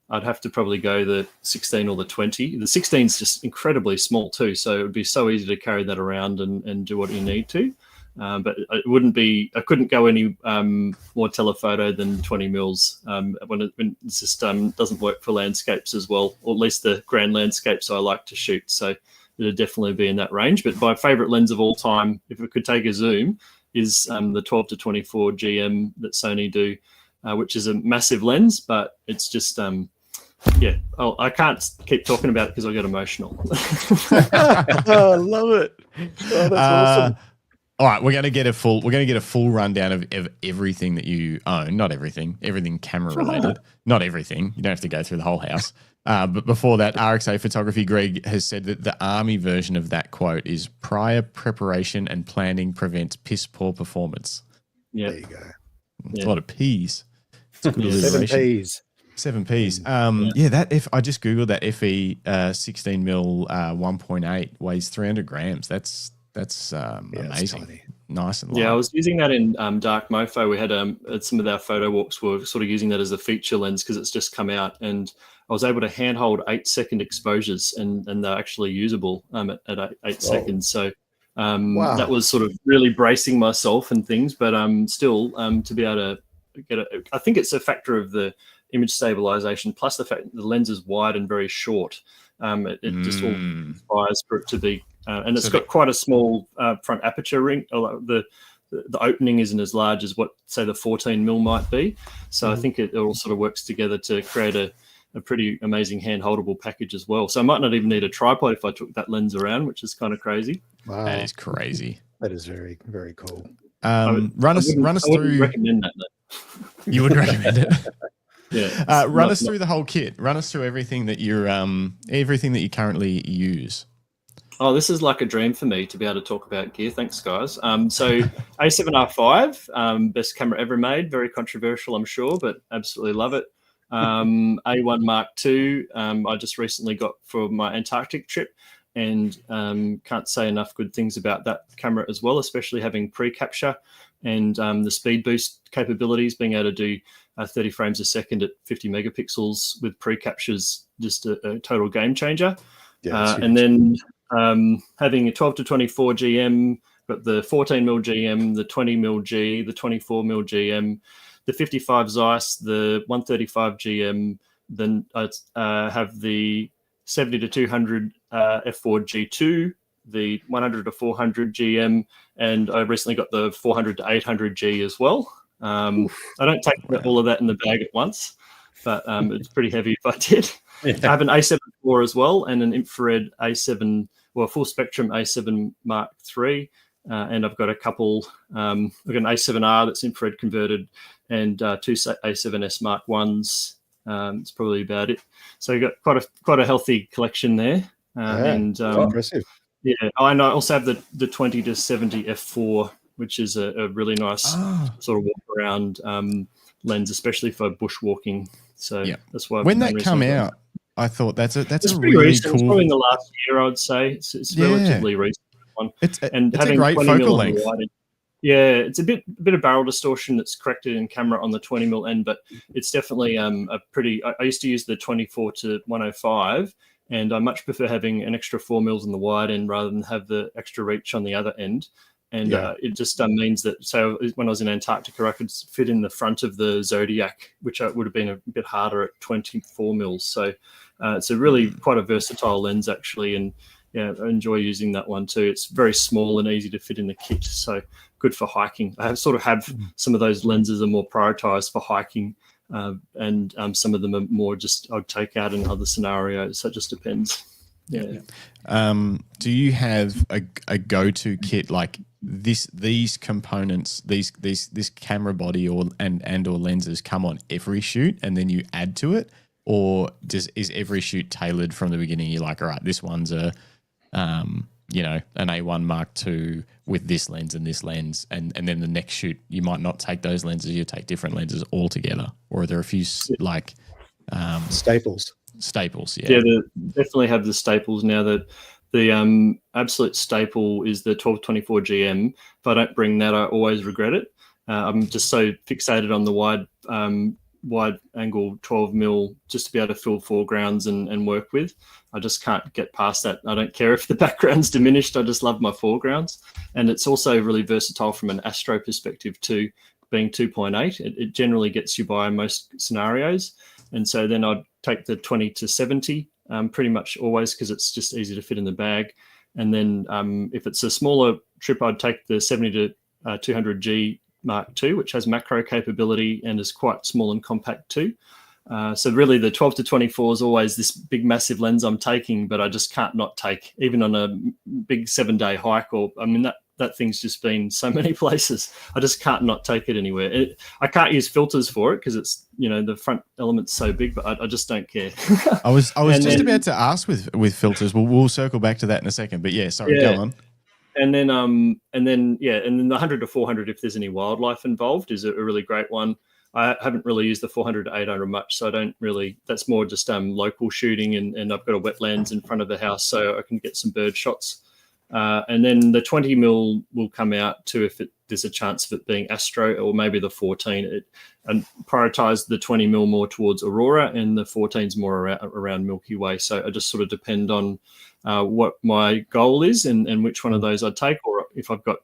[SPEAKER 4] I'd have to probably go the 16 or the 20. The 16 is just incredibly small too, so it would be so easy to carry that around and do what you need to. But it wouldn't be. I couldn't go any more telephoto than 20 mils when it just doesn't work for landscapes as well, or at least the grand landscapes I like to shoot. So it'd definitely be in that range. But my favourite lens of all time, if it could take a zoom, is the 12 to 24 GM that Sony do, which is a massive lens, but it's just I can't keep talking about it because I get emotional.
[SPEAKER 1] Oh, I love it. Oh, that's awesome.
[SPEAKER 2] All right, we're going to get a full rundown of everything that you own. Not everything camera related. Not everything. You don't have to go through the whole house. But before that, RXA Photography Greg has said that the army version of that quote is prior preparation and planning prevents piss poor performance.
[SPEAKER 4] Yeah,
[SPEAKER 1] There you go.
[SPEAKER 2] It's a lot of P's. It's a good
[SPEAKER 1] 7
[SPEAKER 2] alliteration.
[SPEAKER 1] P's.
[SPEAKER 2] 7 P's. That if I just googled that FE 16mm 1.8 weighs 300 grams. That's amazing.
[SPEAKER 1] Tiny.
[SPEAKER 2] Nice and light.
[SPEAKER 4] Yeah, I was using that in Dark Mofo. We had some of our photo walks were sort of using that as a feature lens because it's just come out, and I was able to handhold 8-second exposures, and they're actually usable at 8 seconds. So that was sort of really bracing myself and things, but still to be able to get it. I think it's a factor of the image stabilization plus the fact that the lens is wide and very short. It just all inspires for it to be. And it's got quite a small front aperture ring. The opening isn't as large as what, say, the 14mm might be. So I think it all sort of works together to create a pretty amazing hand-holdable package as well. So I might not even need a tripod if I took that lens around, which is kind of crazy.
[SPEAKER 1] Wow.
[SPEAKER 2] That is crazy.
[SPEAKER 1] That is very, very cool.
[SPEAKER 2] Run us through.
[SPEAKER 4] Recommend that, though.
[SPEAKER 2] You would recommend it.
[SPEAKER 4] Yeah.
[SPEAKER 2] Run us through the whole kit. Run us through everything that everything that you currently use.
[SPEAKER 4] Oh, this is like a dream for me to be able to talk about gear. Thanks, guys. So A7R5, best camera ever made. Very controversial, I'm sure, but absolutely love it. A1 Mark II, I just recently got for my Antarctic trip, and can't say enough good things about that camera as well, especially having pre-capture and the speed boost capabilities, being able to do 30 frames a second at 50 megapixels with pre-captures, just a total game changer.
[SPEAKER 1] Yeah,
[SPEAKER 4] and then having a 12 to 24 GM, got the 14mm GM, the 20mm G, the 24mm GM, the 55 Zeiss, the 135 GM, then I have the 70 to 200 F4 G2, the 100 to 400 GM, and I recently got the 400 to 800 G as well. I don't take all of that in the bag at once, but it's pretty heavy if I did. Yeah. I have an A7 IV as well, and an infrared A7, well, full spectrum A7 Mark III, and I've got a couple. I've got an A7R that's infrared converted, and two A7S Mark Is. It's probably about it. So you've got quite a healthy collection there, and
[SPEAKER 1] impressive.
[SPEAKER 4] Yeah, and I also have the 20 to 70 F4, which is a really nice sort of walk around lens, especially for bushwalking. So that's why.
[SPEAKER 2] When that come out, I thought that's a really
[SPEAKER 4] recent.
[SPEAKER 2] cool.
[SPEAKER 4] It's probably in the last year, I'd say. It's relatively recent one.
[SPEAKER 2] It's
[SPEAKER 4] having
[SPEAKER 2] a great focal length.
[SPEAKER 4] Yeah, it's a bit of barrel distortion that's corrected in camera on the 20mm end, but it's definitely a pretty. I used to use the 24 to 105, and I much prefer having an extra 4mm on the wide end rather than have the extra reach on the other end. And it just means that, so when I was in Antarctica, I could fit in the front of the Zodiac, which would have been a bit harder at 24mm. So it's a really quite a versatile lens, actually. And yeah, I enjoy using that one too. It's very small and easy to fit in the kit. So good for hiking. I have some of those lenses are more prioritized for hiking. And some of them are more just I'd take out in other scenarios. So it just depends. Yeah.
[SPEAKER 2] Do you have a go-to kit like these components, this camera body or lenses come on every shoot and then you add to it, or is every shoot tailored from the beginning? You're like, all right, this one's a an A1 Mark II with this lens and this lens, and then the next shoot you might not take those lenses, you take different lenses altogether, or are there a few like
[SPEAKER 1] staples?
[SPEAKER 2] Staples,
[SPEAKER 4] yeah. Definitely have the staples now. That the absolute staple is the 12-24 GM. If I don't bring that, I always regret it. I'm just so fixated on the wide angle 12 mil just to be able to fill foregrounds and work with. I just can't get past that. I don't care if the background's diminished. I just love my foregrounds. And it's also really versatile from an astro perspective too, being 2.8. It generally gets you by most scenarios. And so then I'd take the 20-70 pretty much always, because it's just easy to fit in the bag. And then if it's a smaller trip, I'd take the 70-200G Mark II, which has macro capability and is quite small and compact too. So really the 12-24 is always this big massive lens I'm taking, but I just can't not take, even on a big 7-day hike, that thing's just been so many places. I just can't not take it anywhere. I can't use filters for it because it's, the front element's so big, but I just don't care.
[SPEAKER 2] I was just about to ask with filters. We'll circle back to that in a second, but go on.
[SPEAKER 4] And then the 100-400, if there's any wildlife involved, is a really great one. I haven't really used the 400-800 much, so I don't really. That's more just local shooting, and I've got a wetlands in front of the house, so I can get some bird shots. And then the 20 mil will come out too if there's a chance of it being astro, or maybe the 14. And prioritize the 20 mil more towards Aurora, and the 14's more around Milky Way. So I just sort of depend on what my goal is and which one of those I take, or if I've got,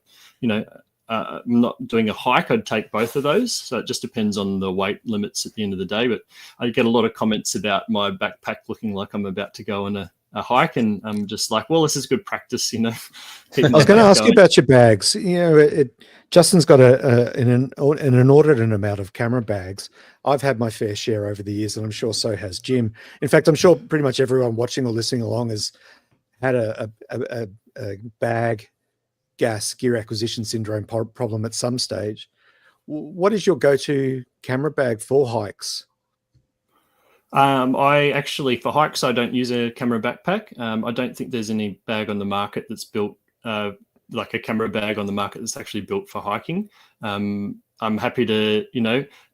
[SPEAKER 4] I'm not doing a hike, I'd take both of those. So it just depends on the weight limits at the end of the day. But I get a lot of comments about my backpack looking like I'm about to go on a hike, and I'm just like, well, this is good practice, I
[SPEAKER 1] was going to ask you about your bags. Justin's got an inordinate amount of camera bags. I've had my fair share over the years, and I'm sure so has Jim. In fact, I'm sure pretty much everyone watching or listening along has had a bag gas gear acquisition syndrome problem at some stage. What is your go-to camera bag for hikes?
[SPEAKER 4] I actually, for hikes, I don't use a camera backpack. I don't think there's any bag on the market that's built like a camera bag on the market that's actually built for hiking. I'm happy to,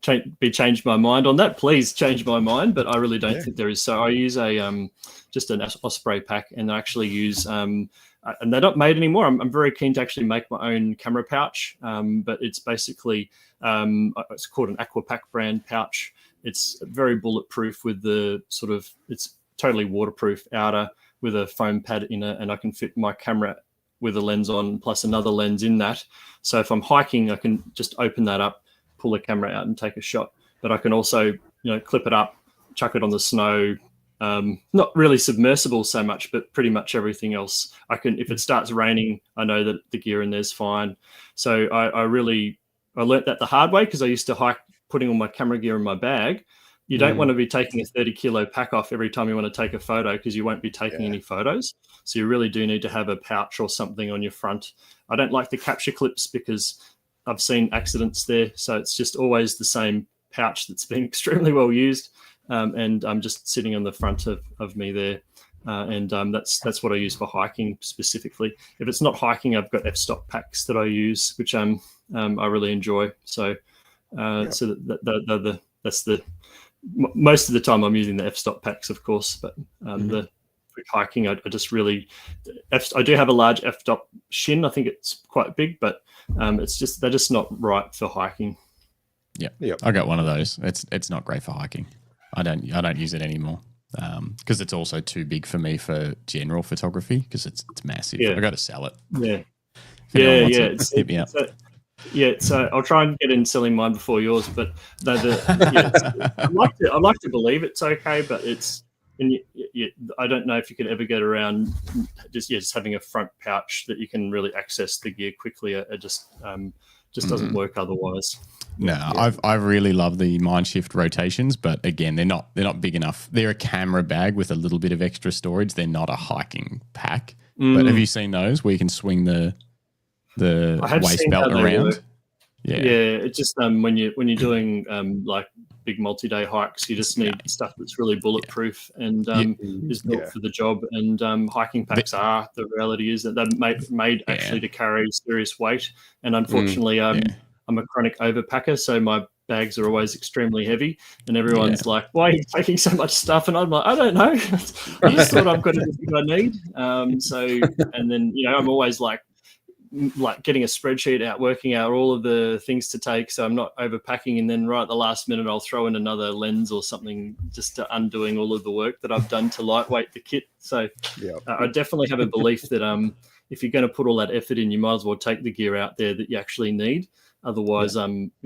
[SPEAKER 4] change my mind on that. Please change my mind, but I really don't think there is. So I use just an Osprey pack, and I actually use, and they're not made anymore. I'm very keen to actually make my own camera pouch, but it's basically, it's called an Aquapack brand pouch. It's very bulletproof with it's totally waterproof outer with a foam pad in it, and I can fit my camera with a lens on plus another lens in that. So if I'm hiking, I can just open that up, pull the camera out and take a shot. But I can also, clip it up, chuck it on the snow. Not really submersible so much, but pretty much everything else. If it starts raining, I know that the gear in there's fine. So I learnt that the hard way, because I used to hike putting all my camera gear in my bag. You don't want to be taking a 30-kilo pack off every time you want to take a photo, because you won't be taking any photos. So you really do need to have a pouch or something on your front. I don't like the capture clips because I've seen accidents there. So it's just always the same pouch that's been extremely well used. And I'm just sitting on the front of me there. That's what I use for hiking specifically. If it's not hiking, I've got f-stop packs that I use, which I really enjoy. So that's the most of the time I'm using the f-stop packs, of course, but the hiking, I just really, I do have a large f-stop shin. I think it's quite big, but they're just not right for hiking.
[SPEAKER 2] Yeah, I got one of those. It's not great for hiking. I don't use it anmeanimore because it's also too big for me for general photography, because it's massive. I got to sell it. Hit me up.
[SPEAKER 4] So I'll try and get in selling mine before yours, but I like to believe it's okay, but I don't know if you could ever get around just having a front pouch that you can really access the gear quickly. It just doesn't work otherwise.
[SPEAKER 2] No, I really love the Mindshift rotations, but again, they're not big enough. They're a camera bag with a little bit of extra storage. They're not a hiking pack. But have you seen those where you can swing the waist belt around? Yeah.
[SPEAKER 4] It's just when you're doing like big multi-day hikes, you just need stuff that's really bulletproof and is built for the job. And hiking packs are, the reality is that they're made actually to carry serious weight. And unfortunately, I'm a chronic overpacker, so my bags are always extremely heavy. And everyone's like, "Why are you taking so much stuff?" And I'm like, "I don't know. I just thought I've got everything I need." And then I'm always like getting a spreadsheet out, working out all of the things to take, so I'm not overpacking. And then right at the last minute, I'll throw in another lens or something, just to undoing all of the work that I've done to lightweight the kit. So I definitely have a belief that if you're going to put all that effort in, you might as well take the gear out there that you actually need. Otherwise,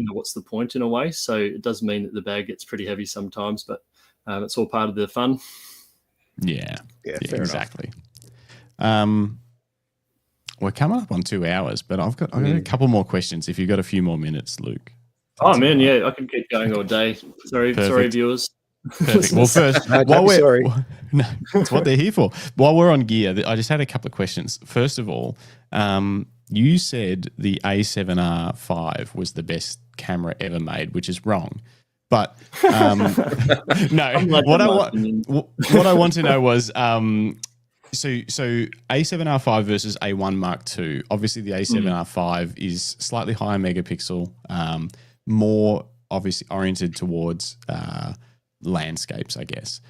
[SPEAKER 4] what's the point in a way? So it does mean that the bag gets pretty heavy sometimes, but it's all part of the fun.
[SPEAKER 2] Yeah,
[SPEAKER 1] fair
[SPEAKER 2] exactly. We're coming up on 2 hours, but I've got a couple more questions. If you've got a few more minutes, Luke.
[SPEAKER 4] Oh man, I can keep going all day. Sorry, viewers.
[SPEAKER 2] Perfect. Well, first, no, it's what they're here for. While we're on gear, I just had a couple of questions. First of all, you said the A7R5 was the best camera ever made, which is wrong. But no, what I want to know was so A7R5 versus A1 Mark II. Obviously, the A7R5 is slightly higher megapixel, more obviously oriented towards landscapes, I guess.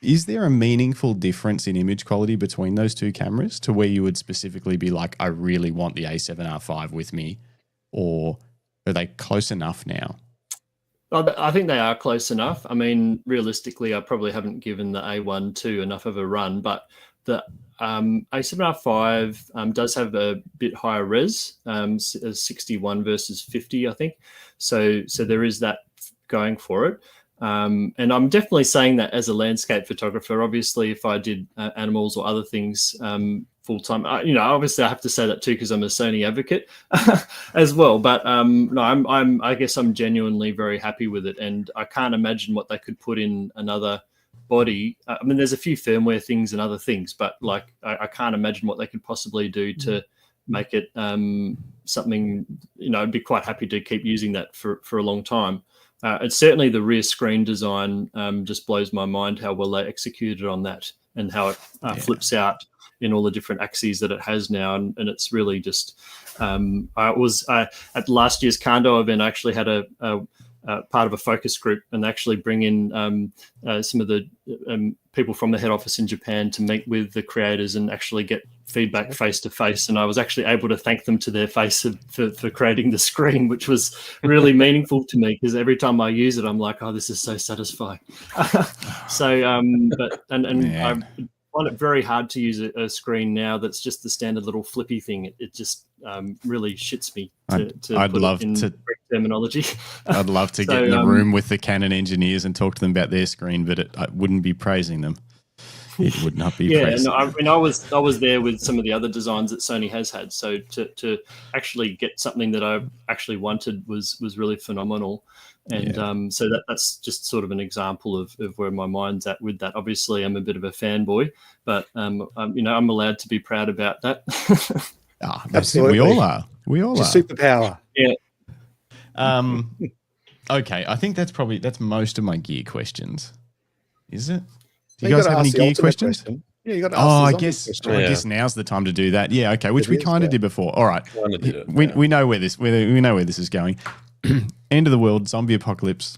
[SPEAKER 2] Is there a meaningful difference in image quality between those two cameras to where you would specifically be like, I really want the A7R5 with me, or are they close enough now?
[SPEAKER 4] Well, I think they are close enough. I mean, realistically, I probably haven't given the A1 II enough of a run, but the A7R5 does have a bit higher res, 61 versus 50, I think. So there is that going for it. And I'm definitely saying that as a landscape photographer. Obviously, if I did animals or other things full time, obviously I have to say that too because I'm a Sony advocate as well. But no, I guess I'm genuinely very happy with it, and I can't imagine what they could put in another body. I mean, there's a few firmware things and other things, but like I can't imagine what they could possibly do to make it something. I'd be quite happy to keep using that for a long time. And certainly the rear screen design just blows my mind how well they executed on that and how it flips out in all the different axes that it has now. And it's really just, I was at last year's Kando event, I actually had a part of a focus group and actually bring in some of the people from the head office in Japan to meet with the creators and actually get feedback face to face. And I was actually able to thank them to their face for creating the screen, which was really meaningful to me because every time I use it, I'm like, oh, this is so satisfying. I find it very hard to use a screen now that's just the standard little flippy thing. It just really shits me to put it in terminology.
[SPEAKER 2] I'd love to get in the room with the Canon engineers and talk to them about their screen, but I wouldn't be praising them. It would not be.
[SPEAKER 4] No, I mean, I was there with some of the other designs that Sony has had. So to actually get something that I actually wanted was really phenomenal. And so that's just sort of an example of where my mind's at with that. Obviously, I'm a bit of a fanboy, but I'm allowed to be proud about that.
[SPEAKER 2] Absolutely, we all are.
[SPEAKER 1] It's a superpower.
[SPEAKER 4] Yeah.
[SPEAKER 2] Okay, I think that's most of my gear questions. Is it? Do
[SPEAKER 1] you
[SPEAKER 2] guys have any gear questions?
[SPEAKER 1] Question. Yeah, you got to ask
[SPEAKER 2] I guess now's the time to do that. Yeah, okay, which we kind of did before. All right, we know where this is going. End of the world, zombie apocalypse,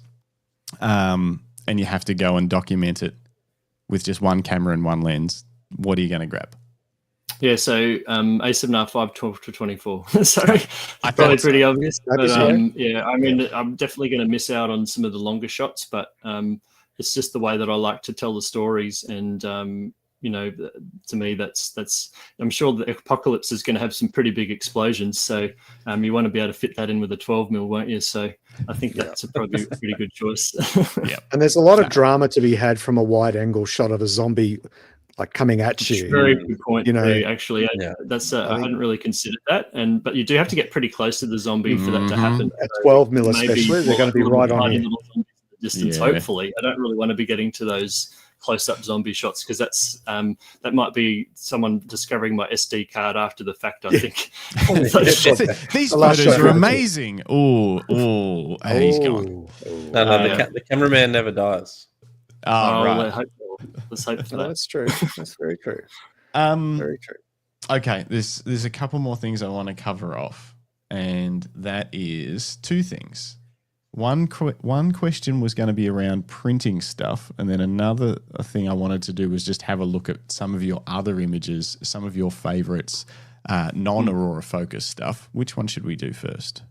[SPEAKER 2] and you have to go and document it with just one camera and one lens. What are you going to grab?
[SPEAKER 4] Yeah, so A7R5 12-24. Sorry, probably pretty obvious. But I mean, I'm definitely going to miss out on some of the longer shots, but it's just the way that I like to tell the stories. And to me, that's. I'm sure the apocalypse is going to have some pretty big explosions, so you want to be able to fit that in with a 12mm, won't you? So I think that's probably a pretty good choice.
[SPEAKER 2] Yeah,
[SPEAKER 1] and there's a lot of drama to be had from a wide-angle shot of a zombie like coming at you.
[SPEAKER 4] Very good point. Actually, that's I hadn't really considered that, but you do have to get pretty close to the zombie for that to happen.
[SPEAKER 1] At 12mm, especially, they're going to be right on you.
[SPEAKER 4] Distance, hopefully. I don't really want to be getting to those close-up zombie shots, because that might be someone discovering my SD card after the fact, I think.
[SPEAKER 2] These photos are amazing. Oh, he's gone.
[SPEAKER 3] The cameraman never dies.
[SPEAKER 2] Right.
[SPEAKER 4] Let's hope for that.
[SPEAKER 1] That's true. That's very true. Very true.
[SPEAKER 2] Okay, there's a couple more things I want to cover off, and that is two things. One question was going to be around printing stuff, and then another thing I wanted to do was just have a look at some of your other images, some of your favorites, non-Aurora focus stuff. Which one should we do first?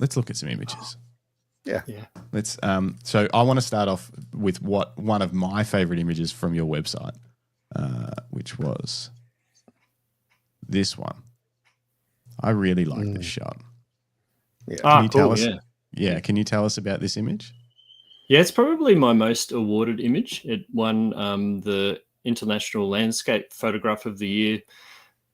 [SPEAKER 2] Let's look at some images.
[SPEAKER 1] Yeah.
[SPEAKER 2] Let's. So I want to start off with one of my favorite images from your website, which was this one. I really like this shot.
[SPEAKER 1] Yeah.
[SPEAKER 2] Can you tell us? Yeah. Can you tell us about this image?
[SPEAKER 4] Yeah, it's probably my most awarded image. It won the International Landscape Photograph of the Year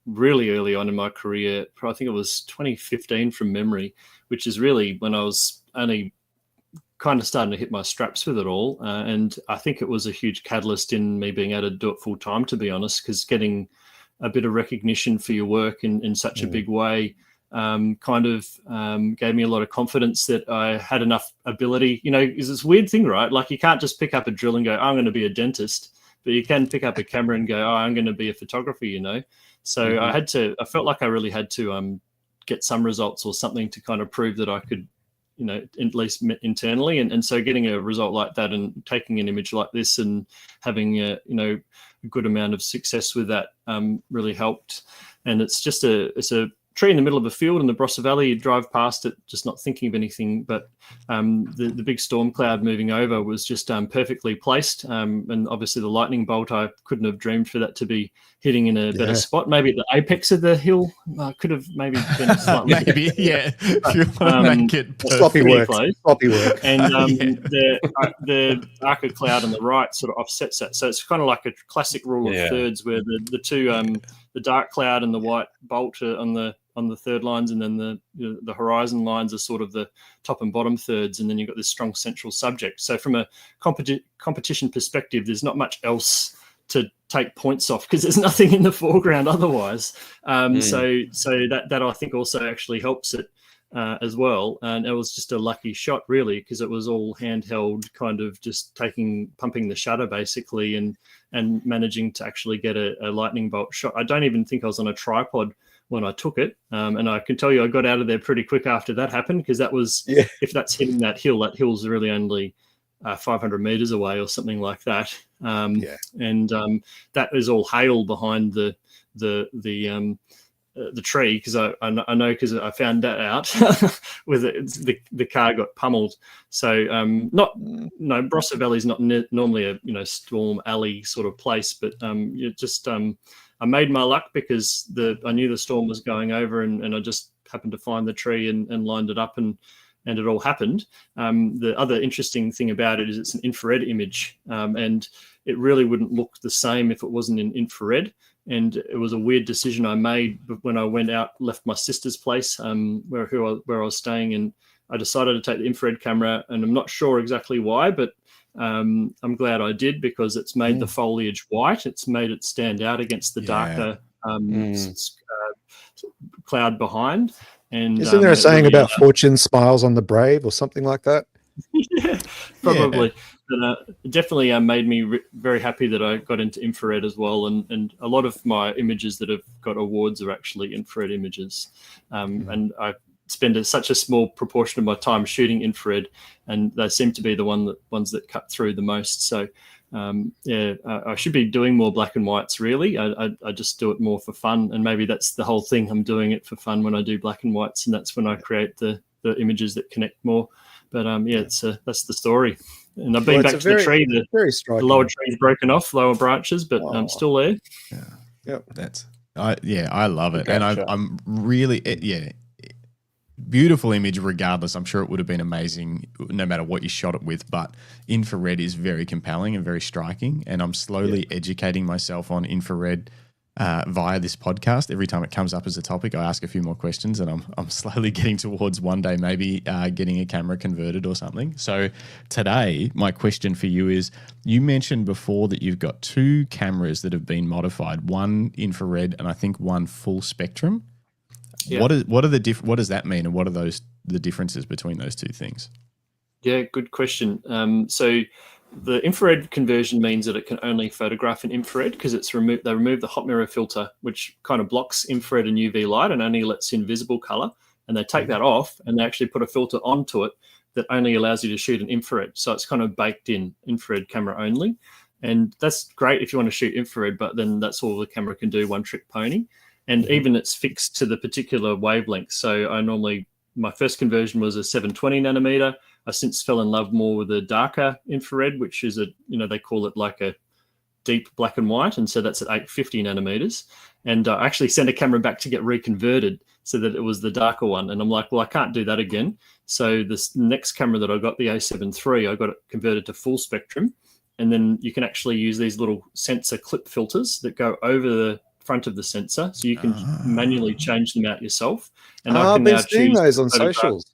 [SPEAKER 4] really early on in my career. I think it was 2015 from memory, which is really when I was only kind of starting to hit my straps with it all. And I think it was a huge catalyst in me being able to do it full time, to be honest, because getting a bit of recognition for your work in such a big way gave me a lot of confidence that I had enough ability. You know, it's this weird thing, right? Like, you can't just pick up a drill and go, I'm going to be a dentist, but you can pick up a camera and go, I'm going to be a photographer, you know? So I felt like I really had to get some results or something to kind of prove that I could, you know, at least internally. And so getting a result like that and taking an image like this and having a good amount of success with that really helped. And it's a tree in the middle of a field in the Barossa Valley. You drive past it just not thinking of anything, but the big storm cloud moving over was just perfectly placed. And obviously the lightning bolt, I couldn't have dreamed for that to be hitting in a better spot. Maybe at the apex of the hill, could have maybe been slightly
[SPEAKER 2] maybe, yeah. If you want to make it
[SPEAKER 1] sloppy work.
[SPEAKER 4] And the arc of cloud on the right sort of offsets that. So it's kind of like a classic rule of thirds, where the two the dark cloud and the white bolt are on the third lines, and then the horizon lines are sort of the top and bottom thirds, and then you've got this strong central subject. So from a competition perspective, there's not much else to take points off, because there's nothing in the foreground otherwise. So that I think also actually helps it as well. And it was just a lucky shot, really, because it was all handheld, kind of just pumping the shutter basically, and managing to actually get a lightning bolt shot. I don't even think I was on a tripod when I took it. And I can tell you I got out of there pretty quick after that happened, because that was, if that's hitting that hill's really only 500 meters away or something like that. And that is all hail behind the tree, because I know, because I found that out with the car got pummeled. So Barossa Valley is not normally a storm alley sort of place, but I made my luck, because I knew the storm was going over, and I just happened to find the tree and lined it up, and it all happened. The other interesting thing about it is it's an infrared image, and it really wouldn't look the same if it wasn't in infrared. And it was a weird decision I made when I went out, left my sister's place where I was staying, and I decided to take the infrared camera, and I'm not sure exactly why, but I'm glad I did, because it's made the foliage white. It's made it stand out against the darker cloud behind. And
[SPEAKER 1] isn't there a saying about fortune smiles on the brave or something like that?
[SPEAKER 4] Yeah, probably. But definitely made me very happy that I got into infrared as well. And a lot of my images that have got awards are actually infrared images. And I spend such a small proportion of my time shooting infrared, and they seem to be the ones that cut through the most. So I should be doing more black and whites, really. I just do it more for fun, and maybe that's the whole thing. I'm doing it for fun when I do black and whites, and that's when I create the images that connect more. But that's the story. And I've been back to the tree. The lower tree's broken off, lower branches, but I'm still there.
[SPEAKER 2] Yeah, I love it, and I'm really beautiful image. Regardless, I'm sure it would have been amazing no matter what you shot it with. But infrared is very compelling and very striking, and I'm slowly educating myself on infrared via this podcast. Every time it comes up as a topic, I ask a few more questions, and I'm slowly getting towards one day maybe getting a camera converted or something. So today, my question for you is, you mentioned before that you've got 2 cameras that have been modified, one infrared and I think one full spectrum.
[SPEAKER 4] Yeah.
[SPEAKER 2] What does that mean, and what are the differences between those 2 things?
[SPEAKER 4] Yeah, good question. So the infrared conversion means that it can only photograph in infrared because they remove the hot mirror filter, which kind of blocks infrared and UV light and only lets in visible color. And they take that off and they actually put a filter onto it that only allows you to shoot in infrared. So it's kind of baked in, infrared camera only. And that's great if you want to shoot infrared, but then that's all the camera can do, one trick pony. And even it's fixed to the particular wavelength. So my first conversion was a 720 nanometer. I since fell in love more with a darker infrared, which is they call it like a deep black and white. And so that's at 850 nanometers. And I actually sent a camera back to get reconverted so that it was the darker one. And I'm like, well, I can't do that again. So this next camera that I got, the A7 III, I got it converted to full spectrum. And then you can actually use these little sensor clip filters that go over the front of the sensor. So you can manually change them out yourself. And I can now choose
[SPEAKER 1] those on socials.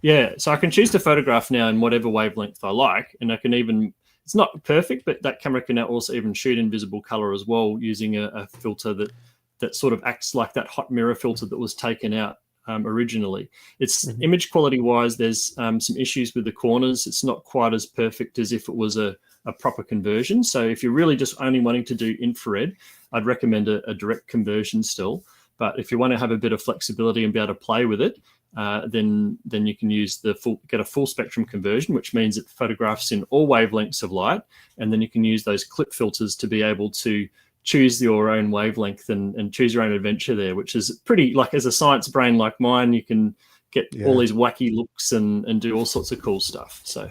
[SPEAKER 4] Yeah, so I can choose to photograph now in whatever wavelength I like, and I can even, it's not perfect, but that camera can now also even shoot in visible color as well using a filter that sort of acts like that hot mirror filter that was taken out originally. It's image quality wise, there's some issues with the corners. It's not quite as perfect as if it was a proper conversion. So if you're really just only wanting to do infrared, I'd recommend a direct conversion still. But if you want to have a bit of flexibility and be able to play with it, then you can use get a full spectrum conversion, which means it photographs in all wavelengths of light, and then you can use those clip filters to be able to choose your own wavelength and choose your own adventure there, which is pretty, like, as a science brain like mine, you can get all these wacky looks and do all sorts of cool stuff. So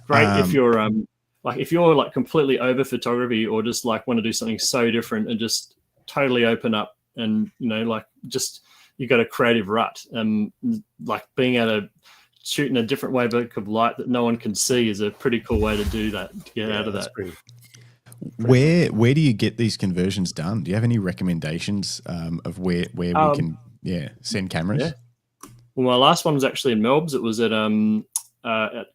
[SPEAKER 4] great if you're if you're like completely over photography or just like want to do something so different and just totally open up and just you got a creative rut. Like being able to shoot in a different wavelength of light that no one can see is a pretty cool way to do that, to get out of that.
[SPEAKER 2] Where do you get these conversions done? Do you have any recommendations of where we can send cameras?
[SPEAKER 4] Yeah. Well, my last one was actually in Melbourne. It was at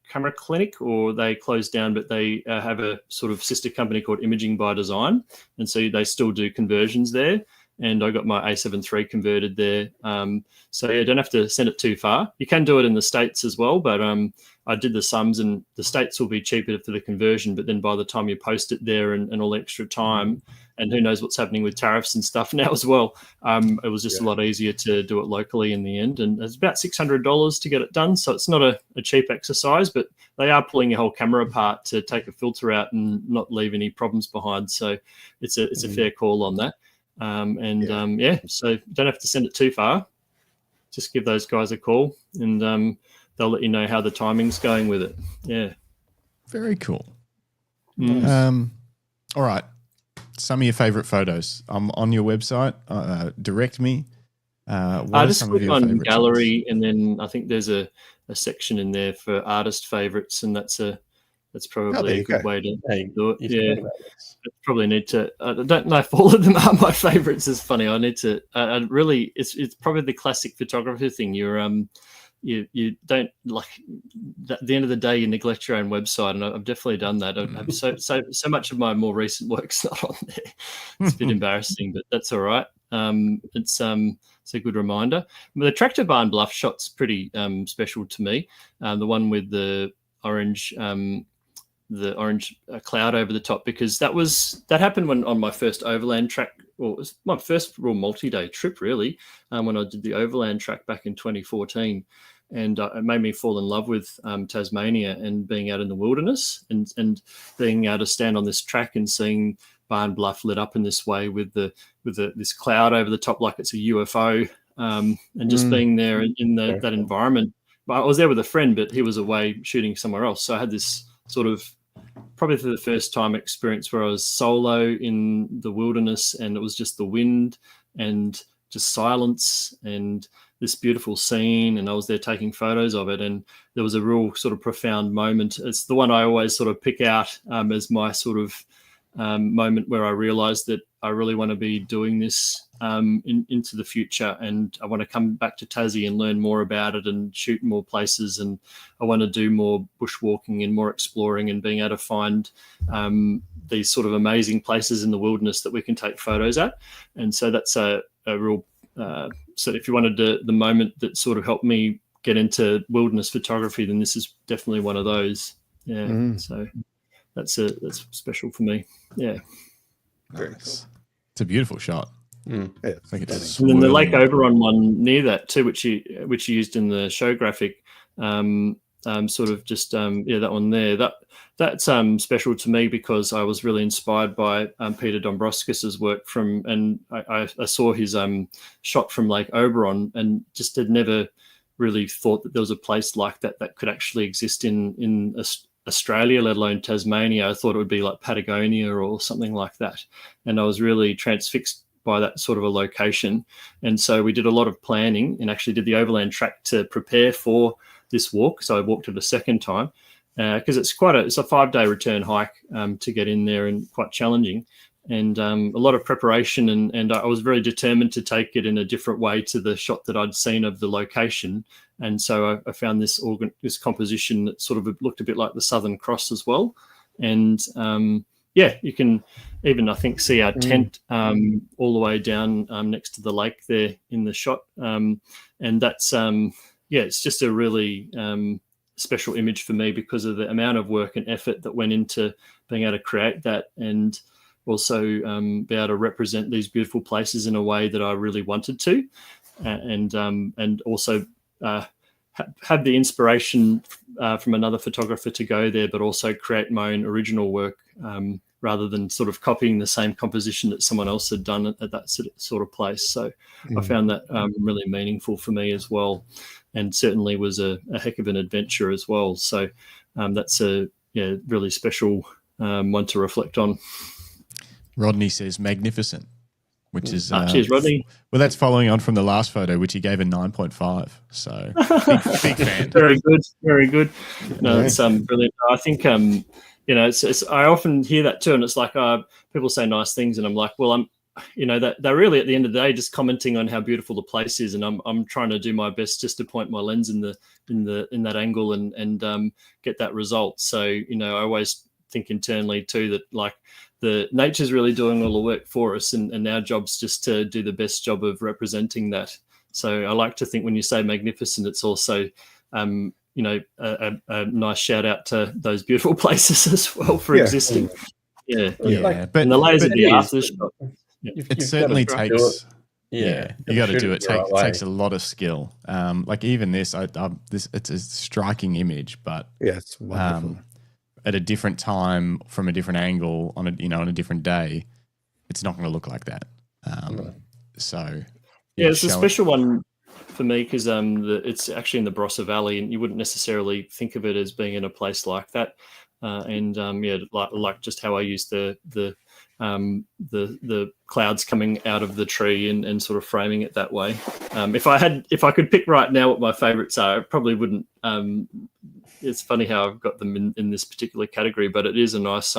[SPEAKER 4] Camera Clinic, or they closed down, but they have a sort of sister company called Imaging by Design, and so they still do conversions there. And I got my A7 III converted there. So you don't have to send it too far. You can do it in the States as well, but I did the sums, and the States will be cheaper for the conversion, but then by the time you post it there and all the extra time, and who knows what's happening with tariffs and stuff now as well, it was just a lot easier to do it locally in the end. And it's about $600 to get it done. So it's not a cheap exercise, but they are pulling your whole camera apart to take a filter out and not leave any problems behind. So it's a fair call on that. So you don't have to send it too far. Just give those guys a call, and they'll let you know how the timing's going with it. Yeah.
[SPEAKER 2] Very cool. All right. Some of your favorite photos. I'm on your website. Direct me.
[SPEAKER 4] I just click on gallery, and then I think there's a section in there for artist favorites, and that's probably a good way to do it. Yeah, I probably need to. I don't know if all of them are my favorites. It's funny. I need to. It's probably the classic photographer thing. You don't, like, at the end of the day, you neglect your own website, and I've definitely done that. I have so much of my more recent work's not on there. It's a bit embarrassing, but that's all right. It's a good reminder. But the tractor barn bluff shot's pretty special to me. The one with the orange cloud over the top, because that happened when on my first overland track, or it was my first real multi-day trip really, when I did the overland track back in 2014, and it made me fall in love with Tasmania and being out in the wilderness and being able to stand on this track and seeing Barn Bluff lit up in this way with this cloud over the top like it's a UFO, and just being there in that environment. I was there with a friend, but he was away shooting somewhere else, so I had this sort of, probably for the first time, experience where I was solo in the wilderness, and it was just the wind and just silence and this beautiful scene, and I was there taking photos of it, and there was a real sort of profound moment. It's the one I always sort of pick out as my sort of moment where I realized that I really want to be doing this into the future, and I want to come back to Tassie and learn more about it and shoot more places, and I want to do more bushwalking and more exploring and being able to find these sort of amazing places in the wilderness that we can take photos at. And so that's a real so if you wanted the moment that sort of helped me get into wilderness photography, then this is definitely one of those. So that's special for me.
[SPEAKER 1] Very
[SPEAKER 2] Nice. It's a beautiful shot.
[SPEAKER 1] Yeah,
[SPEAKER 2] I think it's
[SPEAKER 4] And then the Lake
[SPEAKER 2] swirling.
[SPEAKER 4] Oberon one near that too, which you used in the show graphic, sort of just that one there. That's special to me because I was really inspired by Peter Dombrovskis's work and I saw his shot from Lake Oberon and just had never really thought that there was a place like that could actually exist in Australia, let alone Tasmania. I thought it would be like Patagonia or something like that, and I was really transfixed by that sort of a location. And so we did a lot of planning and actually did the overland track to prepare for this walk. So I walked it a second time because it's a 5-day return hike to get in there, and quite challenging, and a lot of preparation. And I was very determined to take it in a different way to the shot that I'd seen of the location. And so I found this composition that sort of looked a bit like the Southern Cross as well. And you can even, I think, see our tent all the way down next to the lake there in the shot. And that's, it's just a really special image for me because of the amount of work and effort that went into being able to create that, and also be able to represent these beautiful places in a way that I really wanted to, and also have the inspiration from another photographer to go there, but also create my own original work rather than sort of copying the same composition that someone else had done at that sort of place. So I found that really meaningful for me as well, and certainly was a heck of an adventure as well. So that's a really special one to reflect on.
[SPEAKER 2] Rodney says magnificent, which is
[SPEAKER 4] cheers, Rodney.
[SPEAKER 2] Well, that's following on from the last photo, which he gave a 9.5. So big fan.
[SPEAKER 4] Very good. No, it's brilliant. I think it's I often hear that too, and it's like people say nice things, and I'm like, well, that they're really at the end of the day just commenting on how beautiful the place is, and I'm trying to do my best just to point my lens in that angle and get that result. So I always think internally too that like the nature's really doing all the work for us, and our job's just to do the best job of representing that. So I like to think when you say magnificent, it's also a nice shout out to those beautiful places as well for existing.
[SPEAKER 2] But
[SPEAKER 4] and the layers of the after shot.
[SPEAKER 2] It certainly takes. You got to do it. It takes a
[SPEAKER 3] way.
[SPEAKER 2] lot of skill. Like even this, it's a striking image, but
[SPEAKER 1] it's wonderful.
[SPEAKER 2] At a different time, from a different angle, on a different day, it's not going to look like that. So
[SPEAKER 4] it's a special one for me because it's actually in the Barossa Valley, and you wouldn't necessarily think of it as being in a place like that. Like just how I use the clouds coming out of the tree and sort of framing it that way. If I could pick right now what my favorites are, I probably wouldn't. It's funny how I've got them in this particular category, but it is a nice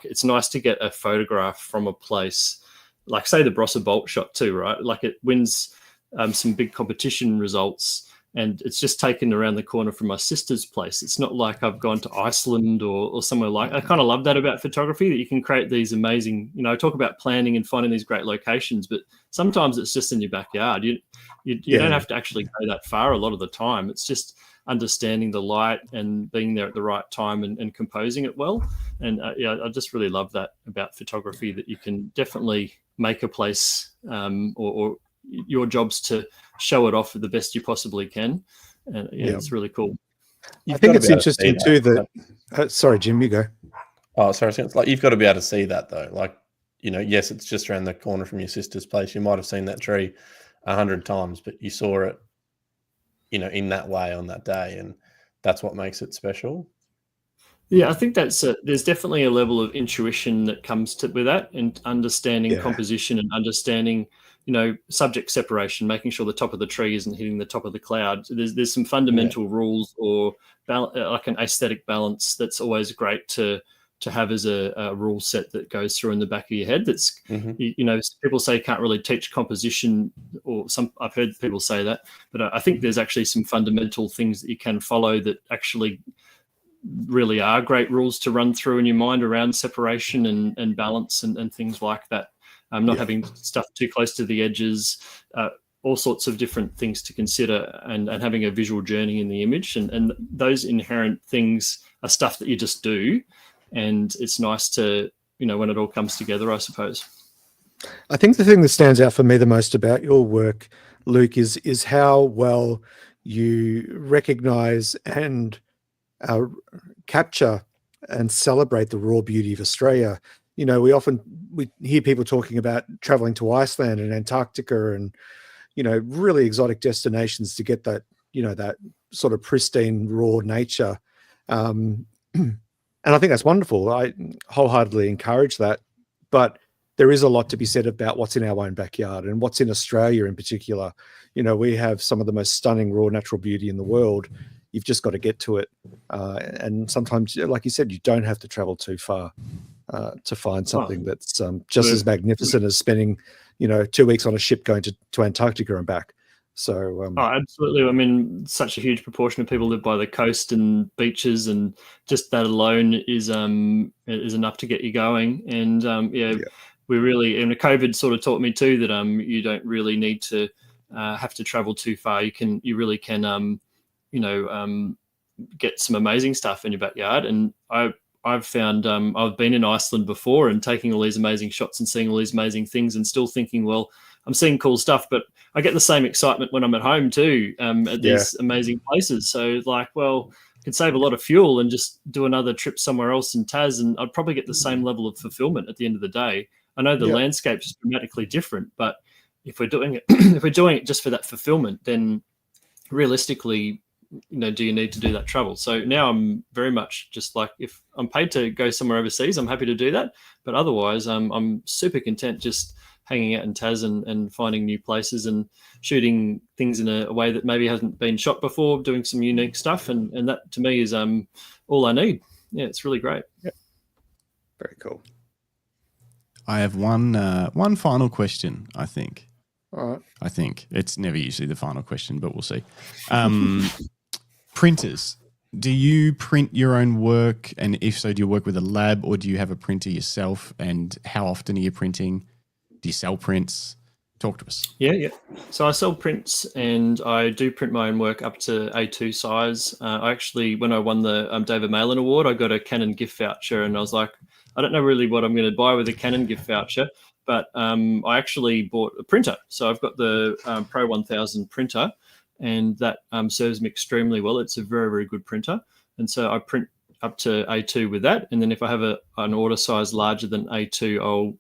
[SPEAKER 4] it's nice to get a photograph from a place, like say the Barossa Bolt shot too, right? Like it wins some big competition results, and it's just taken around the corner from my sister's place. It's not like I've gone to Iceland or somewhere like. I kind of love that about photography, that you can create these amazing. I talk about planning and finding these great locations, but sometimes it's just in your backyard. You don't have to actually go that far a lot of the time. It's just understanding the light and being there at the right time and composing it well. And I just really love that about photography, that you can definitely make a place or your job's to show it off the best you possibly can. And it's really cool.
[SPEAKER 1] I think it's interesting too that sorry, Jim, you go.
[SPEAKER 3] Oh, sorry. It's like you've got to be able to see that though. Like, yes, it's just around the corner from your sister's place. You might have seen that tree 100 times, but you saw it, in that way on that day, and that's what makes it special.
[SPEAKER 4] Yeah, I think there's definitely a level of intuition that comes with that, and understanding composition and understanding, subject separation, making sure the top of the tree isn't hitting the top of the cloud. So there's some fundamental rules or like an aesthetic balance that's always great to to have as a rule set that goes through in the back of your head. That's
[SPEAKER 3] Mhm.
[SPEAKER 4] you know, people say you can't really teach composition, or some I've heard people say that, but I think there's actually some fundamental things that you can follow that actually really are great rules to run through in your mind around separation and balance and things like that. Not having stuff too close to the edges, all sorts of different things to consider, and having a visual journey in the image. And those inherent things are stuff that you just do. And it's nice to, you know, when it all comes together, I suppose.
[SPEAKER 1] I think the thing that stands out for me the most about your work, Luke, is how well you recognize and capture and celebrate the raw beauty of Australia. You know, we hear people talking about traveling to Iceland and Antarctica and, you know, really exotic destinations to get that, you know, that sort of pristine raw nature. And I think that's wonderful. I wholeheartedly encourage that. But there is a lot to be said about what's in our own backyard and what's in Australia in particular. You know, we have some of the most stunning raw natural beauty in the world. You've just got to get to it. And sometimes, like you said, you don't have to travel too far to find something that's just as magnificent as spending, you know, 2 weeks on a ship going to Antarctica and back. So,
[SPEAKER 4] absolutely. I mean, such a huge proportion of people live by the coast and beaches, and just that alone is enough to get you going. And we really, and COVID sort of taught me too that you don't really need to have to travel too far. You really can get some amazing stuff in your backyard. And I've found I've been in Iceland before and taking all these amazing shots and seeing all these amazing things and still thinking, well, I'm seeing cool stuff, but I get the same excitement when I'm at home too, at these amazing places. So like, well, I could save a lot of fuel and just do another trip somewhere else in Tas, and I'd probably get the same level of fulfillment at the end of the day. I know the landscape is dramatically different, but if we're doing it, if we're doing it just for that fulfillment, then realistically, you know, do you need to do that travel? So now I'm very much just like, if I'm paid to go somewhere overseas, I'm happy to do that. But otherwise, I'm super content just hanging out in Tas and finding new places and shooting things in a way that maybe hasn't been shot before, doing some unique stuff. And that to me is all I need. Yeah, it's really great.
[SPEAKER 1] Yep. Very cool.
[SPEAKER 2] I have one final question, I think.
[SPEAKER 1] All right.
[SPEAKER 2] I think it's never usually the final question, but we'll see. Printers. Do you print your own work? And if so, do you work with a lab or do you have a printer yourself? And how often are you printing? Do you sell prints? Talk to us.
[SPEAKER 4] Yeah. So I sell prints, and I do print my own work up to A2 size. I actually, when I won the David Malin Award, I got a Canon gift voucher, and I was like, I don't know really what I'm going to buy with a Canon gift voucher, but I actually bought a printer. So I've got the Pro 1000 printer, and that serves me extremely well. It's a very, very good printer. And so I print up to A2 with that. And then if I have an order size larger than A2,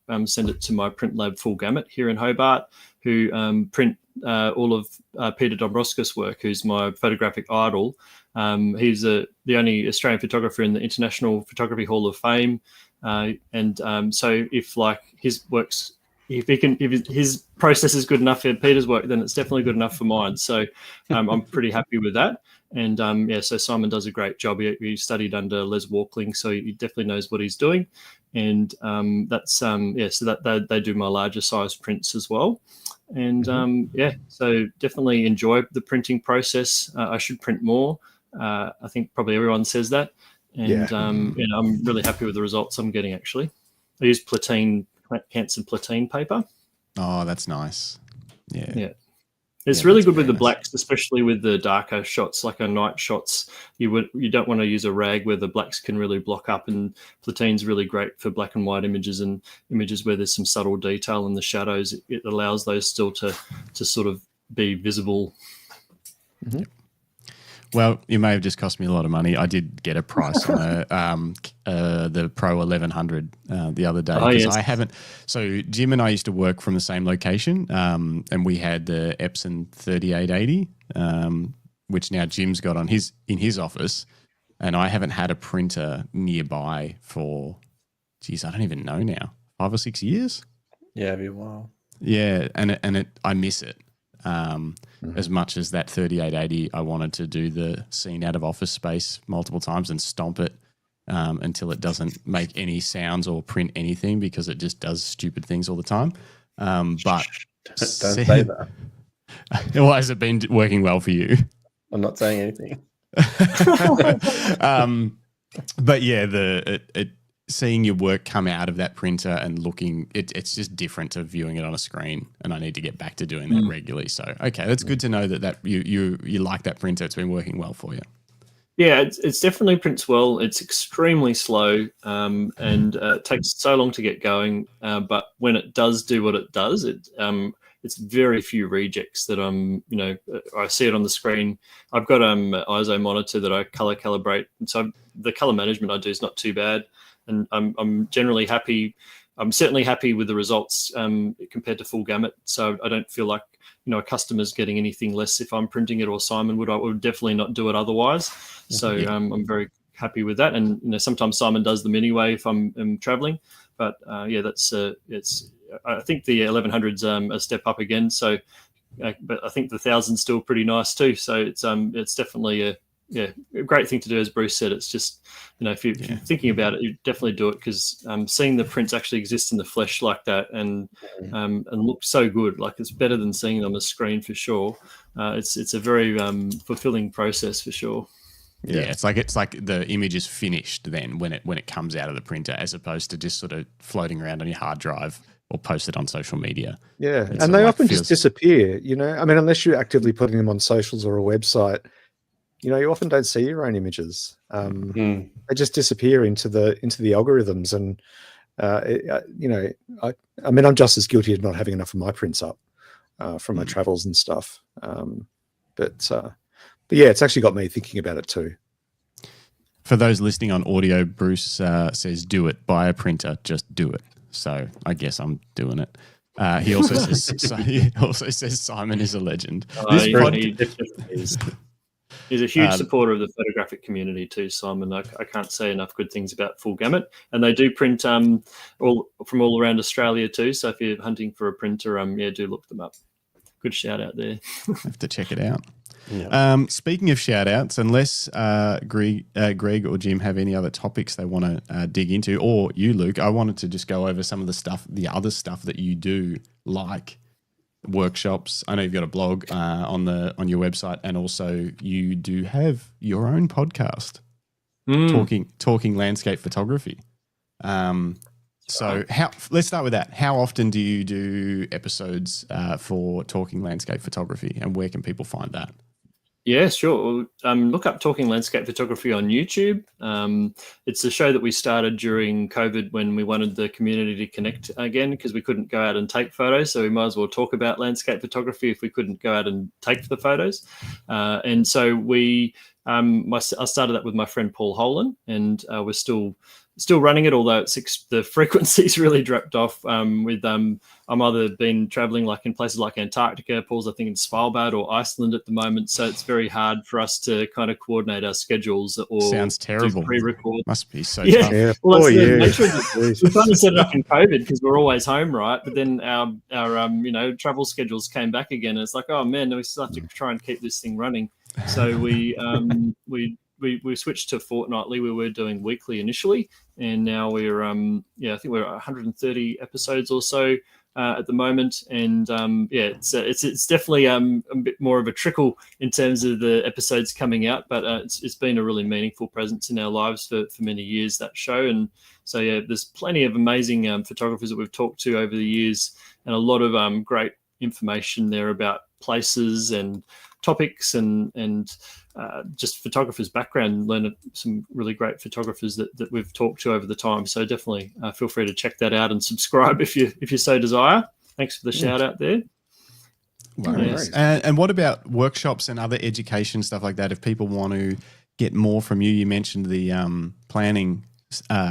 [SPEAKER 4] I'll send it to my print lab Full Gamut here in Hobart, who print all of Peter Dombrowski's work, who's my photographic idol. He's the only Australian photographer in the International Photography Hall of Fame. So if like his works, if his process is good enough for Peter's work, then it's definitely good enough for mine. So I'm pretty happy with that. And so Simon does a great job. He studied under Les Walkling, so he definitely knows what he's doing. And that's so that they do my larger size prints as well. And so definitely enjoy the printing process. I should print more. I think probably everyone says that. And I'm really happy with the results I'm getting. Actually, I use Canson Platine paper.
[SPEAKER 2] Oh, that's nice. Yeah.
[SPEAKER 4] It's really good with the blacks, especially with the darker shots, like our night shots. You don't want to use a rag where the blacks can really block up, and Platine's really great for black and white images and images where there's some subtle detail in the shadows. It allows those still to sort of be visible.
[SPEAKER 2] Mm-hmm. Well, it may have just cost me a lot of money. I did get a price on the Pro 1100 the other day. I haven't. So Jim and I used to work from the same location, and we had the Epson 3880, which now Jim's got in his office, and I haven't had a printer nearby for, I don't even know now, 5 or 6 years.
[SPEAKER 3] Yeah, it'd be a while.
[SPEAKER 2] Yeah, and I miss it. As much as that 3880, I wanted to do the scene out of Office Space multiple times and stomp it until it doesn't make any sounds or print anything because it just does stupid things all the time. But
[SPEAKER 3] Don't say that.
[SPEAKER 2] Why has it been working well for you?
[SPEAKER 3] I'm not saying anything.
[SPEAKER 2] But yeah, seeing your work come out of that printer and looking, it's just different to viewing it on a screen. And I need to get back to doing that regularly. So okay, that's good to know that you like that printer. It's been working well for you.
[SPEAKER 4] Yeah, it's definitely prints well. It's extremely slow, and it takes so long to get going. But when it does do what it does, it's very few rejects that I see it on the screen. I've got ISO monitor that I color calibrate, and so the color management I do is not too bad, and I'm generally happy. I'm certainly happy with the results compared to full gamut. So I don't feel like a customer's getting anything less if I'm printing it, or Simon would. I would definitely not do it otherwise. So I'm very happy with that. And sometimes Simon does them anyway if I'm traveling. But that's it's. I think the 1100's a step up again. So, but I think the 1000's still pretty nice too. So it's definitely a great thing to do. As Bruce said, it's just if you're thinking about it, you definitely do it, because seeing the prints actually exist in the flesh like that and look so good, like it's better than seeing them on the screen for sure. It's a very fulfilling process for sure.
[SPEAKER 2] Yeah, it's like the image is finished then when it comes out of the printer, as opposed to just sort of floating around on your hard drive or posted on social media.
[SPEAKER 1] Yeah, and they often just disappear, I mean, unless you're actively putting them on socials or a website, you often don't see your own images. They just disappear into the algorithms. And, I mean, I'm just as guilty of not having enough of my prints up from my travels and stuff. But yeah, it's actually got me thinking about it too.
[SPEAKER 2] For those listening on audio, Bruce says, do it. Buy a printer, just do it. So I guess I'm doing it. He also says Simon is a legend.
[SPEAKER 4] He definitely is. He's a huge supporter of the photographic community too, Simon. I can't say enough good things about Full Gamut, and they do print all from all around Australia too. So if you're hunting for a printer, do look them up. Good shout out there.
[SPEAKER 2] Have to check it out.
[SPEAKER 3] Yeah.
[SPEAKER 2] Speaking of shout outs, unless Greg or Jim have any other topics they want to dig into, or you, Luke, I wanted to just go over some of the other stuff that you do, like workshops. I know you've got a blog on your website, and also you do have your own podcast, talking landscape photography. So let's start with that. How often do you do episodes for Talking Landscape Photography, and where can people find that?
[SPEAKER 4] Yeah, sure. Look up Talking Landscape Photography on YouTube. It's a show that we started during COVID when we wanted the community to connect again, because we couldn't go out and take photos. So we might as well talk about landscape photography if we couldn't go out and take the photos. And so I started that with my friend Paul Holan, and we're still running it, although the frequency's really dropped off. I'm either been traveling like in places like Antarctica, Paul's I think in Svalbard or Iceland at the moment, so it's very hard for us to kind of coordinate our schedules or
[SPEAKER 2] sounds terrible.
[SPEAKER 4] Pre-record.
[SPEAKER 2] Must be so
[SPEAKER 4] tough.
[SPEAKER 1] Yeah.
[SPEAKER 4] Well, that's the nature of it. We kind of set it up in COVID because we're always home, right? But then our travel schedules came back again, and it's like, oh man, we still have to try and keep this thing running. So we switched to fortnightly. We were doing weekly initially, and now we're I think we're 130 episodes or so at the moment. And it's definitely a bit more of a trickle in terms of the episodes coming out, but it's been a really meaningful presence in our lives for many years, that show. And so there's plenty of amazing photographers that we've talked to over the years, and a lot of great information there about places and topics and just photographers' background. Learn some really great photographers that we've talked to over the time. So definitely feel free to check that out and subscribe if you so desire. Thanks for the shout out there.
[SPEAKER 2] Yes. And what about workshops and other education stuff like that? If people want to get more from you, you mentioned the planning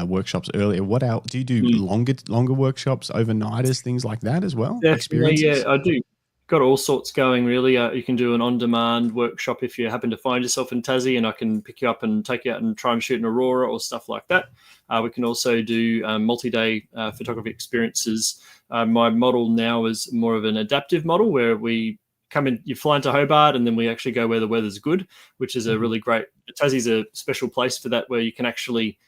[SPEAKER 2] workshops earlier. What else do you do? Longer workshops, overnighters, things like that as well?
[SPEAKER 4] Definitely, yeah, I do. Got all sorts going, really. You can do an on-demand workshop if you happen to find yourself in Tassie, and I can pick you up and take you out and try and shoot an Aurora or stuff like that. We can also do multi-day photography experiences. My model now is more of an adaptive model where we come in, you fly into Hobart, and then we actually go where the weather's good, which is a really great. Tassie's a special place for that, where you can actually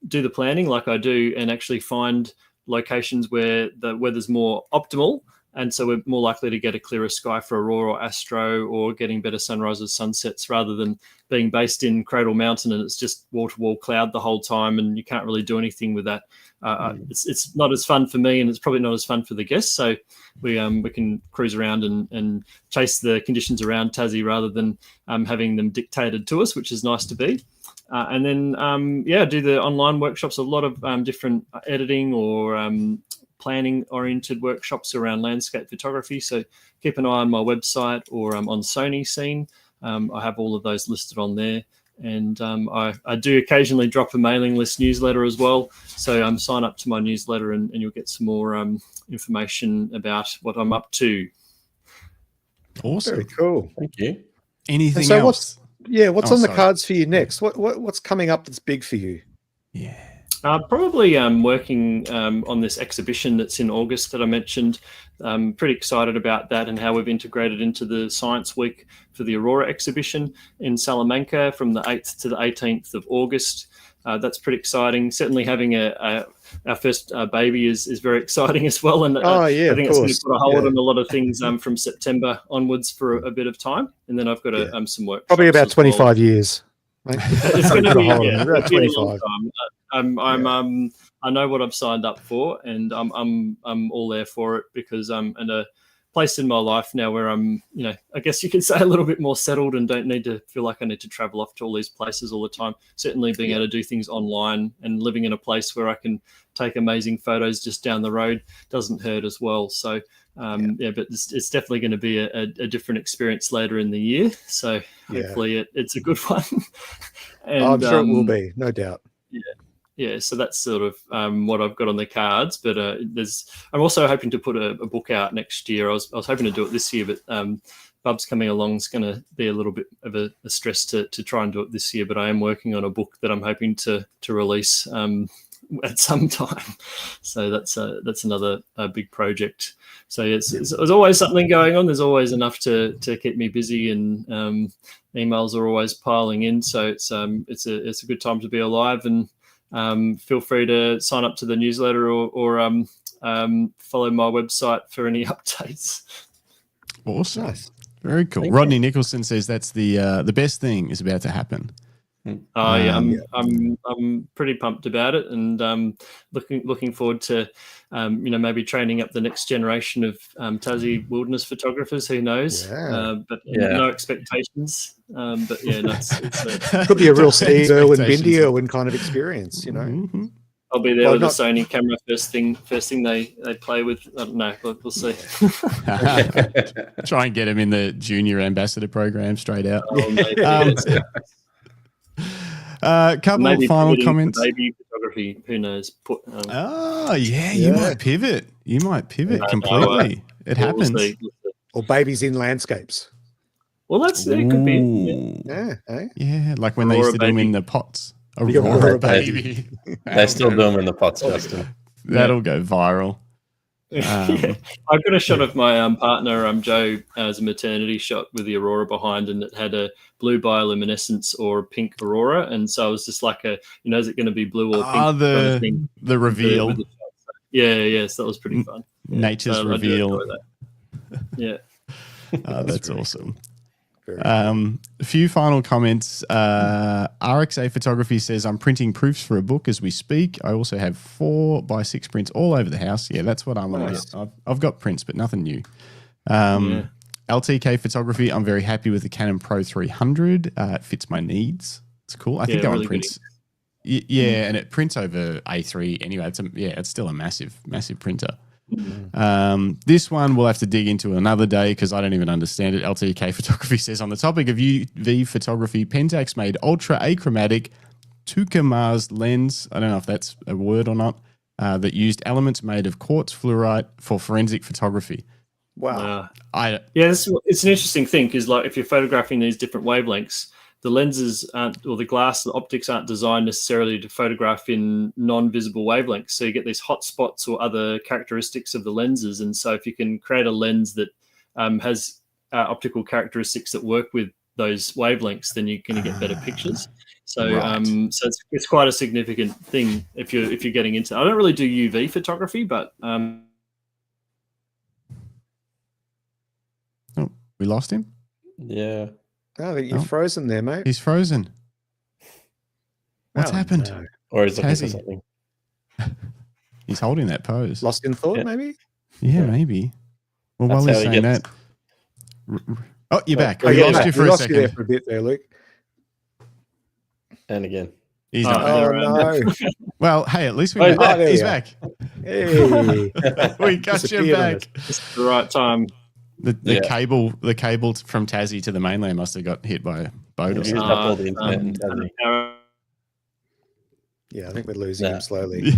[SPEAKER 4] do the planning like I do and actually find locations where the weather's more optimal. And so we're more likely to get a clearer sky for Aurora or Astro, or getting better sunrises, sunsets, rather than being based in Cradle Mountain and it's just wall-to-wall cloud the whole time and you can't really do anything with that. It's not as fun for me, and it's probably not as fun for the guests. So we can cruise around and chase the conditions around Tassie rather than having them dictated to us, which is nice to be. And then, do the online workshops, a lot of different editing or planning-oriented workshops around landscape photography. So keep an eye on my website or on Sony Scene. I have all of those listed on there. And I do occasionally drop a mailing list newsletter as well. So sign up to my newsletter and you'll get some more information about what I'm up to.
[SPEAKER 2] Awesome.
[SPEAKER 1] Very cool.
[SPEAKER 3] Thank you.
[SPEAKER 2] Anything
[SPEAKER 1] So
[SPEAKER 2] else?
[SPEAKER 1] What's on the cards for you next? What's coming up that's big for you?
[SPEAKER 2] Yeah.
[SPEAKER 4] Probably working on this exhibition that's in August that I mentioned. I'm pretty excited about that and how we've integrated into the Science Week for the Aurora exhibition in Salamanca from the 8th to the 18th of August. That's pretty exciting. Certainly having our first baby is very exciting as well. And I think it's going to put a hold on a lot of things from September onwards for a bit of time. And then I've got some work.
[SPEAKER 1] Probably about 25 years. Right?
[SPEAKER 4] It's going to be
[SPEAKER 1] about 25.
[SPEAKER 4] I know what I've signed up for, and I'm all there for it because I'm in a place in my life now where I'm, I guess you could say a little bit more settled and don't need to feel like I need to travel off to all these places all the time. Certainly being able to do things online and living in a place where I can take amazing photos just down the road doesn't hurt as well. So but it's definitely going to be a different experience later in the year. So hopefully it's a good one. And,
[SPEAKER 1] I'm sure it will be, no doubt.
[SPEAKER 4] Yeah, so that's sort of what I've got on the cards. But I'm also hoping to put a book out next year. I was hoping to do it this year, but Bub's coming along is going to be a little bit of a stress to try and do it this year. But I am working on a book that I'm hoping to release at some time. So that's another big project. So there's always something going on. There's always enough to keep me busy, and emails are always piling in. So it's a good time to be alive. And feel free to sign up to the newsletter or follow my website for any updates.
[SPEAKER 2] Awesome.
[SPEAKER 1] Nice.
[SPEAKER 2] Very cool.
[SPEAKER 3] Thank
[SPEAKER 2] Rodney Nicholson says that's the best thing is about to happen.
[SPEAKER 4] I'm pretty pumped about it, and looking forward to maybe training up the next generation of Tassie wilderness photographers. Who knows? No expectations. But it's
[SPEAKER 1] could be a real Steve Irwin, Bindi Irwin kind of experience,
[SPEAKER 2] Mm-hmm.
[SPEAKER 4] I'll be there with a Sony camera first thing they play with. I don't know. We'll see.
[SPEAKER 2] Try and get him in the junior ambassador program straight out. Couple of final comments.
[SPEAKER 4] Baby photography. Who knows?
[SPEAKER 2] You might pivot. You might pivot completely. It happens.
[SPEAKER 4] We'll see.
[SPEAKER 1] Or babies in landscapes.
[SPEAKER 4] Well, it could be.
[SPEAKER 2] Yeah, like when they used to do them in the pots.
[SPEAKER 1] Aurora baby.
[SPEAKER 3] They still do them in the pots, Justin.
[SPEAKER 2] That'll go viral.
[SPEAKER 4] I've got a shot of my partner, Joe, as a maternity shot with the Aurora behind, and it had a blue bioluminescence or pink Aurora, and so I was just like is it going to be blue or pink?
[SPEAKER 2] The reveal.
[SPEAKER 4] So that was pretty fun.
[SPEAKER 2] Nature's reveal.
[SPEAKER 4] Yeah.
[SPEAKER 2] That's awesome. A few final comments. RXA Photography says, I'm printing proofs for a book as we speak. I also have 4x6 prints all over the house. Yeah, that's what I want to get. I've got prints, but nothing new. LTK Photography, I'm very happy with the Canon Pro 300. It fits my needs. It's cool. I think that one prints. And it prints over A3 anyway. It's still a massive printer. This one we'll have to dig into another day because I don't even understand it. LTK Photography says, on the topic of UV photography, Pentax made ultra achromatic Tucumars lens, I don't know if that's a word or not, that used elements made of quartz fluorite for forensic photography.
[SPEAKER 1] Wow.
[SPEAKER 4] It's an interesting thing because if you're photographing these different wavelengths, the lenses aren't, or the glass, the optics aren't designed necessarily to photograph in non-visible wavelengths. So you get these hot spots or other characteristics of the lenses. And so if you can create a lens that has optical characteristics that work with those wavelengths, then you're going to get better pictures. So,
[SPEAKER 2] Right.
[SPEAKER 4] so it's quite a significant thing if you're getting into. I don't really do UV photography, but
[SPEAKER 2] Oh, we lost him.
[SPEAKER 3] Yeah.
[SPEAKER 1] I think you're
[SPEAKER 2] Oh.
[SPEAKER 1] frozen there, mate.
[SPEAKER 2] He's frozen. What's
[SPEAKER 1] Oh,
[SPEAKER 2] happened?
[SPEAKER 1] no.
[SPEAKER 3] Or he's looking for
[SPEAKER 2] Tassie.
[SPEAKER 3] something.
[SPEAKER 2] He's holding that pose.
[SPEAKER 1] Lost in thought,
[SPEAKER 3] Yeah.
[SPEAKER 1] maybe?
[SPEAKER 2] Yeah, maybe. Well,
[SPEAKER 3] That's
[SPEAKER 2] while he's
[SPEAKER 3] how he
[SPEAKER 2] saying
[SPEAKER 3] gets-
[SPEAKER 2] that. Oh, you're back.
[SPEAKER 1] Oh,
[SPEAKER 2] We
[SPEAKER 1] yeah,
[SPEAKER 2] lost you for
[SPEAKER 1] we
[SPEAKER 2] a
[SPEAKER 1] lost you there
[SPEAKER 2] second.
[SPEAKER 1] for a bit there, Luke.
[SPEAKER 3] And again.
[SPEAKER 2] He's
[SPEAKER 4] Oh,
[SPEAKER 2] not.
[SPEAKER 1] Oh,
[SPEAKER 4] there,
[SPEAKER 1] no.
[SPEAKER 2] Well, hey, at least we
[SPEAKER 3] Oh,
[SPEAKER 2] got
[SPEAKER 1] there
[SPEAKER 2] he's
[SPEAKER 1] we are.
[SPEAKER 2] back.
[SPEAKER 1] Hey.
[SPEAKER 2] We got you
[SPEAKER 1] Disappeared on
[SPEAKER 2] back.
[SPEAKER 1] us.
[SPEAKER 4] it's the right time.
[SPEAKER 2] The
[SPEAKER 3] Yeah.
[SPEAKER 2] cable from Tassie to the mainland must have got hit by a boat or
[SPEAKER 3] He used
[SPEAKER 2] something.
[SPEAKER 3] up all the internet in
[SPEAKER 4] and
[SPEAKER 3] Tassie.
[SPEAKER 1] Yeah, I think we're losing him
[SPEAKER 3] Nah.
[SPEAKER 1] slowly.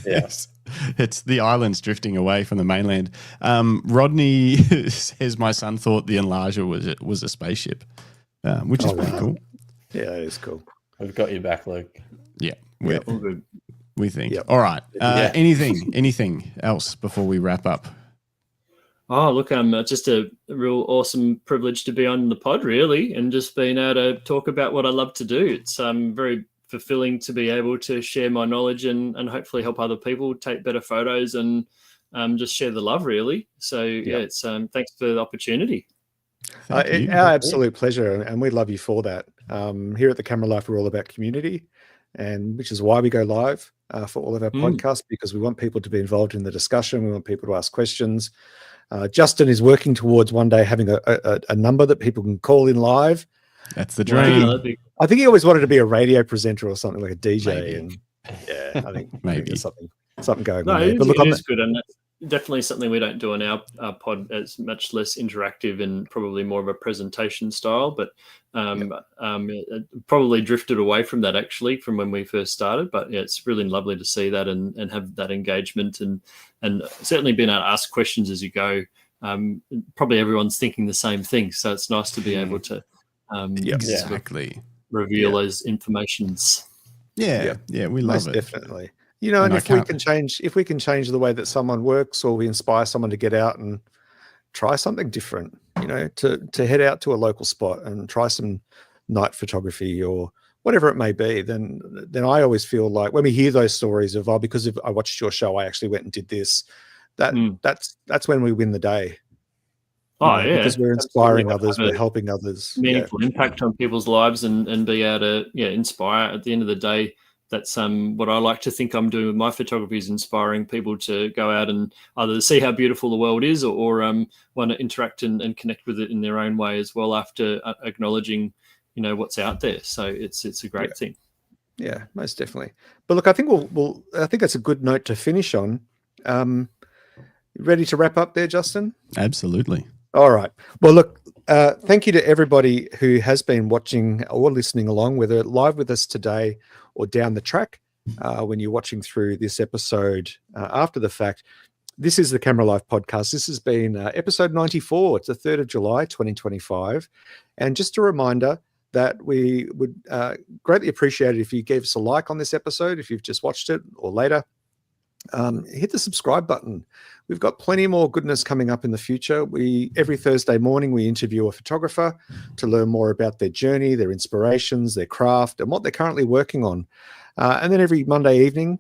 [SPEAKER 2] Yes. It's the islands drifting away from the mainland. Rodney says my son thought the enlarger was a spaceship, which is
[SPEAKER 1] Oh,
[SPEAKER 2] pretty
[SPEAKER 1] wow.
[SPEAKER 2] cool.
[SPEAKER 1] Yeah, that is cool.
[SPEAKER 3] We've got you back, Luke.
[SPEAKER 2] Yeah, we,
[SPEAKER 4] All good.
[SPEAKER 2] we think.
[SPEAKER 1] Yep.
[SPEAKER 2] All right.
[SPEAKER 3] Yeah.
[SPEAKER 2] Anything else before we wrap up?
[SPEAKER 4] Oh, look, just a real awesome privilege to be on the pod, really, and just being able to talk about what I love to do. It's very fulfilling to be able to share my knowledge and hopefully help other people take better photos and just share the love, really. So, yeah, it's thanks for the opportunity.
[SPEAKER 2] Thank you.
[SPEAKER 1] Our absolute pleasure, and we love you for that. Here at the Camera Life, we're all about community, and which is why we go live for all of our podcasts, because we want people to be involved in the discussion. We want people to ask questions. Justin is working towards one day having a number that people can call in live.
[SPEAKER 2] That's the
[SPEAKER 4] Wow,
[SPEAKER 2] dream.
[SPEAKER 4] that'd be-
[SPEAKER 1] I think he always wanted to be a radio presenter or something, like a DJ.
[SPEAKER 2] Maybe.
[SPEAKER 1] And yeah, I think
[SPEAKER 2] Maybe.
[SPEAKER 1] there's something going
[SPEAKER 4] No,
[SPEAKER 1] on there.
[SPEAKER 4] it
[SPEAKER 1] But look,
[SPEAKER 4] is good, and that's definitely something we don't do on our pod. It's much less interactive and probably more of a presentation style, but it probably drifted away from that actually from when we first started. But yeah, it's really lovely to see that and have that engagement and certainly being able to ask questions as you go. Probably everyone's thinking the same thing, so it's nice to be able to
[SPEAKER 2] Exactly.
[SPEAKER 4] reveal those informations.
[SPEAKER 2] Yeah, we love
[SPEAKER 1] most
[SPEAKER 2] it.
[SPEAKER 1] definitely. You know, and
[SPEAKER 2] And I
[SPEAKER 1] if we
[SPEAKER 2] can't-
[SPEAKER 1] can change the way that someone works, or we inspire someone to get out and try something different, you know, to head out to a local spot and try some night photography or whatever it may be, then I always feel like when we hear those stories of, because I watched your show, I actually went and did this, that's when we win the day.
[SPEAKER 4] Oh,
[SPEAKER 1] You know,
[SPEAKER 4] yeah,
[SPEAKER 1] because we're inspiring
[SPEAKER 4] absolutely.
[SPEAKER 1] others, we're helping others.
[SPEAKER 4] Meaningful impact on people's lives and be able to inspire. At the end of the day, that's what I like to think I'm doing with my photography, is inspiring people to go out and either see how beautiful the world is or want to interact and connect with it in their own way as well, after acknowledging what's out there. So it's a great thing.
[SPEAKER 1] Yeah, most definitely. But look, I think I think that's a good note to finish on. Ready to wrap up there, Justin?
[SPEAKER 2] Absolutely.
[SPEAKER 1] All right. Well, look, thank you to everybody who has been watching or listening along, whether live with us today or down the track when you're watching through this episode after the fact. This is the Camera Life podcast. This has been episode 94. It's the 3rd of July, 2025. And just a reminder that we would greatly appreciate it if you gave us a like on this episode, if you've just watched it or later. Hit the subscribe button. We've got plenty more goodness coming up in the future. Every Thursday morning we interview a photographer to learn more about their journey, their inspirations, their craft, and what they're currently working on. And then every Monday evening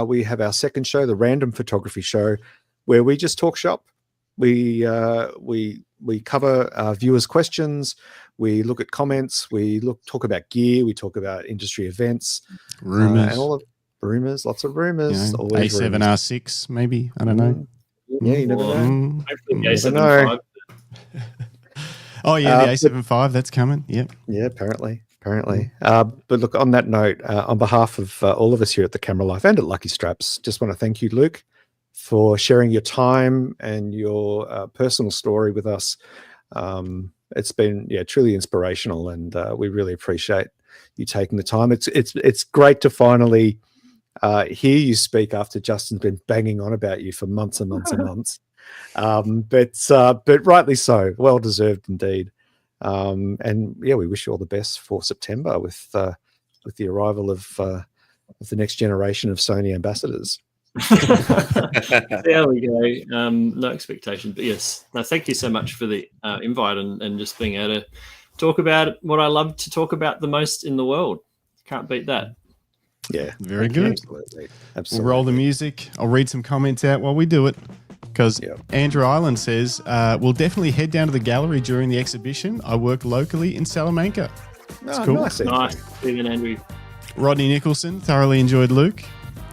[SPEAKER 1] we have our second show, the Random Photography Show, where we just talk shop. We cover viewers' questions. We look at comments. We talk about gear. We talk about industry events,
[SPEAKER 2] Rumors.
[SPEAKER 1] and all of rumors. Lots of rumors. Always
[SPEAKER 2] A7
[SPEAKER 1] rumors.
[SPEAKER 2] R6, maybe. I don't know.
[SPEAKER 1] Yeah, you never know.
[SPEAKER 2] Mm.
[SPEAKER 4] Hopefully the
[SPEAKER 1] never
[SPEAKER 4] A75.
[SPEAKER 2] Oh, yeah, the
[SPEAKER 1] but-
[SPEAKER 2] A75, that's coming. Yep.
[SPEAKER 1] Yeah, apparently. But look, on that note, on behalf of all of us here at the Camera Life and at Lucky Straps, just want to thank you, Luke, for sharing your time and your personal story with us. It's been truly inspirational, and we really appreciate you taking the time. It's great to finally hear you speak after Justin's been banging on about you for months and months and months. But rightly so, well deserved indeed. And yeah, we wish you all the best for September with the arrival of the next generation of Sony ambassadors.
[SPEAKER 4] There we go. No expectation, but yes. No, thank you so much for the invite and just being able to talk about what I love to talk about the most in the world. Can't beat that.
[SPEAKER 1] Yeah,
[SPEAKER 2] Very good.
[SPEAKER 1] absolutely.
[SPEAKER 2] We'll roll the music. I'll read some comments out while we do it. Because Andrew Island says, we'll definitely head down to the gallery during the exhibition. I work locally in Salamanca. That's cool.
[SPEAKER 4] Nice. Stephen Andrew.
[SPEAKER 2] Rodney Nicholson, thoroughly enjoyed Luke.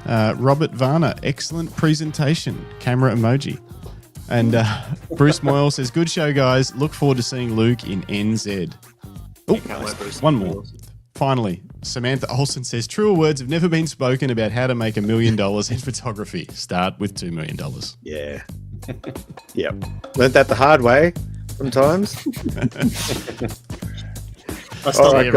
[SPEAKER 2] Robert Varner, excellent presentation. Camera emoji. And Bruce Moyle says, good show, guys. Look forward to seeing Luke in NZ. Oh, one more. Finally, Samantha Olsen says, truer words have never been spoken about how to make $1 million in photography. Start with $2 million.
[SPEAKER 1] Yeah. Yep. Learned that the hard way sometimes.
[SPEAKER 4] All right, guys.